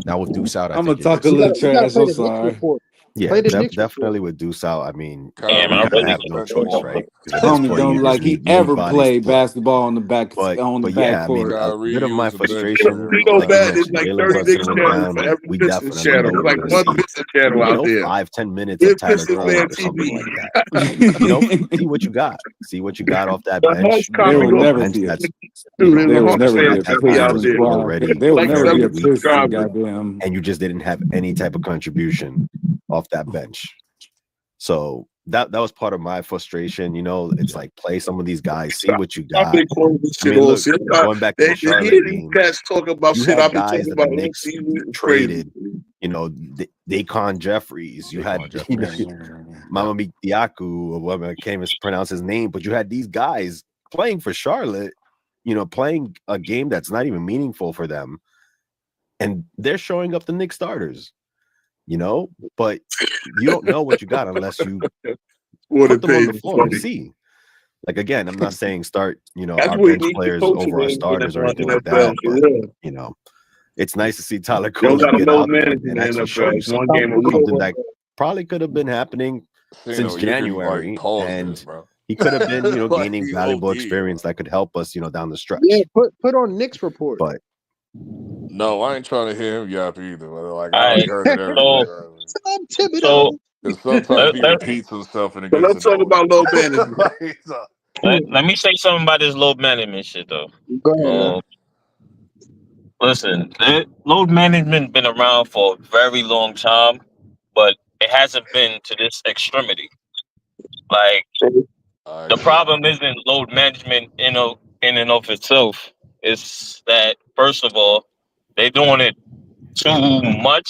now with Deuce out, I I'm think gonna talk a you're little We gotta trash. play I'm the Knicks sorry. report. Yeah, Play the Knicks definitely report. with Deuce out. I mean, Damn, Kyrie I you can't really have even no bench choice, warmer. right? Because at this Homie point, don't you like just he need ever bodies to played play. basketball on the back But back yeah, I mean, court. a Kyrie bit of my used the bench frustration, player, You know, bro. like you bad is mentioned, like Jalen 30 Brunson Knicks went channels down. for every We Pistons definitely channel. were Like going to one see, Pistons channel out there. 5-10 minutes Give of Tyler Pistons Cole Man or something like TV. that. See what you got. See what you got off that The Hush bench. There will copy A off. never bench be a that's, Dude, there's there a will Hush never be fan a that copy out Pistons was there. squad. already There will Like never be very a 70 weak, Pistons subscribers. goddamn. and you just didn't have any type of contribution off that bench. So that was part of my frustration. It's like play some of these guys, see what you I've got. been quoting this I shit mean, all look, season. going back to the You Charlotte hear these game, cats talking about you shit had I've been guys talking that the about all Knicks season. It's crazy. traded, Daquan Jeffries. You had, Mama Diaku, or whatever, I can't even pronounce his name, but you had these guys playing for Charlotte, playing a game that's not even meaningful for them. And they're showing up the Knicks starters, but you don't know what you got unless you put them on the floor and see. Like, again, I'm not saying start, That's our what you bench need players coaching over our in starters or anything like NFL that, for but, real. it's nice to see Tyler You don't Cole got a get low out there management and in actually the show you NFL. One game a week. something that probably could have been happening You since know, you can like January, pause and this, bro. he could have been, Like, gaining he's valuable OD, experience bro. that could help us, down the stretch. Yeah, put on Knicks report. But No, I ain't trying to hear him yap either. Like, I All already right. heard it everywhere. I'm Thibodeau. So Because sometimes he let, repeats himself and it So gets let's talk annoying. about low management. let me say something about this load management shit though. Go ahead. Listen, load management been around for a very long time, but it hasn't been to this extremity. Like the problem isn't load management in and of itself. It's that first of all, they're doing it too much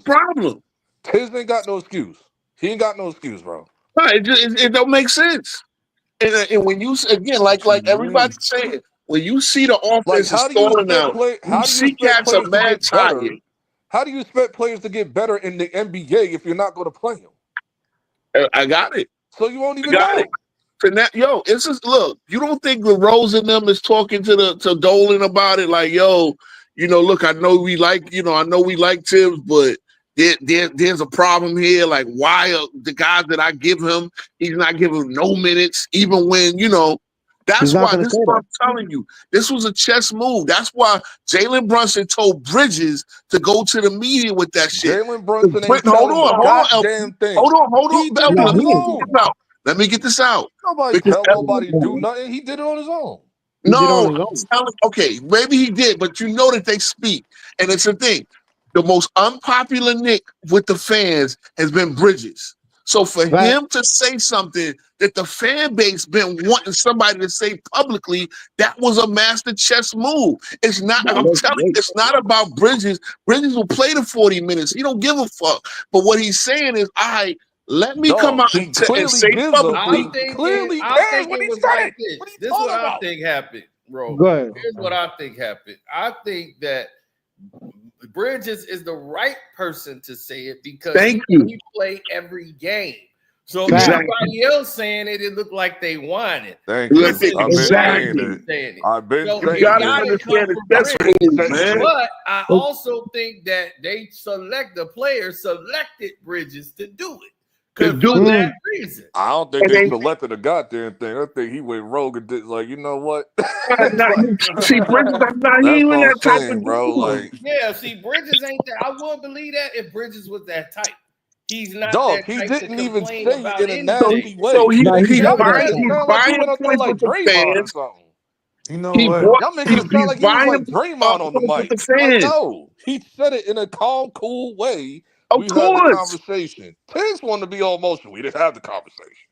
problem. Tiz ain't got no excuse. He ain't got no excuse, bro. It don't make sense. And when you again, like everybody's saying, when you see the offense is stalling out, you see cats are mad tired. How do you expect players to get better in the NBA if you're not going to play them? I got it. So you won't even know. Yo, it's just look. You don't think the Rose and them is talking to Dolan about it? Like, yo, look, I know we like Tibbs, but there's a problem here. Like, why are the guys that I give him, he's not giving no minutes, even when That's why this is what I'm telling you. This was a chess move. That's why Jalen Brunson told Bridges to go to the media with that shit. Jalen Brunson ain't telling a goddamn thing. Hold on. He did it on his own. Let me get this out. Nobody tell nobody to do nothing. He did it on his own. Okay, maybe he did, but you know that they speak. And it's the thing. The most unpopular Nick with the fans has been Bridges. So for him to say something that the fan base been wanting somebody to say publicly, that was a master chess move. It's not, I'm telling you, it's not about Bridges. Bridges will play the 40 minutes. He don't give a fuck. But what he's saying is, let me come out and say publicly. Clearly cares when he said it. This is what I think happened, bro. Go ahead. Here's what I think happened. I think that Bridges is the right person to say it because he play every game. So everybody else saying it, it looked like they wanted. Thank you. I've been saying it. I've been saying it. But I also think that the players selected Bridges to do it. For that reason. I don't think they selected a goddamn thing. I think he went rogue and did you know what? See, Bridges, he ain't that type of bro. See, Bridges ain't that. I wouldn't believe that if Bridges was that type. He's not. Dog, he didn't even say it in a nasty way. So he's buying points with the fans. You know what? Y'all make it sound like he was like Draymond on the mic. No, he said it in a calm, cool way. We had the conversation. Tibbs wanted to be all emotional. We didn't have the conversation.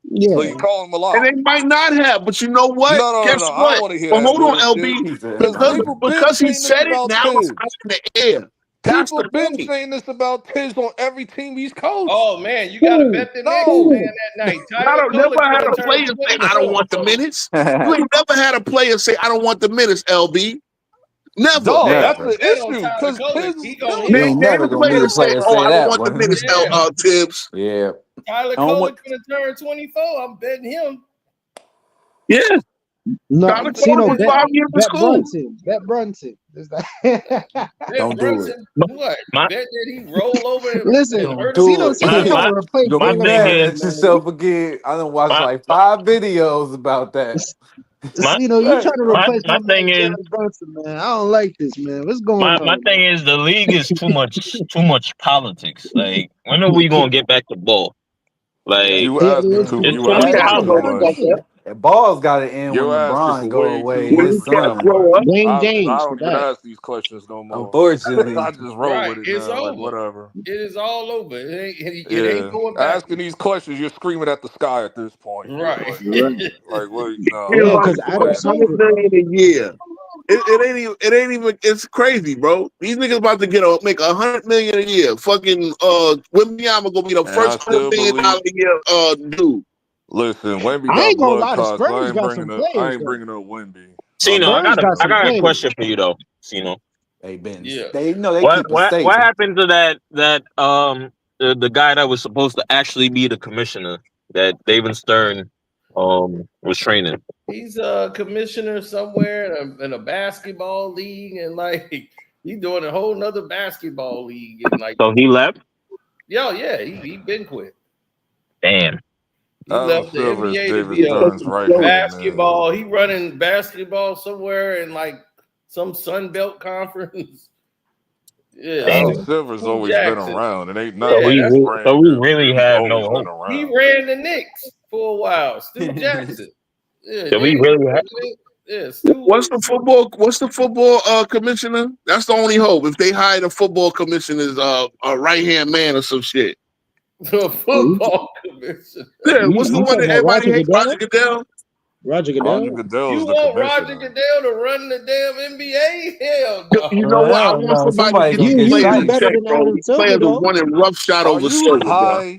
Yeah. So you call him a lie. And they might not have, but you know what? No. Guess what? I don't want to hear that. Hold on, LB. Because he said it, now it's out in the air. People been saying this about Tibbs on every team he's coached. Oh man, you gotta bet the next man that night. I never had a player say I don't want the minutes. You ain't never had a player say I don't want the minutes, LB. Never. Dog, that's the issue. Because Tibbs they never players say, I don't want the minutes, Tibbs. Yeah. Tyler Cole gonna turn 24. I'm betting him. Yeah. No, was 5 years in school. Bet Brunson. Don't do it. What? Bet that he roll over and listen. Do it. My thing is yourself again. I done watched like 5 videos about that. You trying to replace my thing is Brunson, man. I don't like this, man. What's going on? My thing is the league is too much politics. Like, when are we gonna get back to ball? Like, you asked me to. Ball's got to end when LeBron go away. His son. I don't ask these questions no more. Unfortunately, I just roll with it. It's now, over. Like, whatever. It is all over. It ain't going back. Asking these questions, you're screaming at the sky at this point. Right. Like what? No. Because $100 million a year. It ain't even. It's crazy, bro. These niggas about to make $100 million a year. Fucking Wembanyama gonna be the first $100 million a year dude. Listen, Wemby I ain't got gonna lie, the blood Spurs got clots. some I ain't players, bringing up Wemby. Cino, I got a question for you though. Cino, hey Ben, they what happened to that the guy that was supposed to actually be the commissioner that David Stern was training? He's a commissioner somewhere in a basketball league, and he's doing a whole nother basketball league, and so he left. Yeah, he been quit. Damn. He left the NBA to be a basketball. He running basketball somewhere in some Sun Belt conference. Yeah, Adam Silver's always been around. It ain't nothing. So we really have no hope. He ran the Knicks for a while. Stu Jackson. Yeah, so we really have. Yeah, What's the football commissioner? That's the only hope. If they hire the football commissioner's a right hand man or some shit. The football commissioner. Yeah, what's the one that everybody hates? Roger Goodell. Roger Goodell. You want Roger Goodell to run the damn NBA? Hell no. You know what? I want somebody to get players in check, bro. Players are running roughshod over Silver.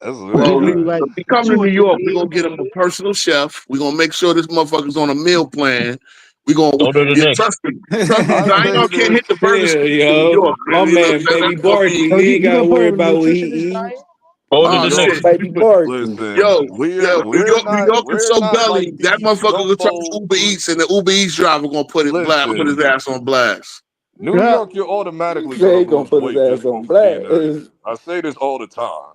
That's We're Give gonna you leave. like If he come to New 200 York, we're days. gonna get him a personal chef. We're gonna make sure this motherfucker's on a meal plan. We gonna Go to the Knicks. trust me. Trust me, 'cause I I ain't say gonna can't this. hit the burger Hell, spot in New yo. York, My man. You know what man, I'm saying? baby That's gonna Barkley. be You ain't You got to gonna put worry him in a about what he nutritionist eating. diet? Go to oh the shit. Knicks. Baby Barkley. Yo, Listen, New York is we're so not gully. like That these motherfucker gonna touch gumbo. Uber Eats and the Uber Eats driver gonna put his Listen, ass on blast. New Yeah. York, you're automatically Say gonna he gonna lose put his weight just ass on from being there. blast. I say this all the time.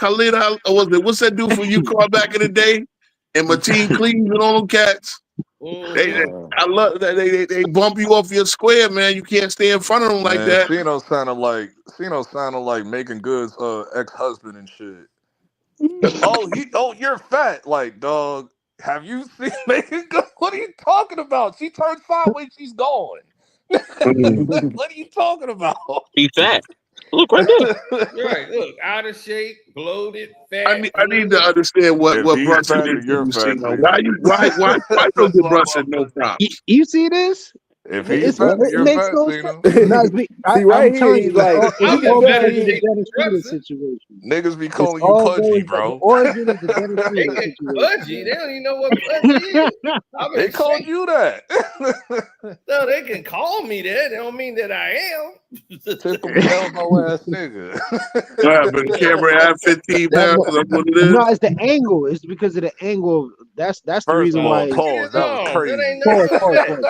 Khalid, what's that dude for you called back in the day? And Mateen Cleaves and all them cats. I love that they bump you off your square, man. You can't stay in front of them like that. Ceno sounded like Making Good's ex-husband and shit. You're fat. Like, dog, have you seen Making Good? What are you talking about? She turned sideways, she's gone. What are you talking about? He's fat. Look right there. Right, look, out of shape, bloated, fat. I need to understand what Brunson is doing. Why don't give Brunson no props? You see this? If It he's fat, you're makes fat, no Cena. sense. No, See, right I'm here, telling he's you, like, it he I'm can all goes to definitely. the investigating Dennis Rodman Brunson. situation. Niggas be It's calling you all pudgy, goes. The bro. origin is the Dennis They Rodman get situation, pudgy. They don't even know what pudgy is. I'm They in called shape. you that. No, they can call me that. They don't mean that I am. Typical elbow ass nigga. What happened? Camera at 15 That's pounds. what. Is that what it No, is? it's the angle. It's because of the angle. That's the First reason of all, why. Look at pause. his That was arms. That crazy. ain't nothing but Pause.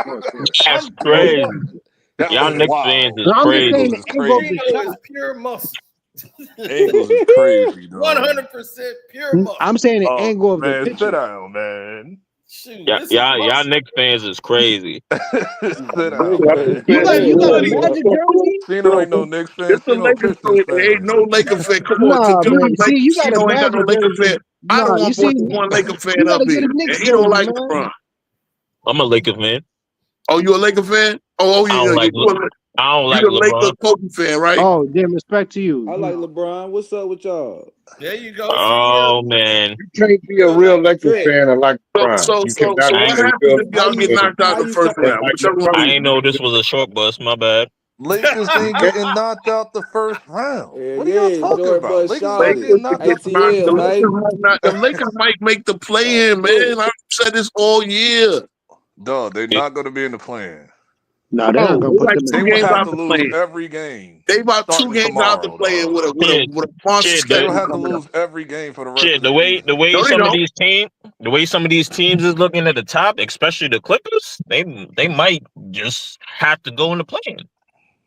That's I'm pure crazy. muscle. That Y'all was Knicks fans wild. is No, I'm just saying crazy. Angles the is angle of the crazy. Gino shot. is pure muscle. Angles is crazy, dog. 100% pure muscle. I'm saying the Oh angle of the man, sit picture. down, man. Shoot, Yeah, this is y'all muscle. Knicks fans is crazy. Sit Big down, man. man. You got Yeah, a look, bro. Magic jersey? Cena ain't no Knicks fan. It's a Cena a Lakers Pistons fan. There ain't fan. no Laker fan. Come on, Nah, man. See, you got a Chino ain't got no Magic Laker fan. jersey. I Nah, don't you want see, one Laker you fan up gotta get here, a and Knicks he don't jersey, like man. LeBron. I'm a Lakers fan. Oh, you a Laker fan? Oh, I don't like you the Laker LeBron. Kobe fan, right? Oh, damn, respect to you. I like LeBron. What's up with y'all? There you go. See him. Oh man. You can't be a real Lakers Trick. fan and like So, LeBron. so, You so, so, cannot I be what ain't a happens real if How y'all you get fan knocked out how the you first start? and round? like Whichever one I do. ain't know this was a short bus. My bad. Lakers ain't LeBron. getting knocked out the first round. Yeah, What are y'all yeah, talking short about? bus Lakers not Charlotte. getting Lakers could knocked get out the first knocked. The ATL, round. Lakers man. might not. The Lakers might make the play in, Look. man. I've said this all year. Dog, they're not going to be in the plan. No, they're not Oh, gonna they put like them in They two the will games have play. to out the lose play. every game They about two starting games out the tomorrow, play dog. with Shit, a monster shit, They will schedule have to coming up. lose every game for the rest shit. of the The way season. No, they some of don't. these teams is looking at the top, especially the Clippers. They might just have to go in the play.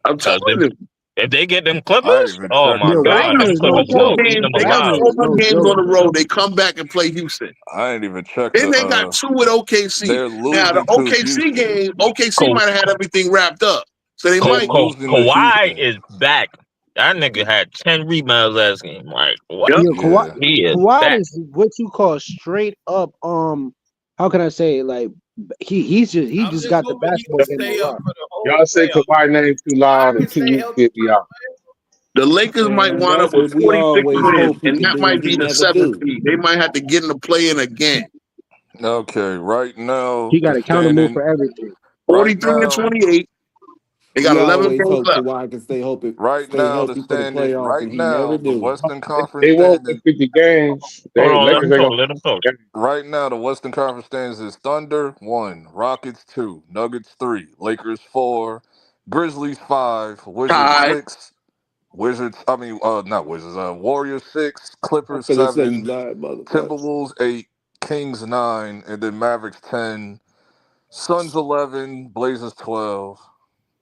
I'm telling Because you. if they get them I ain't Clippers, even oh checked my Yo, the God, Wagner them is Western no Clippers Four gonna joke. Conference. eat games. them They got alive. Wagner is 4 more no games joke. on the road. They come back and play Houston. I ain't even checked Then the. they got two with OKC. They're Now the losing to OKC Houston. game, OKC Ka- might have had everything wrapped up, so they They're might. losing to Kawhi Houston. is back. That nigga had 10 rebounds last game. Like what? Yep. Yo, Kawhi, Yeah. He is Kawhi back. is what you call straight up. How can I say it? Like he I'm just just got the hoping he basketball can game stay up unlocked. for the whole Y'all say playoff. Kawhi name too I loud in can two stay weeks, healthy. get me out. The Lakers might Man, wind up that's with what we 46 always wins, hope he and could that do, might and be he the never seventh do. seed. They might have to get in the play-in again. Okay. Right now, He got the accountable standing. for everything. Right 43 and now, 28. They got We 11 always games hope left. Kawhi can right stay now, the healthy for the standing. playoffs, Right and he never now, the do. Western Conference They won't win standing. 50 games. Hold They on, let Lakers him ain't talk. gonna Let him talk. win 50 games. Right now, the Western Conference stands is Thunder 1, Rockets 2, Nuggets 3, Lakers 4, Grizzlies 5, Wizards Tied. 6, not Wizards, Warriors 6, I'm Clippers finna say you 7, lied, motherfucker. Timberwolves 8, Kings 9, and then Mavericks 10, Suns 11, Blazers 12.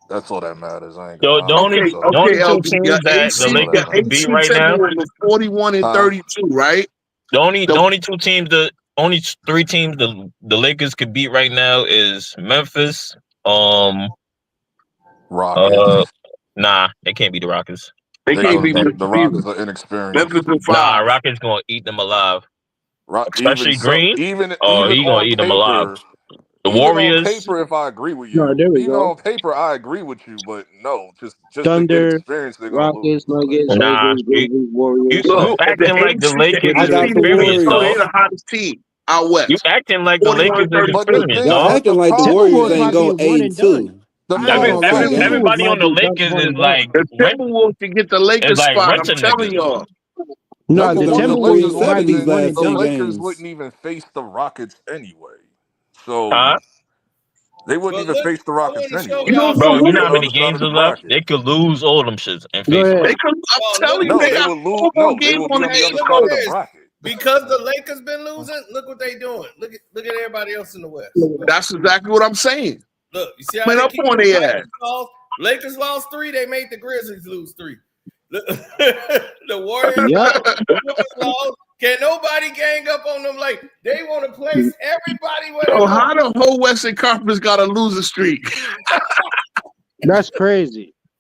That's all that matters. I ain't gonna The lie. I don't know Okay, what's up. the okay, only two LB. Your teams that the That's AC, all that your Lakers could matters. beat AC right now, Timberwolves was 41 and Huh? 32, right? the The only two teams only three teams the Lakers could beat right now is Memphis. Uh, Rockets. nah, they can't beat the Rockets. they They can't couldn't beat beat Memphis the either. Rockets are inexperienced. Memphis in Nah, 5. Rockets gonna eat them alive. Even Especially so, Green. even Oh, even he gonna on eat them alive. paper, The even on Warriors. paper, if I agree with No, you, there we even go. on paper, I agree with you. But no, just the Thunder, inexperience, they're gonna Rockets, lose. Like, Nuggets, Nah, Lakers, Grizzlies, Warriors. Look, you the acting like AC, Lakers I is got the the experienced, no, dog. they're Warriors. the hottest team out You west. acting like the 41 Lakers is 32. experienced, Y'all dog. acting like the Warriors Timberwolves ain't might be going one and done. 8-2. the I ain't gonna lie, thing Timberwolves Everybody might on the be done Lakers one is and done. like The Timberwolves can get the is Lakers like spot. I'm renting telling niggas. y'all. No, Nuggets the done the went 3 Lakers and Timberwolves wouldn't might 7 be these even one and last the 10 done. Lakers games. wouldn't even face the Rockets anyway. So Huh? they wouldn't But even look, face the I Rockets want to show You anyway. know y'all Bro, So you something. know they're how the many other side games of the are left? bracket. They could lose all them shits and Go face ahead. They Rockets. could, I'm Oh, telling look you, at No, they they this. got would lose. 4 more No, they games will on be the on the Hey, other East look side at of the Coast. this. bracket. Because the Lakers been losing, look what they doing. Look at everybody else in the West. That's exactly what I'm saying. Look, you see how Went they up keep on them their ass. Lakers lost? Lakers lost 3. They made the Grizzlies lose 3. The Warriors Yup. lost. The Clippers lost. Can nobody gang up on them? Like they want to place everybody where they So lost. how the whole Western Conference got a loser streak? That's crazy.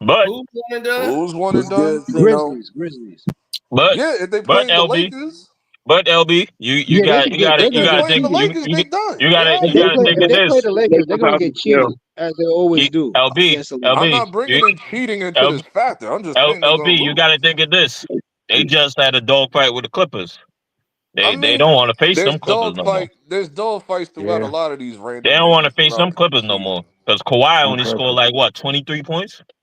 But Who's one and done? Who's one What's and done? good, Zeno? Grizzlies. but Yeah, if they but playing the LB, Lakers, but LB, you Yeah, they got could get. They're if gonna they get playing the cheated. Lakers, they done. you They gotta If you they already gotta play, think if of they play this. the Lakers, they're gonna get cheated as they always do LB against the I'm Lakers. LB not bringing in cheating into L, this factor. I'm just saying they're LB, gonna you lose. gotta think of this. They just had a dogfight with the Clippers. I They mean, don't want to face them Clippers no more. there's dog fights throughout a Yeah. lot of these They random don't want to games face throughout them the Clippers no season. more because Kawhi I'm only scored Kirk. like what 23 points.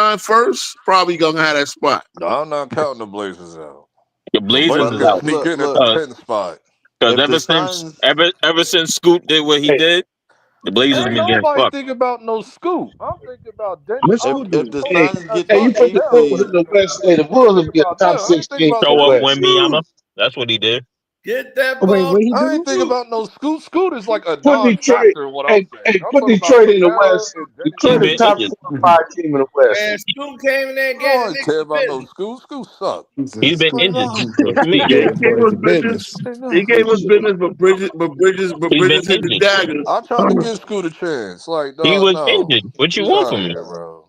9 first, probably gonna have that spot. No, I'm not counting the Blazers out. The Blazers Somebody is can out sneak in at the 10th spot. because If the Suns, ever since Scoot did what he did, the Blazers Ain't been getting nobody fucked. thinking about no Scoop. I'm thinking about Denver. What's I'm who thinking if do? the about Hey, Suns get hey, the you put eighth the Bulls seed, in the West. Hey, the I'm Bulls will thinking get about the them. top I ain't thinking 16 about in no the Show up West. Wembyama. Scoot. That's what he did. Get that Oh, wait, ball. what he I do? ain't thinking about no Scoot. Scoot is like a Put Detroit. non-factor in what I'm Hey, saying. hey, I'm put talking about Detroit in the Pharrell West. and Dennis He Detroit, the been Schroeder. top injured. 4 or 5 team in the Man, West. Scoop came in there and I gave the don't niggas care the about no business. Scoot. Scoot suck. He's been Like, injured. no. What you He mean? gave us business. Ain't He no. gave us business, but He's been Bridges hit the injured. dagger. I tried to give Scoot a chance. Like, He no, was no. injured. What you Get want out from of him? here, bro.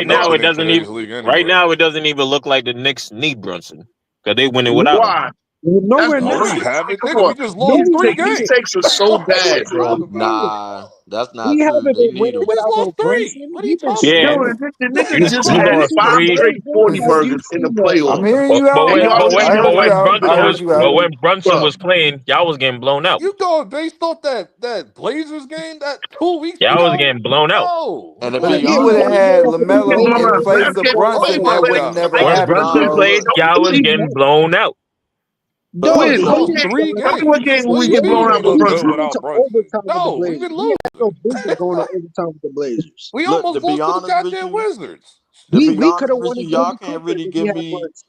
right now it nothing in doesn't today's even. league Right anyway. now it doesn't even look like the Knicks need Brunson because they winning Look, without him. why? That's Nowhere No, near. we bullshit. haven't, Come nigga. on. We just No, lost we three These haven't. takes are games. so What are you bad, bro. talking What do you about? mean? Nah, that's We not true. haven't They been need winning We him. just without lost no three. Brunson. What are you We've been talking Yeah, Yo, struggling. about? the nigga You've just we seen had lost this. 5 3. straight You've 40 seen that. You've burgers in the seen that. I'm playoffs. hearing you But out. And when y'all but just when I but heard you when out. I Brunson heard was you but out. when Brunson bro. was playing, y'all was getting blown out. You going based off that Blazers game that 2 weeks Y'all was ago? getting blown out. No, And to But if be he We would have honest, haven't had been to the LaMelo in playoffs. place of Brunson, oh that my would have god. never Once happened, Brunson nah, bro. played, look, y'all was Quiz, getting blown out. Dog, We quiz. let What me lost ask game? three y'all something. What games. game What we do you get blown mean we out for look We good Brunson? went without to Brunson? overtime with the No, we've Blazers. been We had no business losing. going to overtime with the Blazers. We look. To almost be lost to the honest with goddamn you, Wizards. to be We could honest have with won you, a game y'all with can't Clippers really if we give had me. Brunson.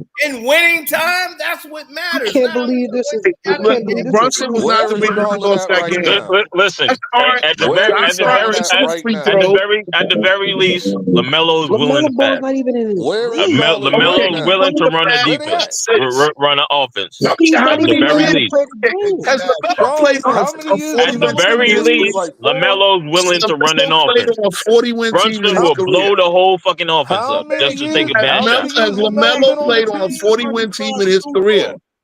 in winning time, that's what I matters. can't Not how many believe this is. points you I got up. can't believe this is. Brunson was not Where the is reason we Charlotte lost at that right game. now? Listen, That's all right. at the Where is Charlotte at right now? very least, LaMelo is willing LaMelo to Ball's pass. not even in his Where is league. Charlotte right LaMelo is now? willing to run a Where they defense, at? run an offense. He's At not the even very willing to least. play the game. Has LaMelo played Charlotte, on how many a years At has the 40-win team LaMelo in very been in his the least, league? career? Like 4? LaMelo is willing to run an LaMelo played offense. on a 40-win team in Brunson his will career. blow the whole fucking offense How up many just to take years? a bad How shot. many Has years LaMelo LaMelo been on the played on a team? 40-win team in his career?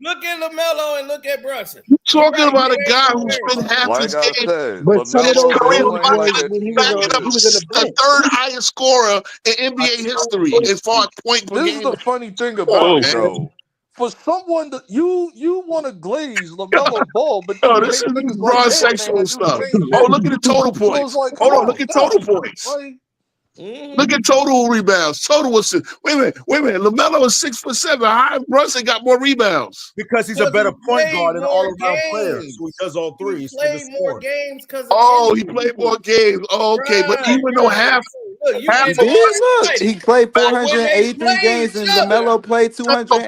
Look at LaMelo and look at Brunson. You're You're talking right. about a There ain't guy no who spent comparison. half Like his I game, said, But some of his those LaMelo career still games ain't was like backing up, it. when he backing up was in the the bench. third highest scorer in NBA history as far as point per This is game. the funny thing Come on, about it, man. though. For someone that you want to glaze LaMelo Ball, but then Oh, you this hate is niggas like broad Ant-Man sexual that do the stuff. same Oh, shit. look at the total So it's points. like, come Hold on, look on, at total dog. points. Like, Look at total rebounds. Total was wait a minute. LaMelo is 6'7". How Brunson got more rebounds? Because he's a Because he better point played guard and more all-around player, games. so he does all He three. He's for the played more scoring. games because of Oh, he injury. played more games. Oh, okay, but Right, even though right. Look, you half and He of did. Look, everybody. he played When they 483 play games, each and other. LaMelo played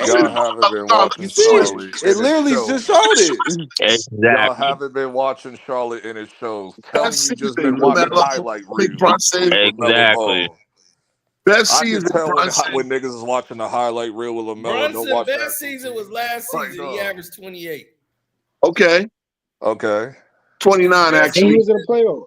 y'all 280. haven't been You watching see it? Charlotte It and it literally just shows. showed it. Y'all Exactly. haven't been watching Charlotte and it shows. best Telling you season, just been watching LaMelo, highlight Big reels Brunson, with LaMelo Exactly. Ball. best I can season, tell when Brunson. niggas is watching the highlight reel with LaMelo and don't Brunson watch best actual season was teams. last Like, season. He dog. averaged 28. Okay, Okay. 29 Best And he actually. was in the season, playoffs.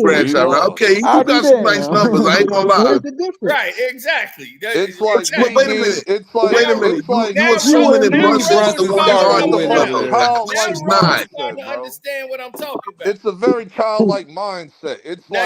franchise. Right? Okay, he do got some nice numbers. I ain't gonna lie. Where's the difference? Right, exactly. It's like But wait a me minute. being. It's But like. wait a minute. It's like. You Now assuming that now Brunson's brothers the Brunson one starting to started come guarding with him. a around. No, childlike Now he's brothers not. starting mindset, to bro. understand what I'm talking about. It's a very childlike mindset. It's Now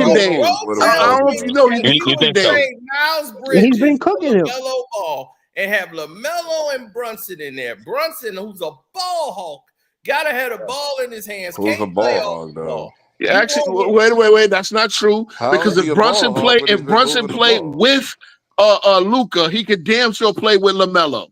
cooking Dame. I don't know if you know he's been You cooking think so? Dame. Miles He's Bridges been cooking him. LaMelo Ball and have LaMelo and Brunson in there. Brunson, who's a ball hawk, gotta have a ball in his hands. Who's a Can't play ball off hog the though? ball. Yeah, actually, wait. That's not true. How Because is he if a ball Brunson hog played, when he's if been Brunson moving the played ball? with Luca, he could damn sure play with LaMelo.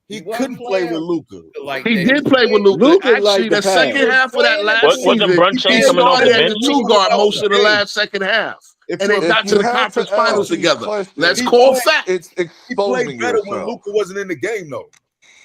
He wasn't couldn't play playing with Luca. like He that. did play with Luca. Luka Actually, like the the second pass. half of that last Wasn't season, Brunson he coming off started the as bench? a two guard most of the last second half, and they got If to you the had conference to finals answer your together. question, Let's He call played- fact. it's He played exposing better when yourself. Luca wasn't in the game, though.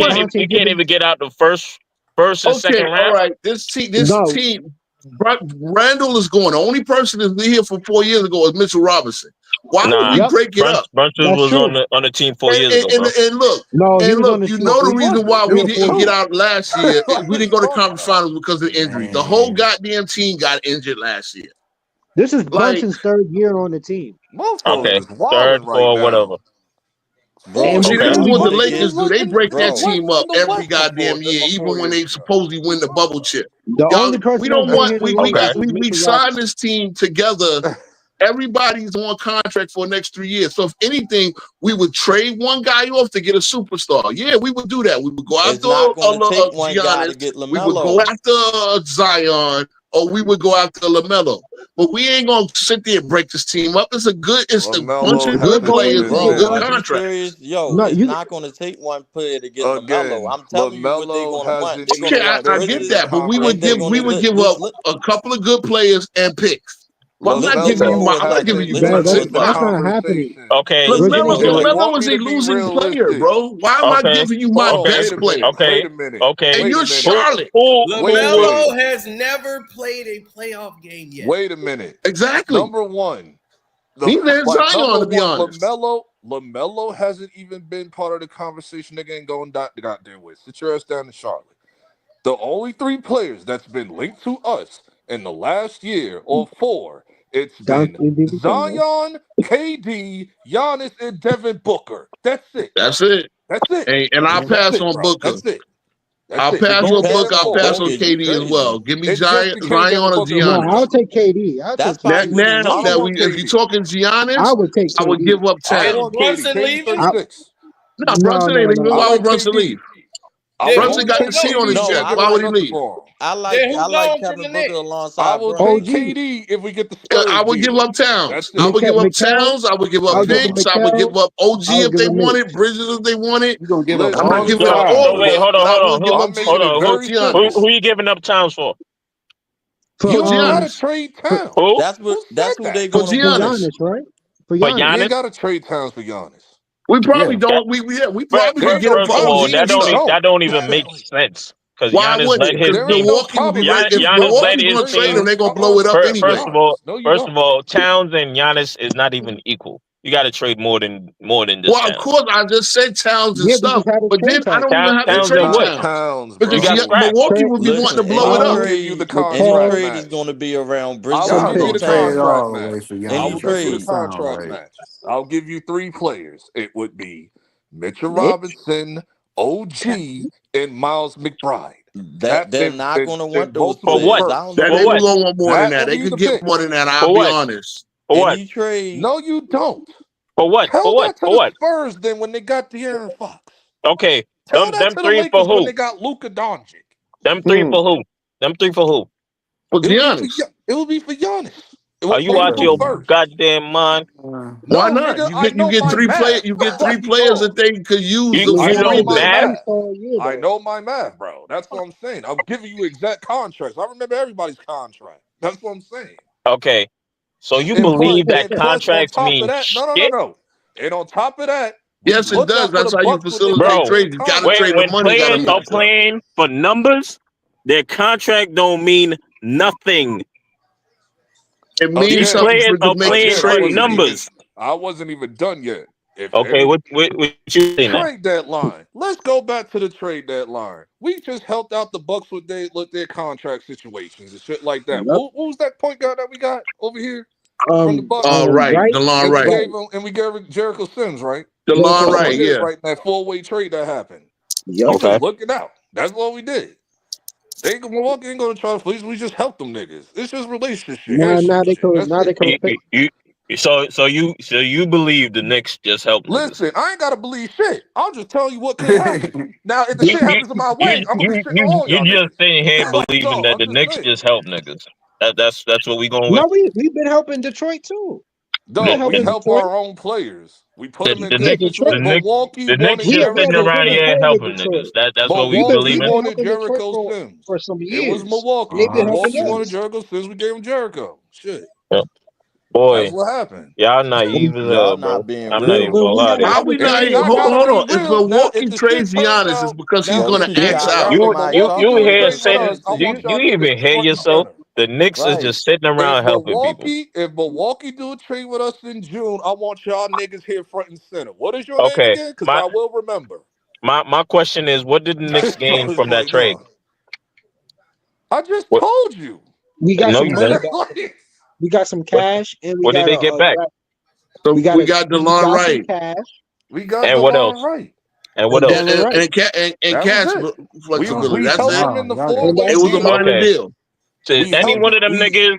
Devontae we can't even get out the first and second all round. right. This No. team, Randall is going. The only person that's been here for 4 years ago is Mitchell Robinson. Why would we Yep. break it up? Brunson That's was true. on the team 4 years ago, bro. And look, No, he was on the you team know the 3 reason why three we or didn't 4 get years. out last year. We didn't go to conference finals because of injury. The whole Man. goddamn team got injured last year. This is Like, Brunson's 3rd year on the team. Motherfuckers Okay, is wilding third, right four, now. whatever. And see, we this is and we what the just Lakers do. They break their Bro. team up every goddamn year, even when they supposedly win the bubble chip. the Y'all, only person we that's don't been want. here the We longest got is we Mitchell signed Robinson. this team together Everybody's on contract for the next 3 years. So if anything, we would trade one guy off to get a superstar. Yeah, we would do that. We would go It's after not going to take one guy to Giannis. get We would go LaMelo. after Zion, or we would go after LaMelo. But we ain't gonna sit there and break this team up. It's a bunch of good players on good Are you contracts. serious? Yo, it's not going to take one player to get LaMelo. I'm telling you what they're going to want. They're going to want I get that, but we would give up a couple of good players and picks. Well, I'm not giving you That's not happening. Okay. LaMelo was a losing player, bro. Why am I giving you my best player? Okay. Okay. And you're Charlotte. LaMelo has never played a playoff game yet. Wait a minute. Exactly. Number one. Neither is Zion, to be honest. LaMelo hasn't even been part of the conversation. Nigga ain't going goddamn with. Sit your ass down in Charlotte. The only 3 players that's been linked to us in the last year or 4, it's been Zion, KD, Giannis, and Devin Booker. That's it. That's it. That's it. And I'll pass on Booker. That's it. I'll pass on Booker. I'll pass on KD as well. Give me Zion or Giannis. No, I'll take KD. Now if you're talking Giannis, I would take. I would give up Towns. Brunson leaving? No, Brunson ain't leaving. Why would Brunson leave? Brunson got the C on his chest. Why would he leave? I like Kevin Booker alongside. I will take KD if we get the Spurs. I would give up Towns. I would give up Towns. I would give up picks. I would give up OG if they wanted, Bridges if they wanted. I'm not giving up all. Wait, hold on. Who you giving up Towns for? You gotta trade Towns. That's who they going to Giannis, right? For Giannis, you gotta trade Towns for Giannis. We probably don't. We probably could get first of all, that don't even make sense. Because Giannis let his team. Giannis let his team. They're gonna blow it up anyway. First of all, Towns and Giannis is not even equal. You got to trade more than this. Well, of course, I just said Towns and stuff, but then I don't even have to trade Towns because Milwaukee would be wanting to blow it up. Any trade is going to be around Bridges. I'll give you the contract match. I'll give you 3 players. It would be Mitchell Robinson, OG, and Miles McBride. They're not going to want those for players. what? They would want more than that. They could get more than that. I'll be honest. For what? Trade. No, you don't. For what? Tell for what? that to for the what? Spurs then when they got De'Aaron Fox. Okay. Tell them that to 3 the Lakers for who? when they got Luka Doncic. Them 3 for who? Them 3 for who? For Giannis. It would be for Giannis. Are you out your goddamn mind? Why not? Nigga, you get 3 players. You get 3 players that they could use. I know my math, bro. That's what I'm saying. I'm giving you exact contracts. I remember everybody's contract. That's what I'm saying. Okay. So you believe that contracts mean No. And on top of that, yes, it does. That's how you facilitate trades. You got to trade the money. Players are playing for numbers. Their contract don't mean nothing. It means These something players are playing for numbers. I wasn't even done yet. What you saying? Trade deadline. Let's go back to the trade deadline. We just helped out the Bucks with their contract situations and shit like that. What was that point guard that we got over here from the Bucks? Right, DeLon Wright. And we gave Jericho Sims, right? DeLon Wright, yeah. Right, that 4-way trade that happened. Okay. Looking out. That's what we did. Milwaukee ain't gonna try to fleece. We just help them niggas. It's just relationship. So you believe the Knicks just helped? Listen, I ain't gotta believe shit. I'll just tell you what could happen. Now, if the shit happens in my way, I'm gonna be shitting all y'all. You just sitting here believing that the Knicks just help niggas. That's what we going with. No, we've been helping Detroit too. No, we help our own players. We put them in the Milwaukee. The Knicks just sitting around here helping niggas. That's what we believe in. Wanted Jericho Sims for some years. It was Milwaukee. Milwaukee wanted Jericho Sims. We gave him Jericho. Shit. Yep. Boy, that's what happened. Y'all naive as hell, bro. I'm not even gonna lie to you. How we naive? Hold on. If Milwaukee trades Giannis, it's because he's gonna X out. You here saying you even hear yourself? The Knicks is just sitting around helping people. If Milwaukee do a trade with us in June, I want y'all niggas here front and center. What is your name again? Because I will remember. My question is, what did the Knicks gain from that trade? I just told you. We got some money. We got some cash, and what did they get back? So we got DeLon Wright. We got and what else? Right. And what else? And cash flexibility. That's it. It was a minor deal. So any one of them niggas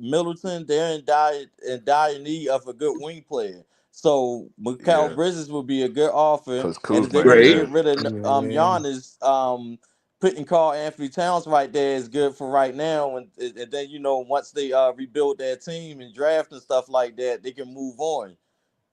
Middleton, they're in dire need of a good wing player. So Mikal Yeah, Bridges would be a good offer. because And if Kuzma they're going to Great. get injured. rid of Yeah. Giannis, putting Carl Anthony Towns right there is good for right now. And then, once they rebuild their team and draft and stuff like that, they can move on.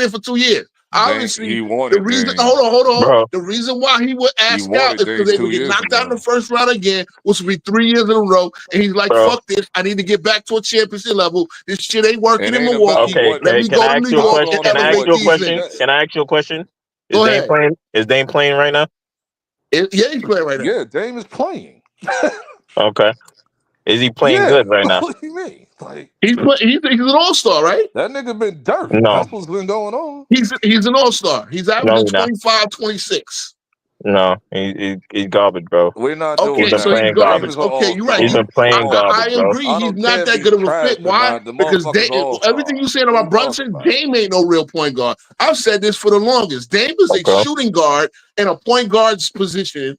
been in for 2 years. Obviously, He the wanted reason Dame. hold on. Bro. The reason why he would He ask out wanted is because Dame they 2 would get years knocked out in ago. the first round again, which would be 3 years in a row. And he's like, Bro. fuck this. I need to get back to a championship level. This shit ain't working It in ain't about Milwaukee. Okay, what. Let me can go I to ask New you a York question? and Hold on, Can I ask elevate you a boy. these question? niggas. Can I ask you a question? Go ahead. Is Dame playing right now? Yeah, he's playing right now. Yeah, Dame is playing. Okay. Is he playing Yeah. good right now? What do you mean? Like He's an all-star, right? that nigga been dirt. No. That's what's been going on. He's an all-star. He's No, averaging he's not. 25, 26. No, he's garbage, bro. We're not He's doing Okay, been so that. he's playing Dame garbage. garbage. is an Okay, you're right. He's all-star. been playing I garbage, bro. agree. I He's don't care not if that he's good of a trash fit. or Why? not. The Because motherfucker's an everything all-star. you saying What are about you talking Brunson, about? Dame ain't no real point guard. I've said this for the longest. Dame is a Okay. shooting guard in a point guard's position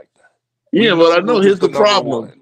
like that. We Yeah, but I know know Luka's here's the the number problem. one.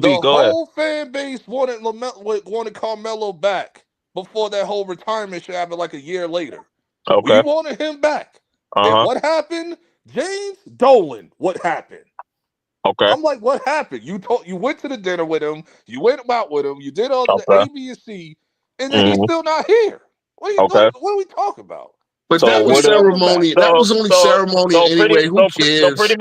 The go ahead. whole fan base wanted Carmelo back before that whole retirement shit happened like a year later. We Okay. wanted him back. Uh-huh. And what happened? James Dolan. What happened? Okay. I'm like, what happened? You went to the dinner with him, you went out with him, you did all the Okay. A, B, and C, and then he's still not here. What are we talking about? But So that was what? ceremony. That was only ceremony anyway. Who cares?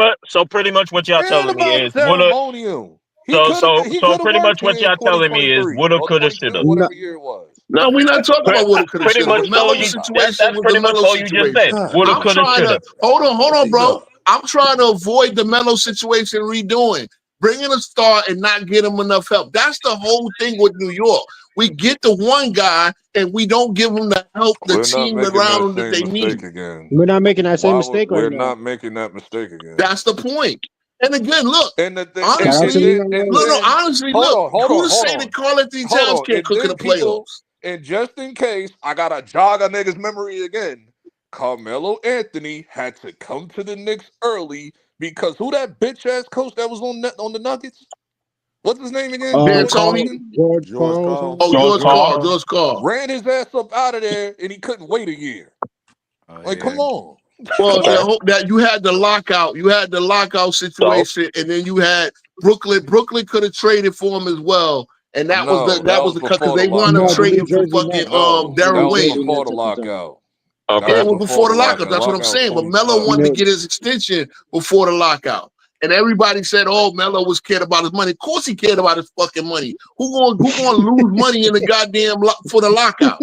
Pretty much what y'all And telling me about is ceremonial. He could have pretty much worked what here in y'all telling me is 2023 woulda, or coulda, 22, shoulda. No, whatever year it was. No, we're not talking about what it could have Pretty should have. much The so Melo you situation that's was the pretty much Melo all you just situation. said. Woulda, I'm coulda, trying to shoulda. hold on, bro. I'm trying to avoid the Melo situation redoing. bring in a star and not get him enough help. That's the whole thing with New York. We get the one guy and we don't give him the help, the We're not team making around that him that same they need. mistake again. We're not making that same mistake right We're now. not making that mistake again. That's the point. And again, look, And the thing, honestly, honestly, who to say that Karl-Anthony Towns can't cook in the playoffs? And just in case, I gotta jog a nigga's memory again. Carmelo Anthony had to come to the Knicks early because who that bitch ass coach that was on the Nuggets? What's his name again? George Karl. George Karl. Ran his ass up out of there, and he couldn't wait a year. Come on. Well, that you had the lockout. You had the lockout situation, and then you had Brooklyn. Brooklyn could have traded for him as well, and that was the cut because they wound up trading for fucking Darren Wayne. Before the lockout. Okay. It was before the lockout. That's what I'm saying. But Melo wanted to get his extension before the lockout. And everybody said, "Oh, Melo was cared about his money." Of course, he cared about his fucking money. Who gonna lose money in the goddamn for the lockout?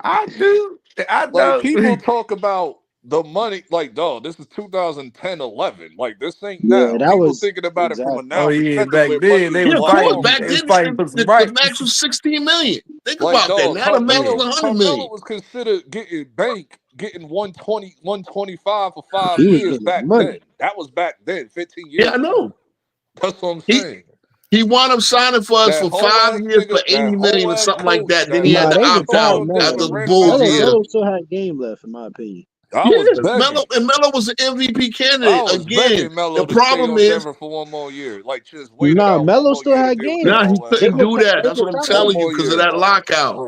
I do. I know. Like people talk about the money, like, dog, this is 2010-11. Like, this ain't now. People thinking about it from a now. Oh yeah, back then they was fighting. Back then, the max was $16 million. Think about that. Now the max was $100 million. Carmelo was considered getting 120, 125 for 5 years back then. That was back then, 15 years. Yeah, I know. That's what I'm saying. He wound up signing for us for 5 years for $80 million or something like that. Then he had to opt out after the Bulls year. Melo still had game left, in my opinion. Melo was an MVP candidate again. The problem is for one more year. Like, just wait. Melo still had game. Nah, he couldn't do that. That's what I'm telling you because of that lockout.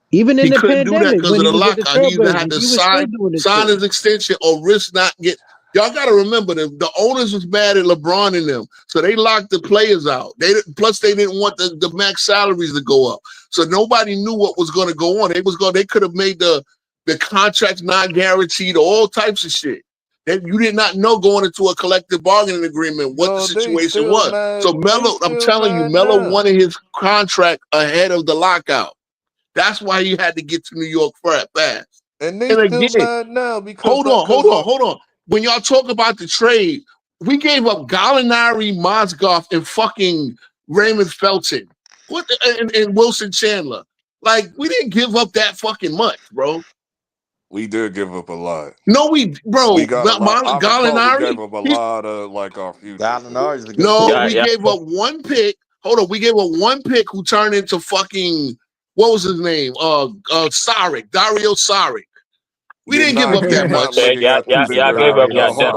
Even in the couldn't do that pandemic, because when of he the was with the lockout. He either had Trailblazers, to he was still doing this sign shit. his extension or risk not get. Y'all got to remember the owners was mad at LeBron and them, so they locked the players out. Plus they didn't want the max salaries to go up, so nobody knew what was going to go on. They could have made the contracts not guaranteed, all types of shit. You did not know going into a collective bargaining agreement what the situation was. So Melo, I'm telling you, Melo wanted his contract ahead of the lockout. That's why he had to get to New York fast. And they still mad now because hold on. When y'all talk about the trade, we gave up Gallinari, Mozgov, and fucking Raymond Felton. And Wilson Chandler. Like, we didn't give up that fucking much, bro. We did give up a lot. No, we gave up a lot of like our future. Gallinari's a good we gave up one pick. Hold on, we gave up one pick who turned into fucking what was his name? Saric, Dario Saric. We didn't give up that much. Y'all gave up your depth.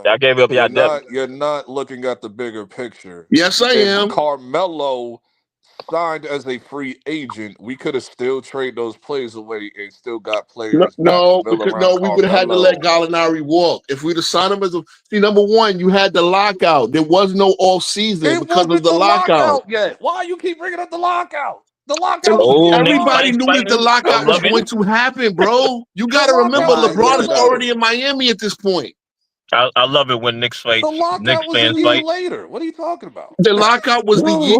Y'all gave up your depth. You're not looking at the bigger picture. Yes, I am. Carmelo signed as a free agent, we could have still traded those players away and still got players. We would have had to let Gallinari walk. If we'd have signed him number one, you had the lockout. There was no off season because of the lockout. Yet. Why you keep bringing up the lockout? The lockout. Everybody knew that the lockout was going to happen, bro. You got to remember, LeBron is already in Miami at this point. I love it when Knicks fans fight. Later. What are you talking about? The lockout was the year.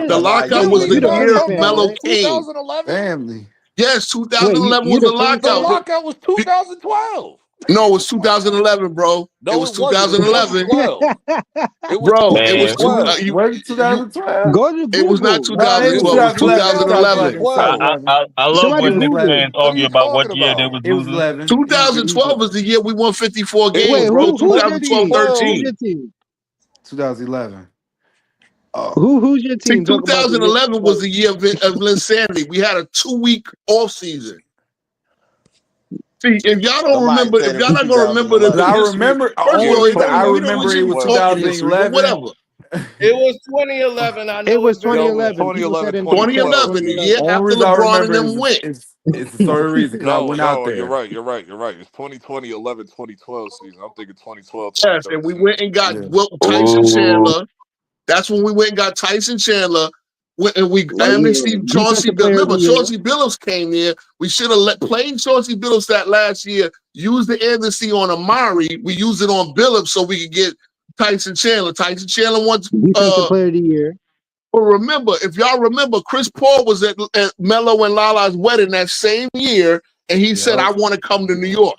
The lockout was the year Melo came. 2011. Family. Yes, 2011 was the lockout. The lockout was 2012. No, it was 2011, bro. No, it was 2011. It was 2012. It was not 2012. It was 2011. I love when Knicks fans argue about what year they was losing. 2012 was the year we won 54 games, bro. 2012-13. 2011. Who's your team? 2011 was the year of insanity. We had a 2-week off season. See, if y'all don't remember, if y'all not gonna remember I remember it was 2011. Whatever. It was 2011. I know it was 2011. 2011, the year after LeBron and them went. It's the sole reason because I went out there. You're right. It's 2020, 11, 2012 season. I'm thinking 2012. Yes, and we went and got Tyson Chandler. That's when we went and got Tyson Chandler. And we amnestied Chauncey Billups. Remember, Chauncey Billups came there. We should have played Chauncey Billups that last year. Used the amnesty on Amari. We used it on Billups so we could get Tyson Chandler. Tyson Chandler wants Defensive Player of the Year. But remember, if y'all remember, Chris Paul was at Melo and Lala's wedding that same year, and he said, "I want to come to New York."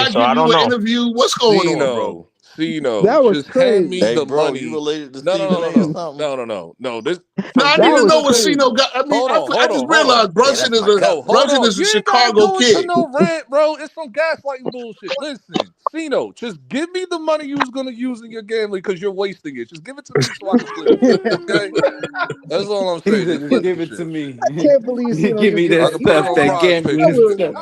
not so I giving you don't an know. interview. What's going on, bro? Cino, That was just hand me crazy. Hey, the bro, you money. related to No, no, Stephen no, A. or no, something? no, no, no, no. This No, I from don't That me even was know what specifically. crazy. Cino got. I mean, Hold on, I hold just on, hold on. realized Yeah, that's my guy. Brunson is a You ain't gotta Chicago go into kid. no rant, bro. It's some gaslighting bullshit. Listen, Cino, just give me the money you was gonna use in your gambling because you're wasting it. Just give it to me so I can flip the shit. Okay, that's all I'm He saying. said, Just just flip give the it to shit. me. I can't believe Cino Give just me did that I that. can put it stuff, on that Prize gambling Picks. stuff.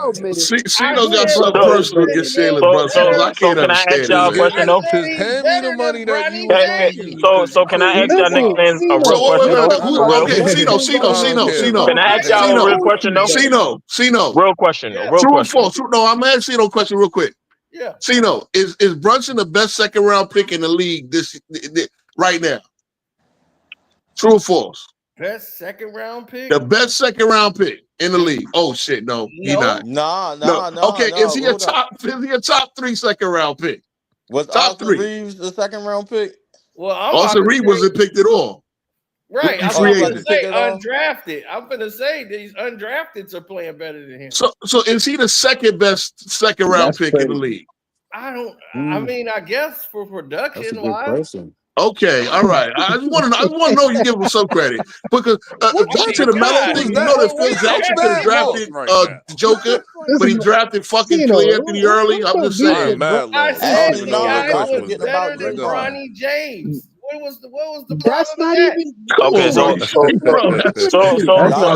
Cino got said something So, personal Brunson against is Jalen Brunson because I so can't can I ask understand it, y'all a Just man. give question me, though? just he's hand me the better money than that you Bronny was gonna James. use So, because so you can I clearly ask y'all didn't. next Listen, fans a Cino, real So question Cino, though? wait, you A who? real, already Okay, know I who's gonna I don't care, can bro. I I ask y'all can't. a real coach question you though? though. Cino. Real question, a Yeah, real True or question. false? No, I'm asking Cino a question real quick. yeah. Cino, is Brunson the best second round pick in the league right now? True or false? Best second round pick? The best second round pick in the league. Oh shit, no, he not. Nah. Okay, is he a Hold up. top? Is he a top 3 second round pick? Was Top Austin 3. Reeves the second round pick? Well, I'm Austin about to Reeves say, wasn't picked at all. right. I'm Free about to agent. say undrafted. I'm gonna say these undrafteds are playing better than him. So is he the second best second round pick in the league? I don't. I mean, I guess for production wise. Okay, all right. I just want to know you give him some credit because back to the Melo thing. You know that Phil Jackson could have drafted Joker, but he drafted fucking Clay Anthony early. I'm just saying. I don't said even the know what guy the question was was. better than Go ahead. Bronny James. What was the That's problem not with that? even. Okay, so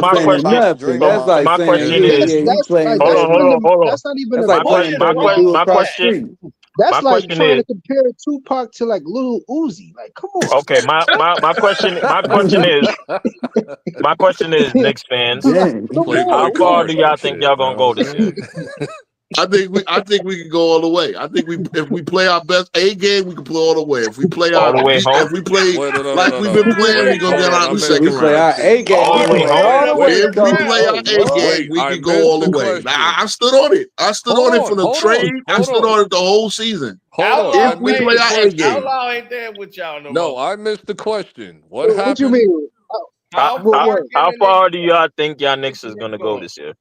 my question. My question is. That's like Hold on. that's not even a My question. question. That's My like question trying is. to compare Tupac to like Lil Uzi. Like, come on. Okay, my question is Knicks fans. Come How on. far do y'all think y'all gonna go this year? I think we can go all the way. I think if we play our best A game, we can play all the way. If we play All the way home? if we play Wait, we've been playing, we're gonna get out in the second round. All the way home. If we play our A game, we can go all the way. I stood on it. I stood on it from the trade. I stood on it the whole season. If we play our A game. Outlaw ain't there with y'all no more. No, I missed the question. What happened? What you mean? How far do y'all think y'all Knicks is gonna go this year?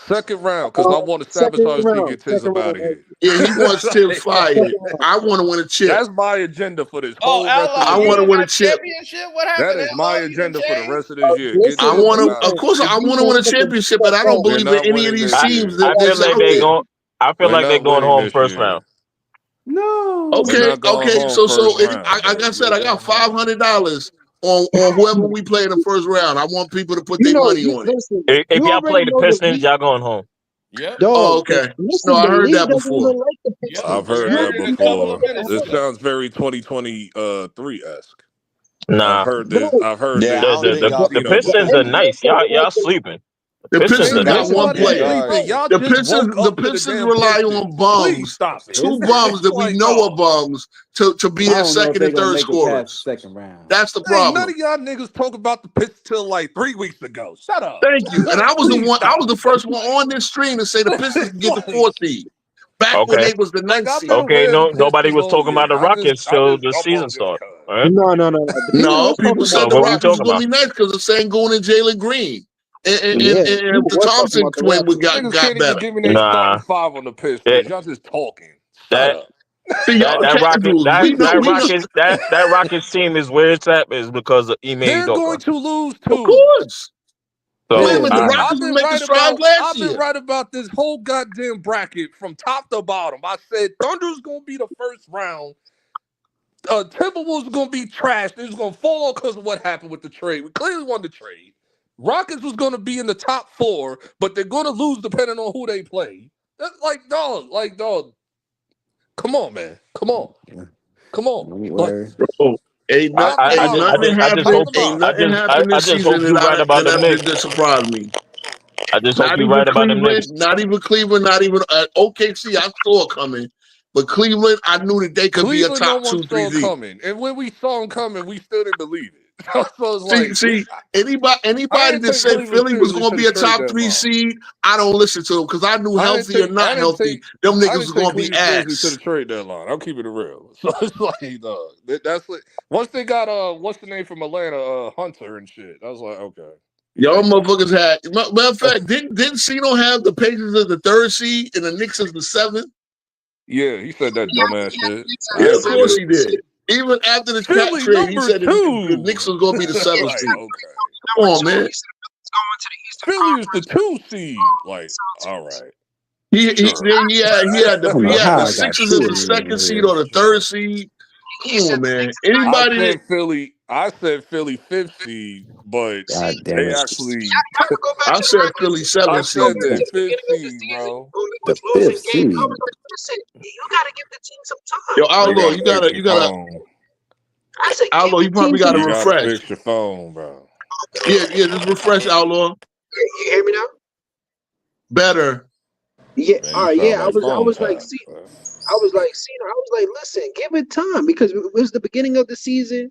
Second round, because I want to sabotage me and get Tizzle out of here. Yeah, he wants Tim fired. I want to win a chip. That's my agenda for this whole rest of I the want to year. win a chip. What That happened? is my agenda for the rest of this year. Get I Tizzle want to, out of of course, I want to win a championship, but I don't We're believe not in any of winning these this teams year. I feel that's like out they there. going. I feel We're like they're not going winning home this first year. round. No. We're Okay, not going home so first round, like I baby. said, I got $500 on whoever we play in the first round. I want people to put their money on it. Listen, If you y'all play already the know the Pistons, league. y'all going home. Yep. Dog, Oh, okay. listen, No, I the heard league that doesn't before. even like the Pistons. I've heard You that heard it a couple of before. minutes This ago. sounds very 2023-esque. Nah. I've heard this. I've heard Yeah, this. I don't think y'all The can do Pistons that. are nice. Y'all sleeping. The Pistons Ain't got one nobody player. sleeping. Y'all The just woke The up to the Pistons damn rely Pistons. on Please bums, stop it. two bums that we Like, know no. are bums to be their second and third scorers. That's the Ain't none problem. of y'all niggas talk about the Pistons till like 3 weeks ago. Shut up. Thank you. And I was Please I stop. was the first one on this stream to say the Pistons can get the Like, 4th seed. Back when Okay. they was the 9th I've seed. been Okay. wearing the No, nobody Pistons was all talking year. about the I Rockets till the jump season on just started. cause. All right. No. People No, was talking people said about the What we Rockets was talking going about? to be nice because of Sengun and Jalen Green. And Yeah, if people the was talking Thompson about the twin would Rockets. Niggas got can't even better. give me their Nah. starting 5 on the Pistons. Y'all just talking. Shut That up. See, y'all cat dudes. We know. that Rockets team is where it's at is because of Ime They're going Udoka. to lose Of too. course. So Wait a minute. The I've Rockets was been making right strides about last I've been year. right about this whole goddamn bracket from top to bottom. I said Thunder's gonna be the first round. Timberwolves gonna be trash. It's gonna fall because of what happened with the trade. We clearly won the trade. Rockets was gonna be in the top 4, but they're gonna lose depending on who they play. That's like dog. Come on, man. Come on. Like, Bro, ain't nothing happened. Ain't nothing happened I this just hope season you right about them Knicks. that surprised me. I just hope Not you even right about them Knicks. Cleveland. Not even Cleveland. Not even OKC. I saw it coming, but Cleveland, I knew that they could be a Cleveland, no top one 2, 3 saw seed. coming. And when we saw him coming, we still didn't believe it. So it's like, See, I anybody didn't that take said Cleveland Philly was seriously going to to the be a trade top 3 deadline. seed, I don't listen to them because I knew healthy or not healthy, them I niggas didn't was take going to be Cleveland seriously to ass. the trade deadline. I'll keep it real. So it's like, that's like, once they got what's the name from Atlanta, Hunter and shit. I was like, okay. Y'all motherfuckers had. Matter of fact, didn't Cino have the Pacers as the 3rd seed and the Knicks as the 7th? Yeah, he said that dumbass shit. Yeah, of course he did. Even after the cat Philly trade, he number said the 2. Knicks was going to be the 7th Like, seed. okay. Come on, man. Philly is the 2 seed. Like, all right. He had the I got Sixers as two the of these 2nd in seed here. or the 3rd seed. Come on, man. I said Philly 5th seed, but God damn they it. actually I said Philly 7th I seed. said that 5th seed, bro. The 5th seed. Yo, You Outlaw, gotta you fix gotta your phone. Outlaw, you probably gotta You gotta refresh. fix your phone, bro. Yeah, just refresh, Outlaw. You hear me now? Better. Yeah. Man, All you right. sound Yeah. I like was phone like, tap, see, bro. listen, give it time because it was the beginning of the season.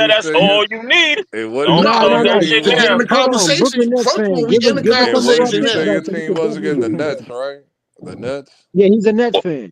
said that's all you need. Hey, what did Don't you No, say dumb no, your that no. team shit To get in down. the was? Hold on, conversation, Brooklyn Nets first of fan. all, we in the Give us Hey, a what did rough conversation you pick say now. so your he team can was again? The contribute. Nets, right? The Nets. Yeah, he's a Nets fan.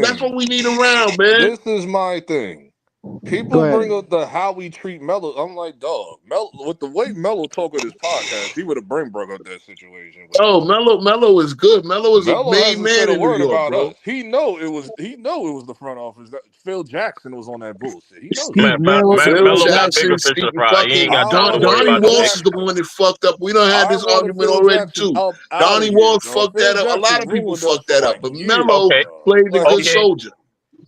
That's what we need around, man. This is my thing. People bring up the how we treat Melo. I'm like, dog, with the way Melo talk on his podcast, he would have brought up that situation. Oh, Melo is good. Melo is a made hasn't man said a in New word York, about bro. us. He know it was the front office. Phil Jackson was on that bullshit. He knows Steve that. Nail. Melo got bigger Jackson, fish to Stephen fry. He ain't fucking got time to worry Donnie about the Walsh is Knicks. the one that fucked up. We done had I this wanted argument Phil already Jackson too. up out of Donnie here, Walsh dog. fucked Phil that up. A lot Jackson of people ruined us fucked for that up, like but years. Melo Okay, played the good okay, soldier.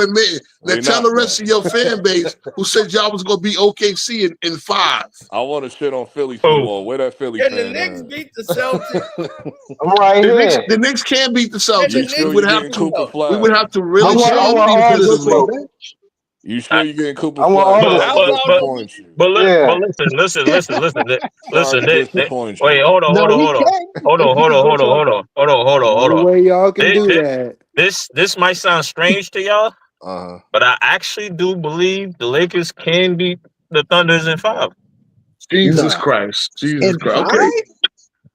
people admit it. Now We tell not, the rest of your fan base who said y'all was gonna be OKC in 5. I want to shit on Philly some more. Where that Philly Can the fan Knicks at? beat the Celtics? I'm right here. The Knicks can beat the Can the You Celtics. sure Knicks you beat getting the Cooper Celtics? We would Flag? have to really I change want all this defensively. smoke. You sure you getting Cooper I want Flag? all But the Sorry to smoke. disappoint you. Yeah. Sorry to Listen. disappoint Wait, you. hold on. No, he can. If he could go to a Only way y'all can do that. This might sound strange to y'all, Uh-huh. but I actually do believe the Lakers can beat the Thunders in 5. Jesus nah. Christ. Jesus In Christ. 5? Okay.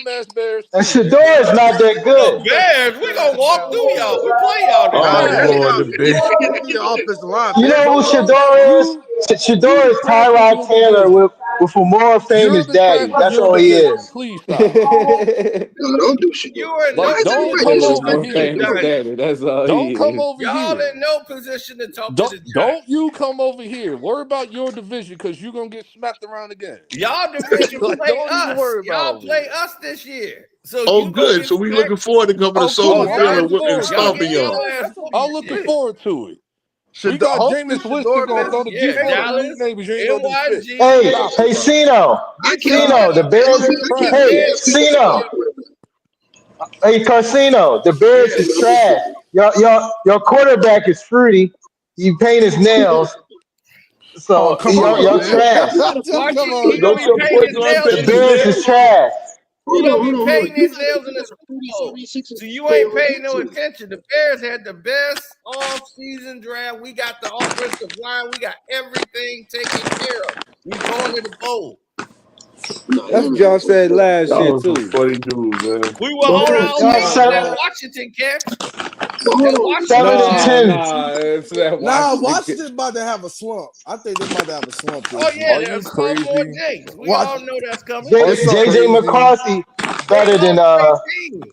bum ass Bears. And Shador is not that The good. Bears, we gonna walk through y'all. We play y'all this Oh year. Lord, the big. Your offensive line. You know who Shador is? Shador You is trash in Tyrod your Taylor division. with a more famous You're the trash daddy. of That's your all he division. is. Please stop. No, don't do shit. You are in no Like, don't position come Hey, to over talk more to the here. famous Giants. daddy. That's all Don't he come is. over Y'all here. in no position to talk to the Giants. Don't you come over here. Worry about your division because you're gonna get smacked around again. Y'all division Like, play don't even us. worry about Y'all over play here. us this year. So Oh, you gonna good. get So we smacked. looking forward to coming to Oh, Soldier cool. I'm Field Y'all, and, looking and forward to y'all it. stomping getting y'all. your ass whooped I'm this looking year. forward to it. We got Hopefully Jameis Winston Shador gonna misses throw the Yeah, G4 to Dallas, you neighbors. You ain't gonna do shit. NYG, Hey, Stop hey, it. Sino. get your Sino, the ass. Bears. Trash. Hey, Sino. Hey, Karceno, the Bears Yeah. is trash. Your quarterback is fruity. You paint his nails. Oh, So come y'all on, man. trash. Just Watch come he on, gonna Don't be man. your painting point his guard nails The paint this his Bears year. is nails? trash. They don't be painting themselves in the Super Bowl. So you ain't paying no attention. The Bears had the best off-season draft. We got the offensive line. We got everything taken care of. We going to the bowl. That's what y'all said last Y'all year was some too. funny dudes, man. We were on our way to that Washington catch. That Washington. It's that Nah, Washington. Washington about to have a slump. I think they're about to have a slump this Oh year. yeah, there's sophomore Jinx. We all know that's coming. JJ McCarthy better than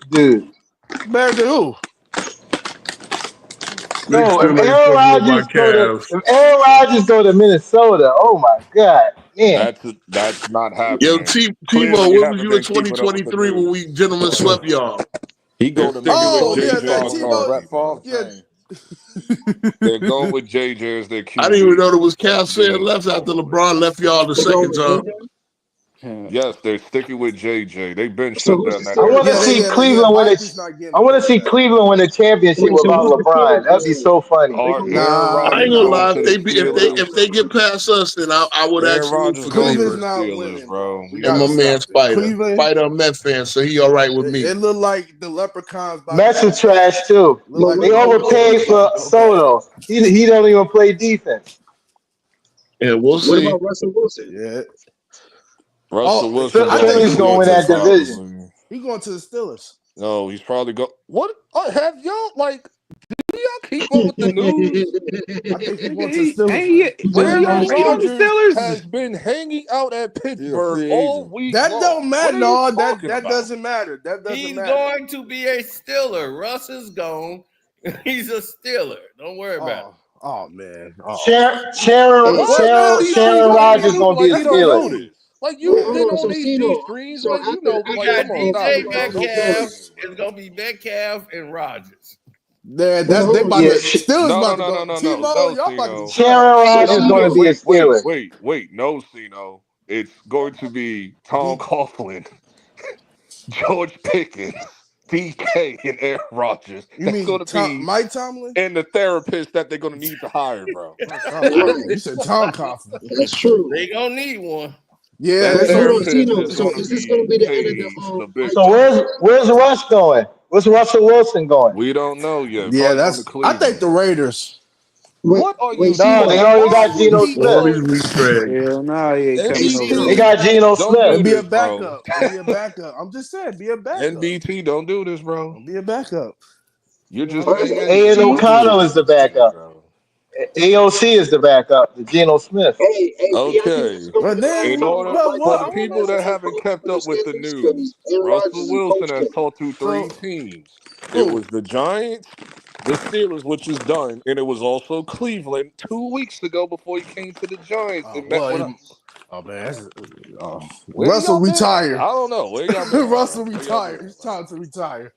dude. Better than who? They No, still ain't fucking with my calves. if Aaron Rodgers go to Minnesota, oh my God, man. That's not Yo, happening. Tebow, Clearly, you where was haven't you in been keeping up with the 2023 when news. we gentlemen swept y'all? He They're go to sticking with Oh, yeah, Minnesota. JJ man. Start on the Tebow. Brett Favre Yeah. train. They're going with JJ as their QB. I didn't even know there was That's Cal been saying left after LeBron left y'all the second time. Yes, they're sticking with JJ. They've been shut down that I want to area. see Cleveland win it. I want to see Cleveland win a championship without LeBron. That'd be so funny. Aaron I ain't Rodgers gonna going lie. to the Steelers. If they get past us, then I would Aaron actually root Rodgers for going to Cleveland's the Cleveland. not Steelers, winning, bro. We And gotta my stop man it. Spider. Cleveland. Spider a Met fan, so he all right with me. It looked like the Leprechauns about Mets to are trash too. look like They the overpaid Leprechauns about for to go bad. Soto. He don't even play defense. Yeah, we'll see. Russell Wilson? Yeah. Russell Wilson going to Philly's gonna win Cleveland, that division. probably. He going to the Steelers. No, he's probably go. What have y'all like? Do y'all keep up with the news? I think he's going to the Nigga, Steelers. Aaron ain't he on the Rodgers Steelers? has been hanging out at He a Pittsburgh free all agent. week That long. don't matter. What are you No, talking that about? doesn't matter. That doesn't He's matter. going to be a Steeler. Russ is gone. He's a Steeler. Don't worry about it. Oh man. Oh. Sharon Rodgers You gonna be like a you don't Steeler. know this. Like you've been on AD streams, like you know. We Like, got come on, stop DJ it, bro. Don't play Metcalf. games, It's gonna be Metcalf and Rodgers. They about to Steelers No, about no, to no, go. no, no, Timo, no, y'all about to Cino. Sharon Rodgers No, gonna be a Steeler. wait. No, Cino. It's going to be Tom Coughlin, George Pickens, DK, and Aaron Rodgers. You That's mean going to be Mike Tomlin? and the therapist that they're going to need to hire, bro. You said Tom Coughlin. That's true. They gonna need one. Yeah, that that's true. therapist is So going to is this going to be be the end of the paid the big So time. where's Russ going? Where's Russell Wilson going? We don't know yet. Yeah, Probably going to I think Cleveland. the Raiders. What are you No, doing? they already Why got you Geno keep Smith. All these on retreads. Hell no, he ain't coming over They here. NBT? got Geno Don't Smith. do And be a this, bro. backup. And be a backup. I'm just saying, be a backup. NBT, don't do this, bro. Be a backup. You're You know just what I saying mean? anything. Aiden Don't do O'Connell this, is the NBT, backup. bro. AOC is the backup. The Geno Smith. Hey, B, I think this is Okay. going to But be the last In then, time order but for what? the the people last that time haven't kept for the up with the Stanley's news, Phillies. Aaron Rodgers Russell is Wilson has coaching. talked to So three teams. It who? was the Giants, the Steelers, which is done, and it was also Cleveland 2 weeks ago before he came to the Giants and met with. Oh man, Where Russell y'all been at? I retire. don't know. Where y'all been at, Russell bro? Where y'all been retire. at, It's bro? time to retire.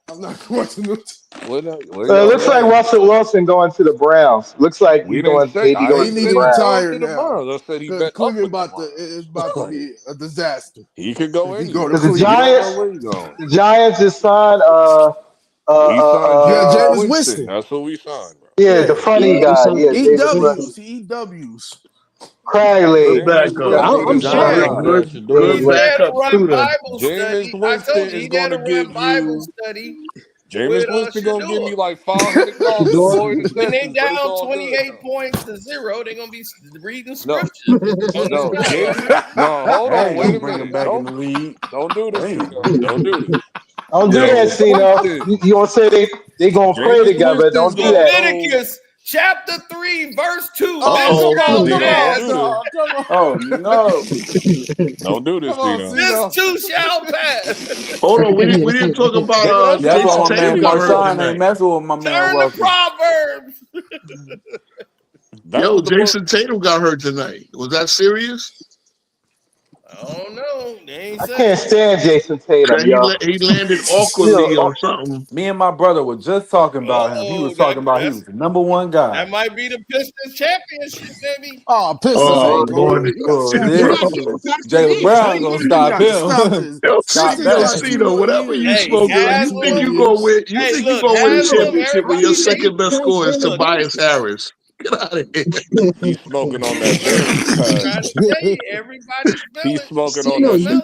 I'm not going to New. Where So it y'all looks been like at? Russell Wilson going to the Browns. Looks like We didn't say. maybe I going He didn't to need the say to he was Browns. going retire to the now Browns. I said he because met up Cleveland with the is Browns. about to Like, be a disaster he could go if he go to anywhere. Because We Cleveland. don't know where he's going. The Giants just signed We signed Yeah, Jameis Jameis Winston. Winston. That's who we signed, bro. yeah, the Yeah, funny guy. Yeah, Davis EWs. Winston. He EWs. Craggy. Good Jameis backup. Winston I'm is going to shocked. give Hey, you Good, that good he's stability. there to backup run too. Then Bible Jameis study. I Winston told you is he there going to to run give Bible you. study with Jameis Winston going to give Shador. you like 500 yards and Dora. 4 When they interceptions, but it's down all good 28 though. points to 0, they're gonna be reading No, scripture on the no, sideline. Jameis. No, hold on. Hey, Wait a bring him minute. back in the league. Don't do this, Damn. Cino. Don't do this. Don't do that, Jameis Cino. Winston. You gonna say they gonna pray Jameis together? Winston is Don't do going to that. throw. Leviticus chapter 3, verse 2. Oh, This come shall on, Cino, come don't on, pass. do this. dog. Come on. Oh no. Don't do this, Come on, Cino. This Cino. too shall pass. Hold on, we didn't talk about Nigga, that's That's Jason why my y'all. man Tatum got hurt Marshawn ain't tonight. messing with my man Turn to Russell. Proverbs. That Yo, was the most. Jason Tatum got hurt tonight. Was that serious? I don't know. They ain't I say. can't stand Jason Tatum, yo. He landed Yo, awkwardly or something. Me and my brother were just talking about him. He was Oh, talking about he was the number one guy. that might be the Pistons championship, baby. Oh, Pistons Oh ain't Lord, going. You got to Oh, stop this this. Jalen Brown gonna You stop got to stop him. this. yo, Stop Pistons got that. 2 Cino, more whatever you years. Hey, smoking on, you think More you Haslam. gonna years. win? You Hey, think you look, gonna win a Haslam. championship when your Everybody say second best score is look. Tobias Harris? Get out of here. He's smoking on that Bears I'm trying patch. to tell you, everybody's He's feeling. smoking on that.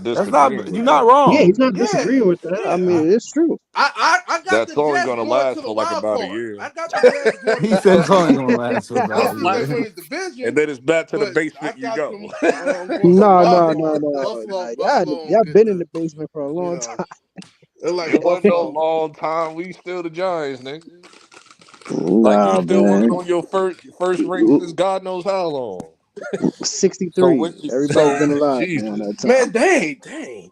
not That's disagreeing not. with You're not that. Yeah, wrong. he's not Yeah, disagreeing with that. I yeah. mean, it's true. I got That's the only Jets gonna going to last the for like wild about a card. year. I got the Jets going to He the said wild it's only card. gonna last for about a Hopefully they year. win the And division, then it's back to the but I basement you got go. them going to the No, wild no, no, card. no, Buffalo, no. Buffalo Y'all don't get been in the, the basement for a you long know, time. they're like It wasn't no Buffalo. long time. We still the Giants, nigga. Like you Nah, still wasn't man. on your first ring since God knows how long. So 63. what? Everybody So been alive around Jesus. that time. Man, dang.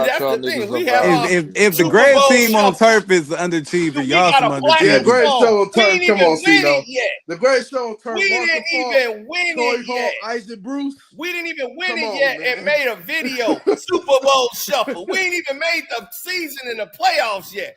got that's y'all the thing. niggas We up have out our of If the Super great Bowl team on shuffle. turf is the underachiever, We y'all got some a platinum Yeah, great underachievers. song. show on We turf. ain't Come even on, win it Cino. yet. The great show on turf. We Marcus didn't Paul, even win Torrey it Hall, yet. Isaac Bruce. We didn't even win Come it on, yet man. and made a video. Super Bowl shuffle. We ain't even made the season in the playoffs yet.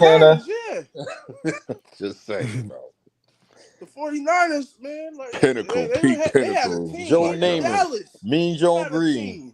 49ers, yeah. Just saying, bro. The 49ers, man, like Pinnacle, Pete they had a Pinnacle. team. Joe Like, yo. Namath, Dallas Mean Joe had a Green. team.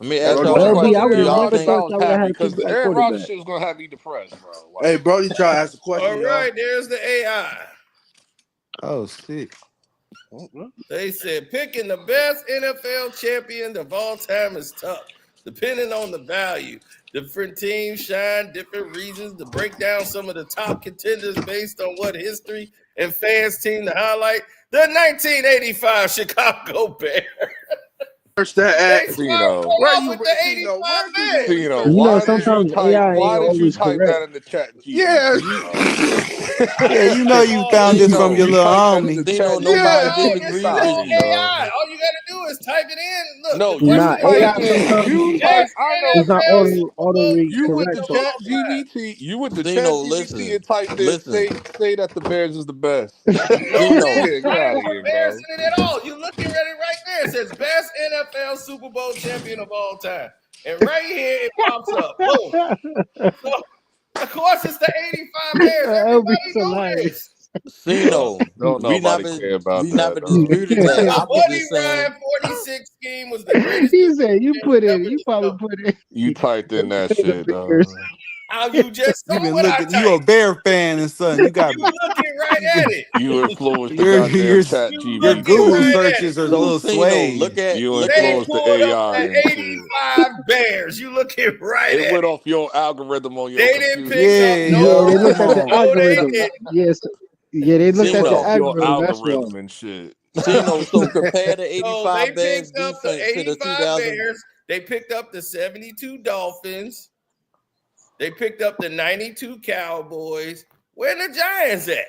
Let me Hey, ask bro, y'all a LB, I question. would Do have y'all never think thought sounds y'all would have happy had two because the black Aaron Rodgers quarterbacks. shit was gonna have me depressed, bro. Hey, Like, Brody, try to ask a question, All y'all. right, there's the AI. Oh shit. They said picking the best NFL champion of all time is tough, depending on the value. Different teams shine different reasons to break down some of the top contenders based on what history and fans seem to highlight. The 1985 Chicago Bears. Search that They at start Cino. where off you with the Cino, 85 where do you Bears. Cino, research You know, why that did at? you sometimes type AI ain't why did you always type correct. that in the chat Yeah, GPT, dog? Yeah, you know you Oh, found this from Cino, your You little typed that in the homie. Cino, chat nobody yeah. no, GPT. this disagree Stop is with on it, you. dog. AI. All you gotta do is type it in. Look, No, the you Nah, question typed AI is in sometimes you type best I know it's not NFL auto Super Bowl you went to correct champion of though. chat all time. GBT, you went to chat Cino, GBT listen, and typed in listen, say that the Bears is the best. No, Cino. man, Yeah, get I out didn't of here, put Bears bro. in it at all. You looking at it right there. It says best NFL Super Bowl champion of all time. And right here it pops up. Boom. So of course it's the 85 Bears. Elvis Everybody know hilarious. this. Cino, Don't nobody care about we that, never dog. disputed that. The I was Buddy just saying, Ryan 46 scheme was the greatest He said you defense put in, ever you probably developed. put in You typed in that the shit, Bears. dog. How you just You saw been what I looking. You a typed. Bear fan and son. You got You looking right you at been it. You influenced the your goddamn your chat You your looking Google GBT. right at it. searches are a so little Cino, swayed. You They influenced the pulled up AI and the shit. 85 Bears. You looking right It at went it. off your algorithm on your They didn't computer. pick up Yeah, Yeah, no. they yo, looked come at the on. No, they algorithm. didn't. Yes, yeah, they It looked at went the off Cino, your algorithm. That's why. algorithm and shit. Cino. So compare the So they 85 Bears picked up the defense to the 85 2000. Bears. They picked up the 72 Dolphins. They picked up the 92 Cowboys. Where the Giants at?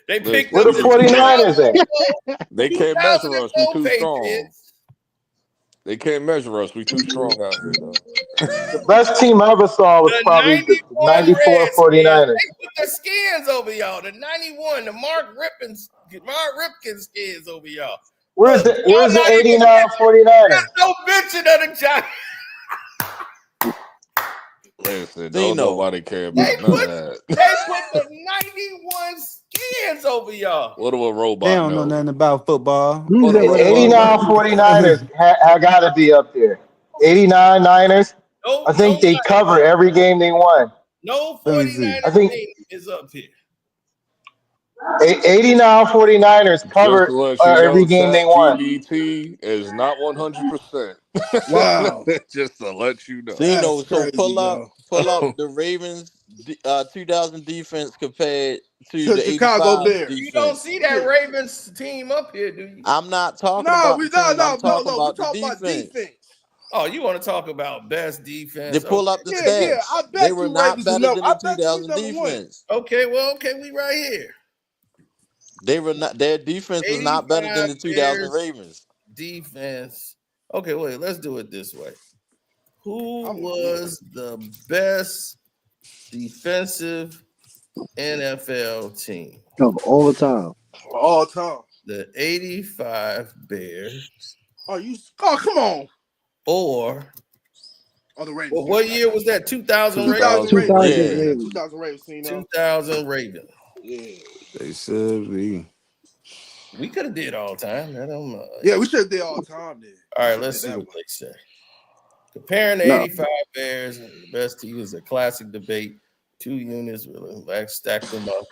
They picked Where up the the Listen, 49ers at? 2004, they can't measure us. We 2004 too strong. Patriots. They can't measure us. We too strong out here, though. The best team I ever saw was The probably the 91 '94 Redskins. 49ers. They put the skins over y'all. The 91, the Mark Ripken skins over y'all. Where's Look, the y'all Where's the not even '89 49ers? there's no mention of the Giants. Listen, don't Cino, nobody care about none of that. They put the 91 skins over y'all. What do a They robot don't know know? nothing about football. What Who's do a that? The What robot about? 89 know? 49ers I got to be up there. 89 Niners. I No, think they cover every game they won. no Let me see. 49er I think team is up here. 89 49ers Just covered to let you every know, game they Chat won. GBT is not 100%. Wow, Just to let you know. Cino. that's So crazy, yo. pull up the Ravens 2000 defense compared to To the Chicago 85 Bears. You don't defense. see that Ravens team up here, do you? I'm not talking No, about the we no team. I'm no no talking no. We about the talk about defense. defense. Oh, you want to talk about best They defense? pull Okay, up the Yeah, yeah. stats. I They bet were you not Ravens is better number. than I the bet you he's 2000 number one. defense. okay, well, okay, we right here. They were not. Their defense was not better than 85 the 2000 Bears Ravens. defense. Okay, wait, let's do it this way. Who Yeah. was the best defensive NFL team? Of all time. All time. The 85 Bears Oh, oh, come on. or Oh, the Ravens. well, what year was that? 2000 Ravens? 2000 Ravens. 2000 Yeah, Yeah. Ravens. 2000 Ravens. You know. 2000 Ravens. Yeah. They should be. We could have did all time. That don't Yeah, we should have did all time then. All right, We let's should've see did what that they say. Comparing the No. 85 Bears and the best team is a classic debate. Two units, really stack them up.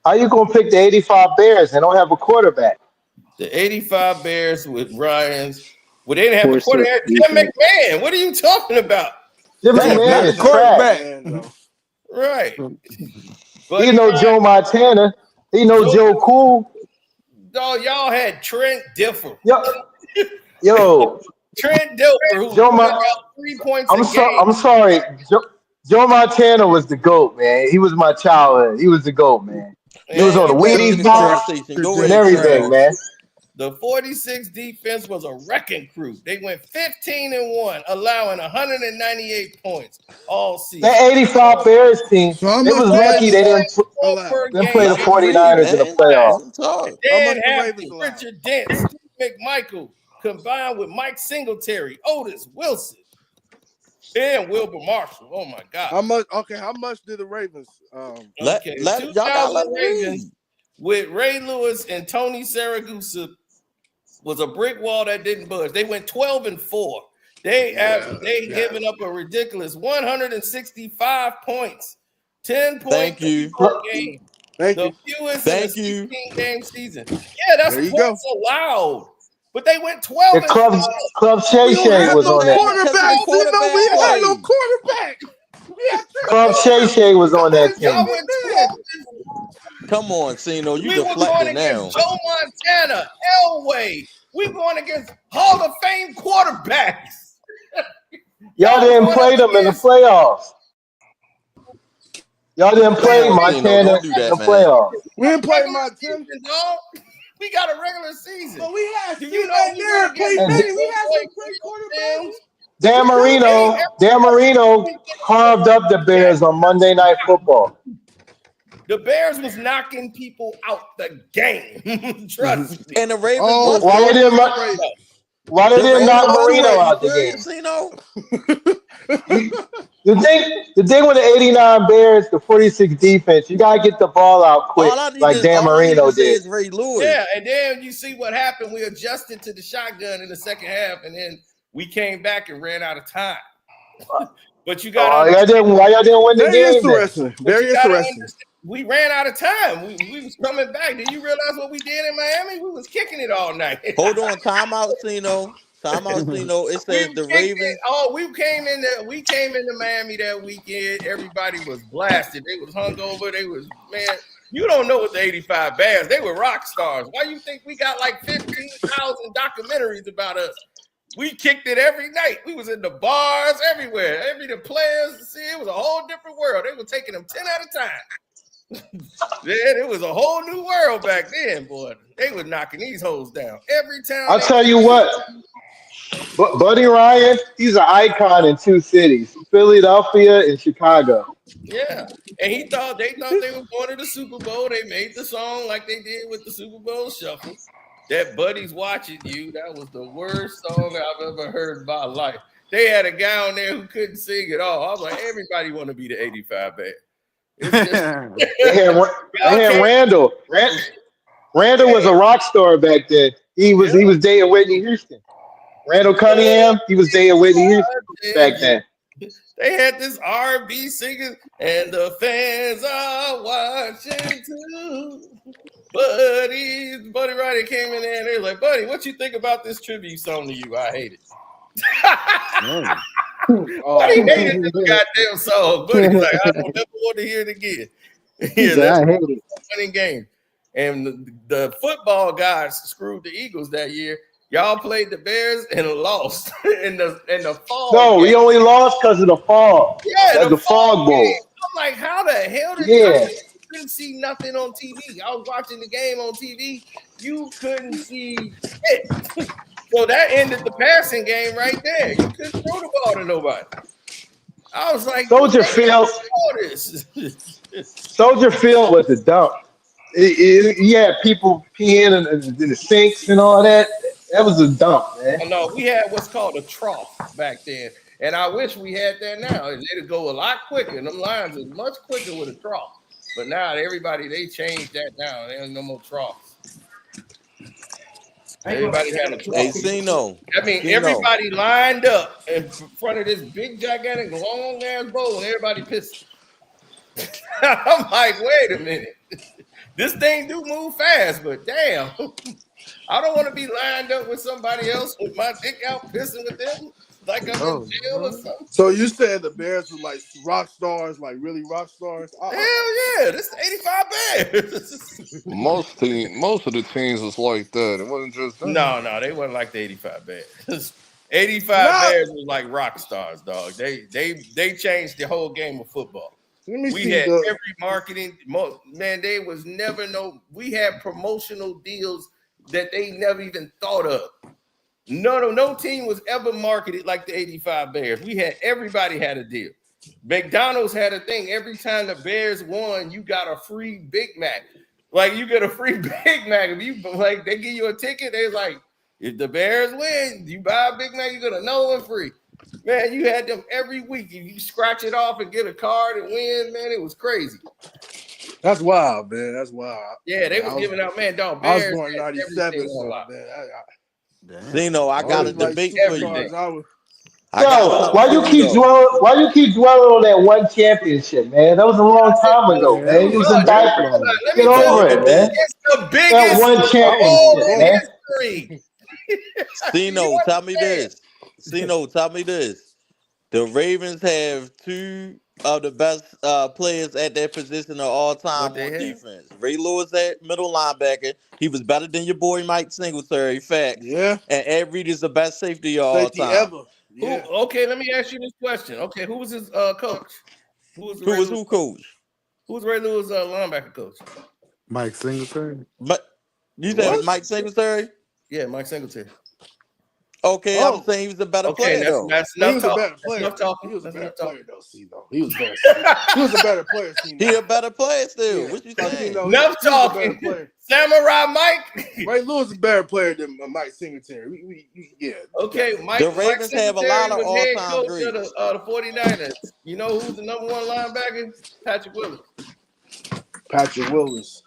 How you gonna pick the '85 Bears? They don't have a quarterback. The 85 Bears with Ryans. Well, they didn't have a Poor set quarterback. Tim defense. McMahon. What are you talking about? Jim one. Damn, McMahon not the is Man, trash. quarterback. man, though. Right. He Buddy know Ryan. Joe Montana. He know Joe Cool. Dog, y'all had Trent Dilfer. Yo, Trent Dilfer, who Joe. put about 3 points a game. I'm sorry. Joe Montana was the GOAT, man. He was my childhood. He was the GOAT, man. He was Man, on the he Back to Wheaties the box conversation. Go and ahead, everything, Cino. man. The 46 defense was a wrecking crew. They went 15-1, allowing 198 points all season. That '85 Bears team, So how they much was the lucky they Ravens didn't allow? play the Let him read, 49ers in the man. playoffs. Let him talk. How much Dan the Hampton, Ravens allow? Richard Dent, Steve McMichael, combined with Mike Singletary, Otis Wilson, and Wilbur Marshall. Oh my God! How much? Okay, how much did the Ravens? Okay, Y'all gotta let 2000 him Ravens read. with Ray Lewis and Tony Saragusa was a brick wall that didn't budge. They went 12-4. They given up a ridiculous 165 points, 10 Thank points you. per game. Thank The you. fewest in a Thank you. 16-game season. Yeah, that's There you points go. allowed. But they went 12-4. Club Shay We don't Shay have was no on that. Because of the quarterbacks. You know, we quarterback ain't had no play. quarterback. We had Trent Club Shay Dilfer. Shay was on that Y'all team. went Man. 12. Come on, Cino. You We were going deflecting against now. Joe Montana, Elway, We going against Hall of Fame quarterbacks. Y'all didn't play them in the playoffs. Y'all didn't play Damn, Cino, Montana don't do in the that, man. playoffs. We didn't play Regular Montana. season, dog. We got a regular season. But we had Do Steve you know we McNair, went against And Peyton Manning. We had some Boy great Williams? quarterbacks. Dan Marino carved up the Bears on Monday Night Football. The Bears was knocking people out the game. Trust me. And the Ravens Oh, was Why they too. didn't The Ravens knock was too. Marino Are you out the serious, game? Cino? The thing with the 89 Bears, the 46 defense, you gotta get the ball out quick, like Dan All I need Marino to say did. is Ray Lewis. Yeah, and then you see what happened. We adjusted to the shotgun in the second half, and then we came back and ran out of time. But you got why y'all didn't win the Very game interesting. Very interesting. We ran out of time. We was coming back. Did you realize what we did in Miami? We was kicking it all night. Hold on, timeout, Cino. Timeout, Cino. It says the Ravens. We came into Miami that weekend. Everybody was blasted. They was hungover. They was, man. You don't know what the 85 Bears. They were rock stars. Why you think we got like 15,000 documentaries about us? We kicked it every night. We was in the bars everywhere. The players, see, it was a whole different world. They were taking them 10 at a time. Man, it was a whole new world back then, boy. They were knocking these hoes down every time. I'll tell you what, Buddy Ryan, he's an icon in two cities, Philadelphia and Chicago. Yeah, and they thought they were going to the Super Bowl. They made the song like they did with the Super Bowl Shuffle. That Buddy's Watching You, that was the worst song I've ever heard in my life. They had a guy on there who couldn't sing at all. I was like, everybody want to be the 85 Band. It's just They had Randall. Randall was a rock star back then. He was dating Whitney Houston. Randall Cunningham, he was dating Whitney Houston back then. They had this R&B singing, and the fans are watching too. Buddy Riley came in there and they were like, Buddy, what you think about this tribute song to you? I hate it. Buddy hated this goddamn song. Buddy's like, I don't ever want to hear it again. I hate it. Winning game. And the football guys screwed the Eagles that year. Y'all played the Bears and lost in the fall. No, we only lost because of the fog. Yeah, the fog bowl. I'm like, how the hell did you couldn't see nothing on TV? I was watching the game on TV. You couldn't see it. So that ended the passing game right there. You couldn't throw the ball to nobody. I was like, Soldier Field was a dump. You had people peeing in the sinks and all that. That was a dump, man. No, we had what's called a trough back then. And I wish we had that now. It'd go a lot quicker. And them lines is much quicker with a trough. But now they changed that now. There's no more troughs. Everybody had a trough. Hey, Cino. I mean, everybody lined up in front of this big, gigantic, long-ass bowl, and everybody pissed. I'm like, wait a minute. This thing do move fast, but damn. I don't want to be lined up with somebody else with my dick out pissing with them like I'm in jail or something. So you said the Bears were like rock stars, like really rock stars? Hell yeah, this is 85 Bears. Most of the teams was like that. It wasn't just them. No, they wasn't like the 85 Bears. 85 Bears was like rock stars, dog. They changed the whole game of football. We had every marketing, man. They was never we had promotional deals that they never even thought of. No team was ever marketed like the 85 Bears. Everybody had a deal. McDonald's had a thing. Every time the Bears won, you got a free Big Mac. Like you get a free Big Mac. If you like, they give you a ticket. They're like, if the Bears win, you buy a Big Mac, you get another one free. Man, you had them every week. If you scratch it off and get a card and win, man, it was crazy. That's wild, man. That's wild. Yeah, they was giving out, man, dog. I was Bears born in 97, so, man. Cino, I got a debate for you. Why you keep dwelling on that one championship, man? That was a long time ago, man. It was a diaper. Get over it, man. It's the biggest that one championship, man. Cino, tell me this. Cino, tell me this. The Ravens have two of the best players at their position of all time What they on have? defense. Ray Lewis at middle linebacker. He was better than your boy Mike Singletary. Facts. Yeah. And Ed Reed is the best safety of all Safety time. ever. Yeah. Okay, let me ask you this question. Okay, who was his coach? Who was Who was who coach? Who was Ray Lewis' linebacker coach? Mike Singletary. But you said What? Mike Singletary? Yeah, Mike Singletary. Okay, I'm saying he was a better player though. That's He enough was a talking. better That's player. enough talking. He was a That's better enough talking. player though. See though, he was better. He was a better player. See He a better player still. Yeah. What you saying? Enough He was a better talking. player. Samurai Mike. Ray Lewis is a better player than Mike Singletary. Yeah. Okay, Mike. The Ravens Mike have a lot of Singletary was head all-time coach greats. of the 49ers. You know who's the number one linebacker? Patrick Willis. Patrick Willis.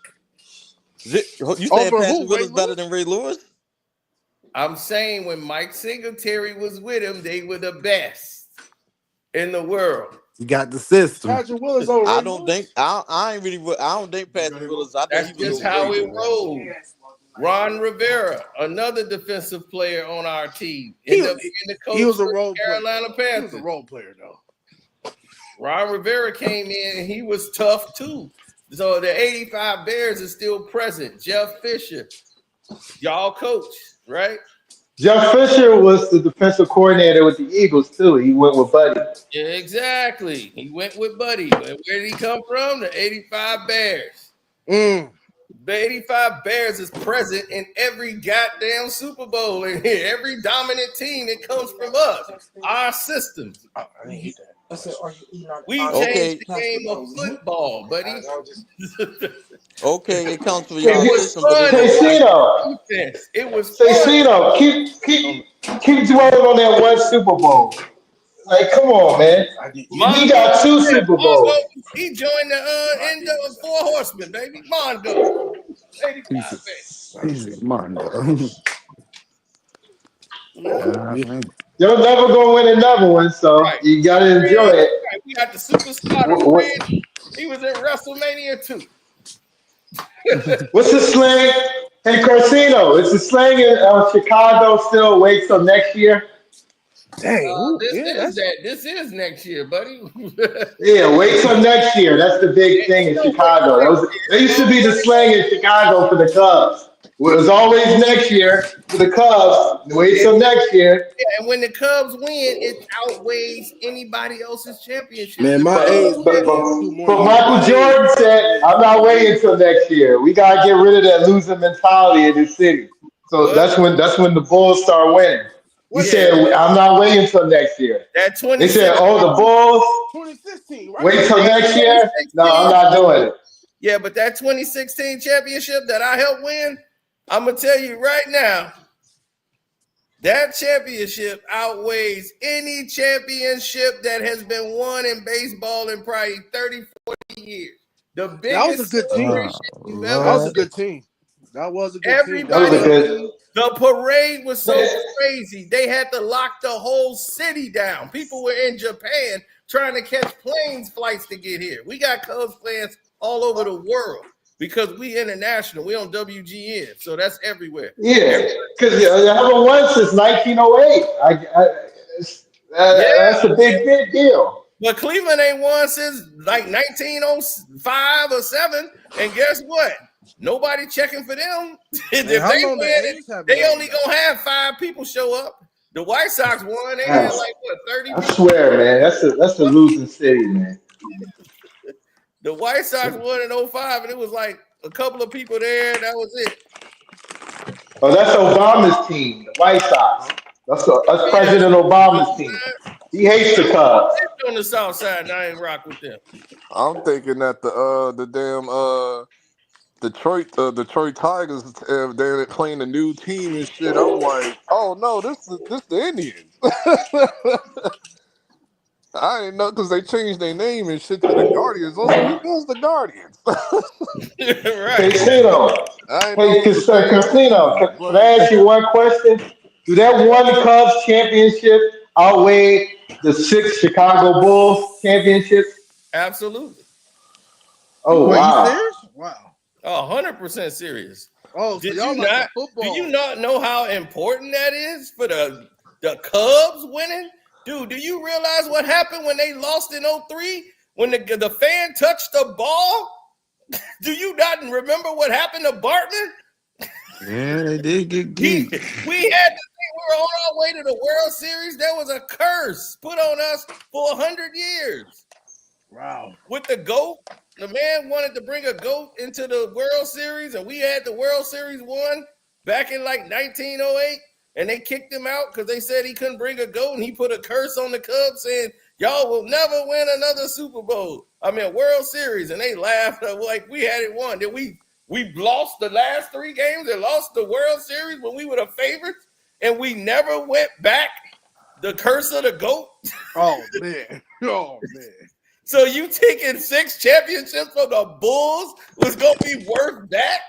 You said Over Patrick who? Willis Ray better Lewis? than Ray Lewis? I'm saying when Mike Singletary was with him, they were the best in the world. You got the system. Patrick Willis over I Ray don't Lewis? think I ain't really. I don't think Patrick Willis. I think That's he was just how it overrated. rolls. Ron Rivera, another defensive player on our team, He ended was- up being the coach He was a for role the Carolina player. He Panthers. was a role player though. Ron Rivera came in and he was tough too. So the 85 Bears is still present. Jeff Fisher, y'all coach, right? Jeff Fisher was the defensive coordinator with the Eagles too. He went with Buddy. Yeah, exactly. He went with Buddy. But where did he come from? The 85 Bears. The 85 Bears is present in every goddamn Super Bowl in here. Every dominant team that comes from us. Our systems. I didn't hit that. I said, "Are you eating We Okay. changed the game of football, buddy. Okay, it comes from Hey, y'all you- system, but Fun it to don't. watch defense. It was fun. Cecino, keep dwelling on that one Super Bowl. Like, come on, man. We got two Super Bowls. Mongo, he joined the end of Four Horsemen, baby. Mongo. 85 Bears. He's a Mondo. You're never gonna win another one, so you gotta enjoy it. Right. We got the superstar. What- He was in WrestleMania too. What's the slang? Hey, Karceno, is the slang in Chicago still wait till next year? Dang, This is next year, buddy. Yeah, wait till next year. That's the big thing in Chicago. That used to be the slang in Chicago for the Cubs. It was always next year for the Cubs. Wait till next year. Yeah, and when the Cubs win, it outweighs anybody else's championship. Man, my age But is 2 more but years. Michael Jordan said, "I'm not waiting till next year. We gotta get rid of that losing mentality in this city." So that's when the Bulls start winning. He said, "I'm not waiting till next year." That They said, "Oh, the Bulls 2016, right? wait till next year." No, I'm not doing it. Yeah, but that 2016 championship that I helped win, I'm gonna tell you right now, that championship outweighs any championship that has been won in baseball in probably 30, 40 years. The That biggest was a good team. celebration you've That ever was a good team. That was a good Everybody, team. the parade was so crazy. They had to lock the whole city down. People were in Japan trying to catch flights to get here. We got Cubs fans all over the world because we international. We on WGN, so that's everywhere. Yeah, because you haven't won since 1908. That's a big deal. But Cleveland ain't won since like 1905 or 7. And guess what? Nobody checking for them. If Man, how they long the win, A's have they been only gonna have 5 people show up. The White Sox won. They had like what 30 I people. swear, man, that's a losing city, man. The White Sox won in 05, and it was like a couple of people there. That was it. Oh, that's Obama's team, the White Sox. That's President Obama's team. He hates the Cubs. On the South Side, and I ain't rock with them. I'm thinking that the damn Detroit Tigers they're playing a new team and shit. I'm like, oh no, this the Indians. I didn't know because they changed their name and shit to the Guardians. I was like, who is the Guardians? Casino. Hey, Casino, can I ask you one question? Do that one Cubs championship outweigh the 6 Chicago Bulls championships? Absolutely. Oh, Are wow. you serious? Wow. 100% serious. Oh, so Did y'all you like not? the football? Do you not know how important that is for the Cubs winning? Dude, do you realize what happened when they lost in 03? When the fan touched the ball? Do you not remember what happened to Bartman? Yeah, they did get geeked. We were on our way to the World Series. There was a curse put on us for 100 years. Wow. With the GOAT, the man wanted to bring a GOAT into the World Series, and we had the World Series won back in like 1908, and they kicked him out because they said he couldn't bring a GOAT, and he put a curse on the Cubs saying, y'all will never win another Super Bowl. I mean, World Series, and they laughed like we had it won. Did we lost the last 3 games and lost the World Series when we were the favorites, and we never went back? The curse of the GOAT? Oh, man. Oh, man. So you taking 6 championships from the Bulls was going to be worth that?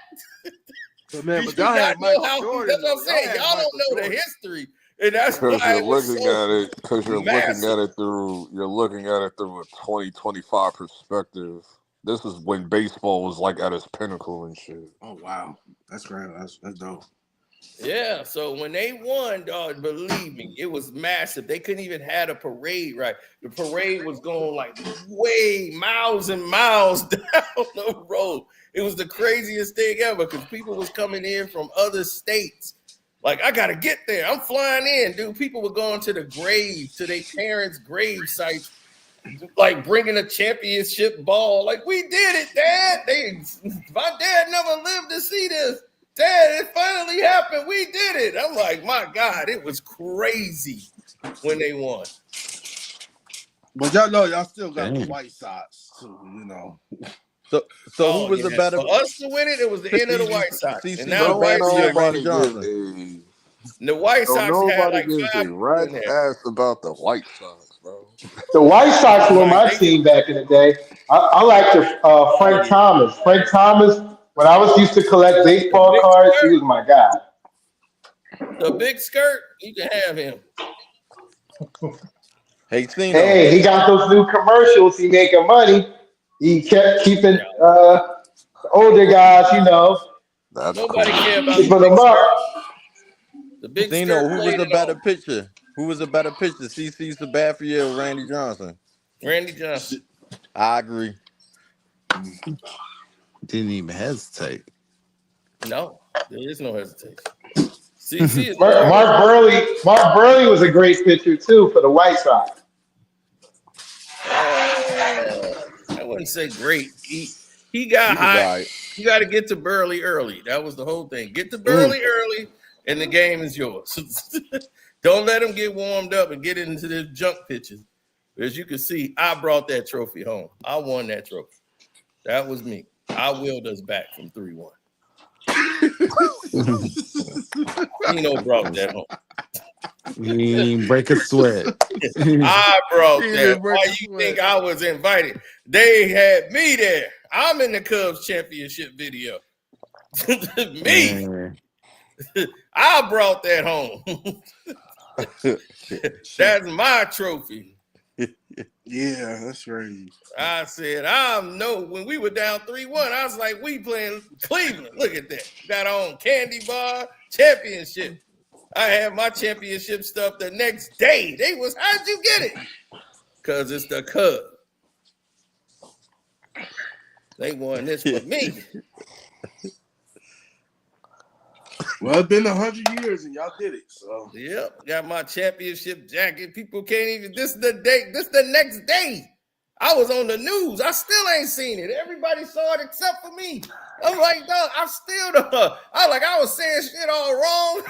But man, But y'all had Michael Jordan. That's what I'm saying. Y'all don't know the history. And that's Because why you're looking at it. Because you're looking at it through. You're looking at it through a 2025 perspective. This is when baseball was like at its pinnacle and shit. Oh wow, that's great. That's dope. Yeah, so when they won, dog, believe me, it was massive. They couldn't even have a parade, right? The parade was going like way miles and miles down the road. It was the craziest thing ever because people was coming in from other states. Like, I got to get there. I'm flying in, dude. People were going to the grave, to their parents' grave sites, like bringing a championship ball. Like, we did it, Dad. My dad never lived to see this. Dad, it finally happened. We did it. I'm like, my God, it was crazy when they won. But y'all know y'all still got the White Sox, too, you know. So who was the better? For us to win it, it was the end of the White Sox. And now the Don't White Sox, nobody give a. the White Don't Sox had nobody like gives 5 a rat's in there. ass about the White Sox, bro. The White Sox were my team back in the day. I liked Frank Thomas. Frank Thomas, when I was used to collect baseball cards, he was my guy. The big skirt, you can have him. Hey, he got those new commercials. He making money. He kept keeping the older guys, you know. That's Nobody care about keeping the big them up. skirt. The big Zeno, skirt who was played the it better on. pitcher? Who was the better pitcher, CC Sabathia or Randy Johnson? Randy Johnson. I agree. Didn't even hesitate. No, there is no hesitation. CC is Mark Burley was a great pitcher too for the White Sox. I wouldn't say great. He got hot. You got to get to Burley early. That was the whole thing. Get to Burley early, and the game is yours. Don't let him get warmed up and get into the junk pitches. As you can see, I brought that trophy home. I won that trophy. That was me. I willed us back from 3-1. Tino brought that home. Break a sweat. I brought that. Why you think I was invited? They had me there. I'm in the Cubs championship video. Me. I brought that home. That's my trophy. Yeah, that's right. I said, when we were down 3-1, I was like, we playing Cleveland. Look at that. Got on candy bar championship. I had my championship stuff the next day. How'd you get it? Because it's the Cubs. They won this for me. Well, it's been 100 years and y'all did it. So yep, got my championship jacket. People can't even. This is the day. This is the next day. I was on the news. I still ain't seen it. Everybody saw it except for me. I'm like, dog, I still don't. I was saying shit all wrong.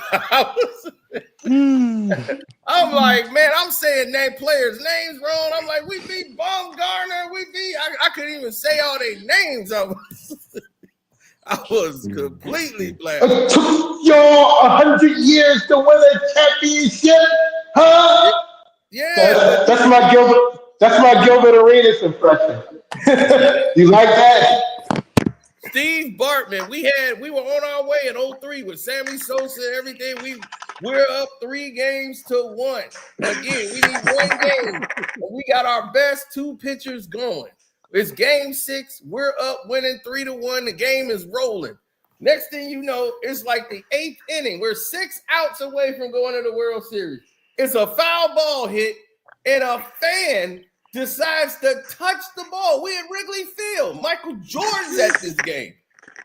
I'm like, man, I'm saying players' names wrong. I'm like, we beat Baumgartner. I couldn't even say all their names. I was completely black. It took y'all 100 years to win a championship, huh? Yeah. That's my Gilbert. That's my Gilbert Arenas impression. You like that? Steve Bartman, we were on our way in 03 with Sammy Sosa and everything. We're up 3-1. Again, we need 1 game. And we got our best 2 pitchers going. It's game 6. We're up winning 3-1. The game is rolling. Next thing you know, it's like the 8th inning. We're 6 outs away from going to the World Series. It's a foul ball hit. and a fan decides to touch the ball. We at Wrigley Field. Michael Jordan's at this game.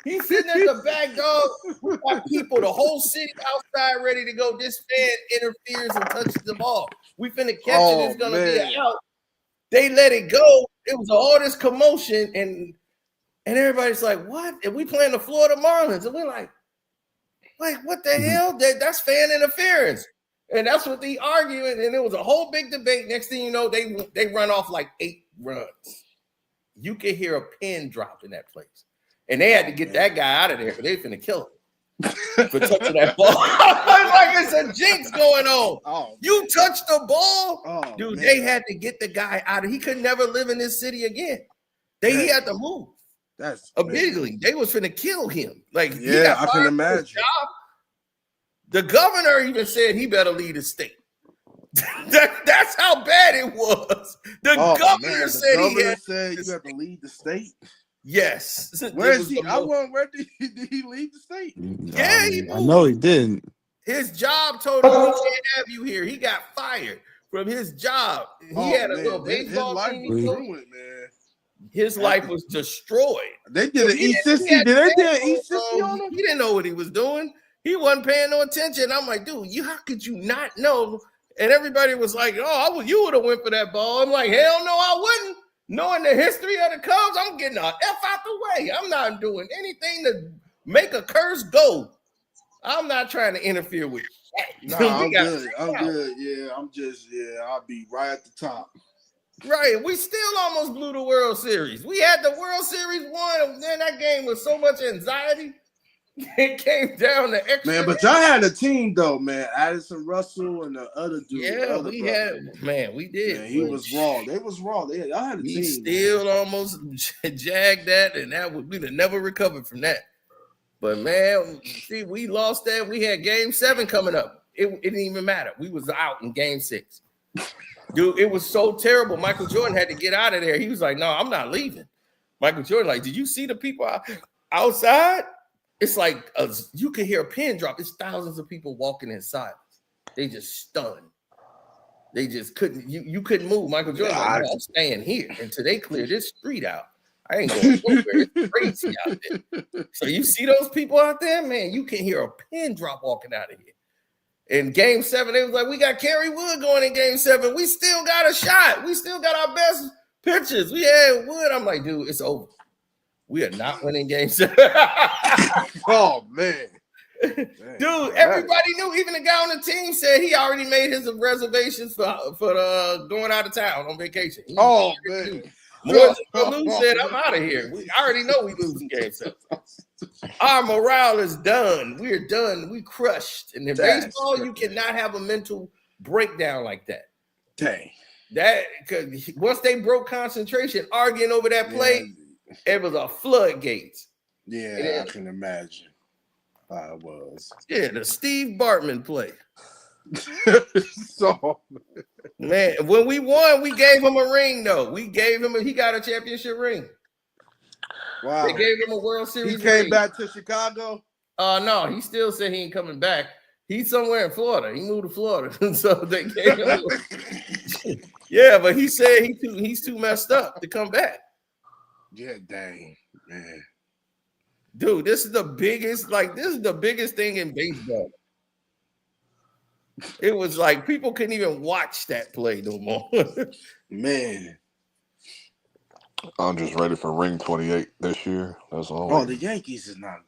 He's sitting at the back, dog. We got people, the whole city outside ready to go. This fan interferes and touches the ball. We finna catch it. It's gonna be an out. They let it go. It was all this commotion, and everybody's like, "What?" And we playing the Florida Marlins, and we're like, what the hell? That's fan interference. And that's what they arguing. And it was a whole big debate. Next thing you know, they run off like 8 runs. You could hear a pin drop in that place. And they had to get that guy out of there because they finna kill him for touching that ball. Like it's a jinx going on. You touched the ball. Dude, they had to get the guy out of. He could never live in this city again. He had to move. That's immediately. They was finna kill him. Like, yeah, I can imagine. The governor even said he better leave the state. That's how bad it was. The governor said you have to leave the state. Yes. Where is he? Where did he leave the state? Yeah, he moved. I know he didn't. His job told him we can't have you here. He got fired from his job. He had a little baseball team. His life was destroyed. They did an E60. Did they do an E60 on him? He didn't know what he was doing. He wasn't paying no attention. I'm like, dude, how could you not know? And everybody was like, oh, you would have went for that ball. I'm like, hell no, I wouldn't. Knowing the history of the Cubs, I'm getting a F out the way. I'm not doing anything to make a curse go. I'm not trying to interfere with you. Nah, I'm good. I'm good. Yeah, I'll be right at the top. Right. We still almost blew the World Series. We had the World Series won, and then that game was so much anxiety. It came down to extra. Man, but y'all had a team though, man. Addison Russell and the other dude. Yeah, we did. Man, he was raw. They was raw. Y'all had a team. We still almost jagged that, and we'd have never recovered from that. But man, see, we lost that. We had Game 7 coming up. It didn't even matter. We was out in Game 6. Dude, it was so terrible. Michael Jordan had to get out of there. He was like, no, I'm not leaving. Michael Jordan, like, did you see the people outside? It's like you could hear a pin drop. It's thousands of people walking in silence. They just stunned. They just couldn't. You couldn't move. Michael Jordan, like, I'm staying here until they clear this street out. I ain't going nowhere. It's crazy out there. So you see those people out there, man. You can hear a pin drop walking out of here. In Game 7, they was like, we got Kerry Wood going in Game 7. We still got a shot. We still got our best pitchers. We had Wood. I'm like, dude, it's over. We are not winning Game 7. Oh, man. Dude, everybody knew. Even the guy on the team said he already made his reservations for going out of town on vacation. Man. Lou said, I'm out of here. I already know we losing Game 7. Our morale is done. We're done. We crushed. And in baseball, you cannot have a mental breakdown like that. Dang. That, because once they broke concentration, arguing over that play, it was a floodgates. Yeah, I can imagine how it was. Yeah, the Steve Bartman play. So, man, when we won, we gave him a ring, though. He got a championship ring. Wow. They gave him a World Series He came ring. back to Chicago? No, he still said he ain't coming back. He's somewhere in Florida. He moved to Florida. So they gave him yeah, but he said he's too messed up to come back. Yeah, dang, man. Dude, this is the biggest thing in baseball. It was like people couldn't even watch that play no more. Man. I'm just ready for ring 28 this year. That's all. Oh, the Yankees is not